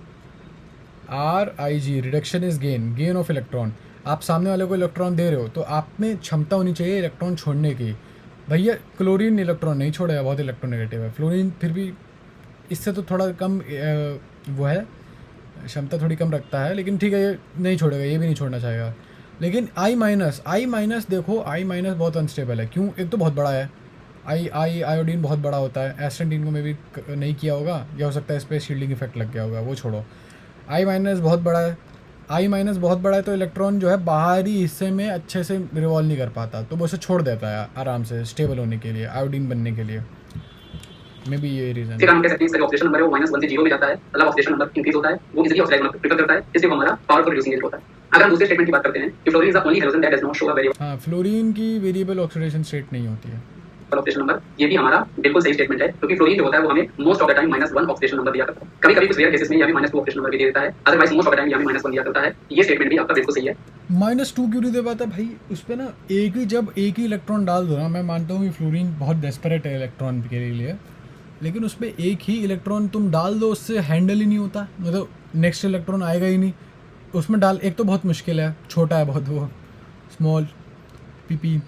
RIG, reduction is gain of electron. आप सामने वाले को इलेक्ट्रॉन दे रहे हो तो आप में क्षमता होनी चाहिए इलेक्ट्रॉन छोड़ने की। भैया क्लोरीन इलेक्ट्रॉन नहीं छोड़ेगा, बहुत इलेक्ट्रोनेगेटिव है। फ्लोरीन फिर भी इससे तो थोड़ा कम वो है, क्षमता थोड़ी कम रखता है, लेकिन ठीक है ये नहीं छोड़ेगा, ये भी नहीं छोड़ना चाहेगा। लेकिन I- देखो, I- बहुत अनस्टेबल है। क्यों? एक तो बहुत बड़ा है, आयोडीन बहुत बड़ा होता है, एस्टेंटीन को में भी नहीं किया होगा, या हो सकता है इस पर शील्डिंग इफेक्ट लग गया होगा, वो छोड़ो। I- बहुत बड़ा है, I- बहुत बड़ा है, तो इलेक्ट्रॉन जो है बाहरी हिस्से में अच्छे से रिवॉल्व नहीं कर पाता, तो वो उसे छोड़ देता है आराम से स्टेबल होने के लिए, आयोडीन बनने के लिए। मे बी ये रीज़न हम कह सकते हैं इसका ऑक्सीडेशन नंबर है वो -1 से 0 में जाता है, मतलब ऑक्सीडेशन नंबर इंक्रीज होता है, वो इजीली ऑक्सीडाइज होना प्रेफर करता है, इसलिए वो हमारा पावरफुल रिड्यूसिंग एजेंट होता है। अगर हम दूसरे स्टेटमेंट की बात करते हैं कि fluorine is the only halogen that does not show a very, हाँ, फ्लोरीन की वेरिएबल ऑक्सीडेशन स्टेट नहीं होती है। ऑक्सीडेशन नंबर, ये भी हमारा बिल्कुल सही स्टेटमेंट है, क्योंकि फ्लोरीन जो होता है वो हमें most of the time -1 oxidation number दिया करता है। कभी कभी कुछ रेयर केसेस में ये हमें -2 ऑक्सीडेशन नंबर भी दे देता है, otherwise most of the time ये हमें -1 दिया करता है। ये स्टेटमेंट भी आपका बिल्कुल सही है। -2 क्यों नहीं दे पाता भाई? उस पर ना जब एक ही इलेक्ट्रॉन डाल दो ना, मैं मानता हूँ कि फ्लोरीन बहुत डेस्परेट है इलेक्ट्रॉन के लिए, लेकिन उस पर एक ही इलेक्ट्रॉन तुम डाल दो, उससे हैंडल ही नहीं होता, मतलब नेक्स्ट इलेक्ट्रॉन आएगा ही नहीं उसमें। डाल एक तो बहुत मुश्किल है, छोटा है बहुत, वो स्मॉल पीपी।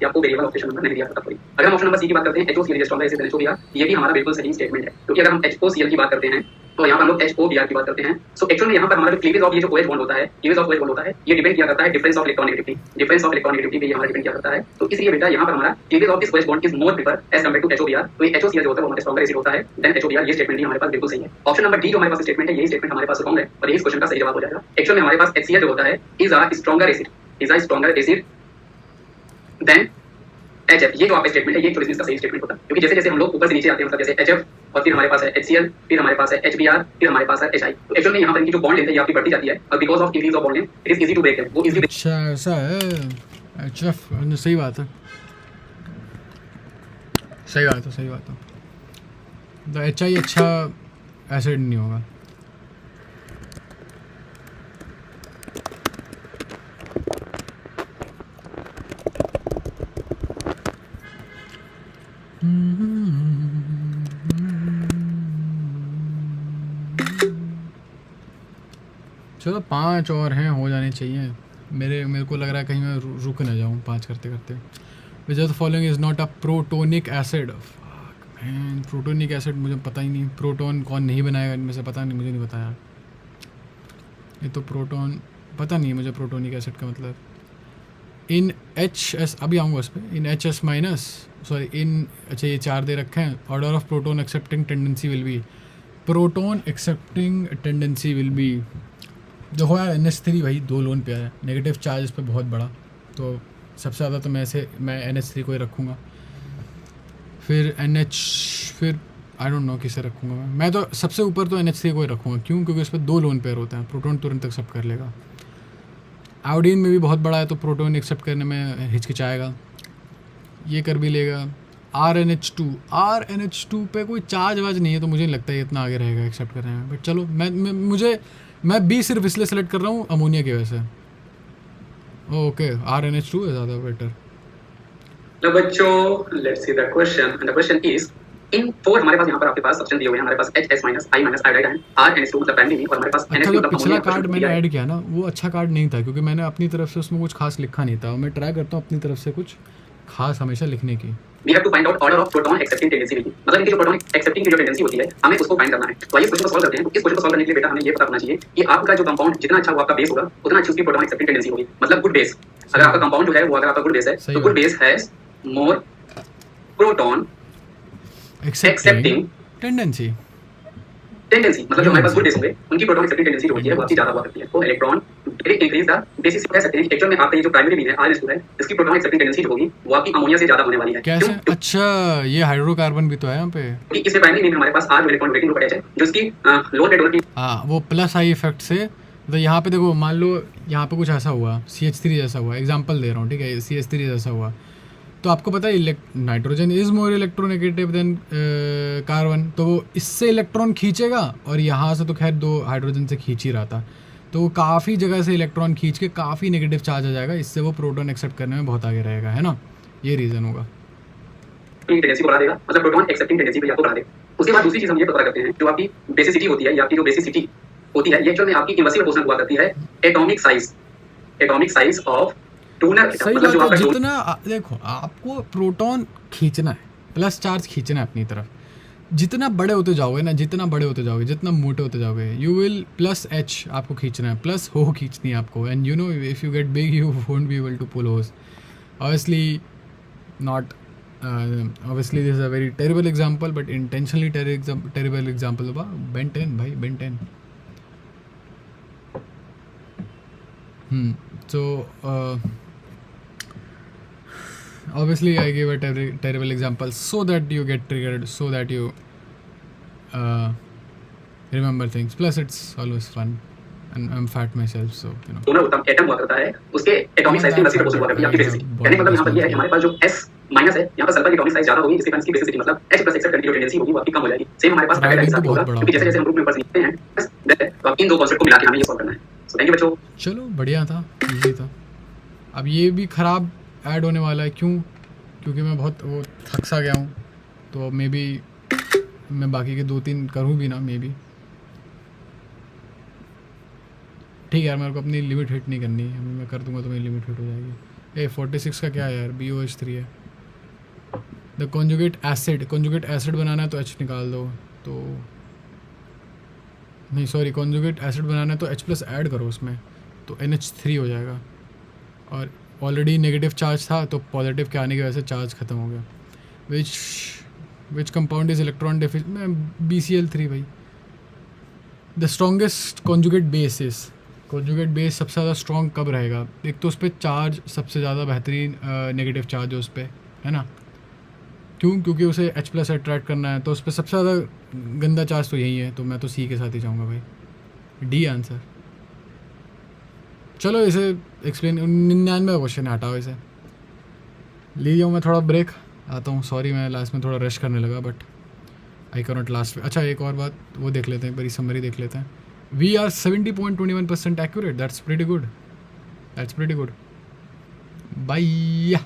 आपको वेरिएबल ऑक्सीडेशन नंबर नहीं दिया करता कोई। अगर हम ऑप्शन नंबर सी की बात करते हैं, HOCl stronger acid than HOBr, ये भी हमारा बिल्कुल सही स्टेटमेंट है, क्योंकि अगर हम HOCl की बात करते हैं तो यहाँ पर हम लोग HOBr की बात करते हैं। सो एक्चुअल में यहाँ पर हमारा जो क्लीवेज ऑफ ये जो OH बॉन्ड होता है, क्लीवेज ऑफ OH बॉन्ड होता है, ये डिपेंड किया करता है difference of electron negativity, difference of electron negativity पे हमारा डिपेंड किया करता है। तो इसलिए बेटा यहाँ पर हमारा cleavage of this OH bond is more prefer as compared to HOBr। तो ये HOCl जो होता है वो हमारा स्ट्रॉन्गर एसिड होता है देन HOBr। ये स्टेटमेंट भी हमारे पास बिल्कुल सही है। ऑप्शन नंबर डी जो हमारे पास स्टेटमेंट है, यही स्टेटमेंट हमारे पास रॉन्ग है और यही इस क्वेश्चन का सही जवाब हो जाएगा। एक्चुअल में हमारे पास HCl जो होता है is a stronger acid, is a stronger acid than HF। ये जो आपका स्टेटमेंट है ये एक्चुअली इसका सही स्टेटमेंट होता है, क्योंकि जैसे जैसे हम लोग ऊपर से नीचे आते हैं, मतलब जैसे HF और फिर हमारे पास है HCl, फिर हमारे पास है HBr, फिर हमारे पास है HI। तो एक्चुअल में यहाँ पर इनकी जो बॉन्ड लेंथ है ये आपकी बढ़ती जाती है और because of increase of bond length it is easy to break, वो इजीली अच्छा ऐसा है, HF, सही बात है, सही बात है, सही बात है। तो HI अच्छा एसिड नहीं होगा। चलो 5 और हैं, हो जाने चाहिए। मेरे को लग रहा है कहीं मैं रुक ना जाऊँ 5 करते करते। विच of the following is not a protonic acid. Man, protonic acid मुझे पता ही नहीं, प्रोटोन कौन नहीं बनाएगा इनमें से, पता नहीं, मुझे नहीं पता यार। ये तो प्रोटोन पता नहीं है मुझे, प्रोटोनिक एसिड का मतलब। इन HS, अभी आऊँगा उस पर, इन HS माइनस, सॉरी इन, अच्छा ये 4 दे रखे हैं। Order of proton accepting tendency will be, proton accepting tendency will be, देखो यार NH3 भाई 2 लोन पे है, नेगेटिव चार्ज इस पर बहुत बड़ा, तो सबसे ज़्यादा तो मैं NH3 को ही रखूँगा। फिर NH, फिर आई डोंट नो किसे रखूँगा मैं तो सबसे ऊपर तो NH3 को ही रखूँगा। क्यों? क्योंकि उस पर 2 लोन पेयर होते हैं, प्रोटोन तुरंत एक्सेप्ट कर लेगा। आयोडीन में भी बहुत बड़ा है तो प्रोटोन एक्सेप्ट करने में हिचकिचाएगा, ये कर भी लेगा। RNH2 पे कोई चार्ज वार्ज नहीं है तो मुझे नहीं लगता है इतना आगे रहेगा एक्सेप्ट करने में, बट चलो मैं B सिर्फ इसलिए सेलेक्ट कर रहा हूँ अमोनिया की वजह से। ओके, RNH2 है ज़्यादा बेटर। तो बच्चों let's see the question, and the question is in 4 हमारे पास यहाँ पर आपके पास ऑप्शन दिए हुए हैं, हमारे पास HS minus I minus iodide and RNH2 मतलब प्राइमरी और हमारे पास अच्छा, NH2 जो मतलब पिछला अमोनिया। कार्ड मैंने ऐड किया ना वो अच्छा कार्ड नहीं था, क्योंकि मैंने अपनी तरफ से उसमें कुछ खास लिखा नहीं था। मैं ट्राई करता हूँ अपनी तरफ से कुछ खास हमेशा लिखने की। We have to find out order of proton accepting tendency, मतलब इनकी जो प्रोटॉन एक्सेप्टिंग की जो टेंडेंसी होती है हमें उसको फाइंड करना है। तो आइए इस क्वेश्चन को सॉल्व करते हैं। तो इस क्वेश्चन को सॉल्व करने के लिए बेटा हमें ये पता होना चाहिए कि आपका जो कंपाउंड जितना अच्छा वो आपका बेस होगा उतना अच्छी उसकी प्रोटॉन एक्सेप्टिंग टेंडेंसी होगी, मतलब गुड बेस। अगर आपका कंपाउंड जो है वो अगर आपका गुड बेस है तो good base has more proton accepting tendency, मतलब जो हमारे पास गुड बेस होंगे उनकी प्रोटॉन एक्सेप्टिंग टेंडेंसी जो होती है वो आपकी ज्यादा हुआ करती है। तो इलेक्ट्रॉन इंक्रीज द बेसिस कह सकते हैं एक्चुअल में आपका ये जो प्राइमरी मीन है RNH2 है, इसकी प्रोटॉन एक्सेप्टिंग टेंडेंसी जो होगी वो आपकी अमोनिया से ज्यादा होने वाली है। कैसे? अच्छा, ये हाइड्रोकार्बन भी तो है यहाँ पे। क्योंकि इसमें प्राइमरी मीन हमारे पास R electron breaking group attach है जो इसकी लो रेट की। हाँ, वो प्लस आई इफेक्ट से, तो यहाँ पे देखो मान लो यहाँ पे कुछ ऐसा हुआ, CH3 जैसा हुआ, एग्जांपल दे रहा हूँ, ठीक है, CH3 जैसा हुआ, तो आपको पता है nitrogen is more electronegative than carbon, तो वो इससे इलेक्ट्रॉन खींचेगा और यहाँ से तो खैर 2 हाइड्रोजन से खींच ही रहा था, तो वो काफ़ी जगह से इलेक्ट्रॉन खींच के काफ़ी नेगेटिव चार्ज आ जाएगा, इससे वो प्रोटॉन एक्सेप्ट करने में बहुत आगे रहेगा, है ना, ये रीज़न होगा। टेंडेंसी को बढ़ा देगा, मतलब प्रोटॉन एक्सेप्टिंग टेंडेंसी को आपको बढ़ा देगा। उसके बाद दूसरी चीज हम ये पता करते हैं जो आपकी बेसिसिटी होती है या आपकी जो बेसिसिटी होती है ये एक्चुअल में आपकी इनवर्सली प्रोपोर्शनल हुआ करती है एटॉमिक साइज ऑफ डोनर। सही मतलब जो बात है, आपका जितना देखो आपको प्रोटॉन खींचना है, प्लस चार्ज खींचना है अपनी तरफ, जितना बड़े होते जाओगे ना, जितना बड़े होते जाओगे, जितना मोटे होते जाओगे, यू विल प्लस H आपको खींचना है, प्लस हो खींचनी है आपको, and you know if you get big you won't be able to pull hose, obviously not, obviously this is a very terrible example but intentionally terrible example of Ben 10 भाई, Ben 10. So obviously I gave a terrible example so that you get triggered, so that you remember things, plus it's always fun. and I'm fat myself, so you know. Donor होता atom हुआ करता है, उसके atomic size की value proportional हुआ करती है आपकी बेसिसिटी। कहने का मतलब यहाँ पर ये है कि हमारे पास जो S माइनस है, यहाँ पर सल्फर की एटॉमिक साइज ज्यादा होगी, जिसके कारण इसकी बेसिसिटी मतलब H प्लस एक्सेप्ट करने की जो टेंडेंसी होगी वो आपकी कम हो जाएगी। सेम हमारे पास पैरेलल के साथ होगा, क्योंकि जैसे जैसे हम ग्रुप में ऊपर से लिखते हैं, तो आप इन दो कांसेप्ट को मिला के हमें ये सॉल्व करना है। सो थैंक यू बच्चों। चलो बढ़िया था, इजी था। अब ये भी ख़राब ऐड होने वाला है, क्यों? क्योंकि मैं बहुत वो थक सा गया हूँ, तो मे बी मैं बाकी के 2-3 करूँ भी ना, मे बी। ठीक है यार, मेरे को अपनी लिमिट हिट नहीं करनी है, मैं कर दूंगा तो मेरी लिमिट हिट हो जाएगी। 46 का क्या है यार, BOH3 है। द कॉन्जुगेट एसिड बनाना है तो H निकाल दो, तो नहीं सॉरी, कॉन्जुगेट एसिड बनाना है तो H प्लस ऐड करो उसमें, तो NH3 हो जाएगा। और ऑलरेडी नेगेटिव चार्ज था, तो पॉजिटिव के आने की वजह से चार्ज ख़त्म हो गया। Which compound is electron deficient? BCl3 भाई। The strongest conjugate base conjugate base सबसे ज़्यादा स्ट्रॉन्ग कब रहेगा? एक तो उस पर चार्ज सबसे ज़्यादा बेहतरीन नेगेटिव चार्ज है उस पर, है ना? क्यों? क्योंकि उसे H प्लस अट्रैक्ट करना है, तो उस पर सबसे ज़्यादा गंदा चार्ज तो यही है, तो मैं तो C के साथ ही जाऊँगा भाई, D आंसर। चलो इसे एक्सप्लेन, 99 क्वेश्चन हटाओ इसे, लीजिए मैं थोड़ा ब्रेक आता हूँ। सॉरी मैं लास्ट में थोड़ा रश करने लगा, but I can not last. अच्छा एक और बात वो देख लेते हैं, एक बारी समरी देख लेते हैं। We are 70.21% accurate, that's pretty good, bye.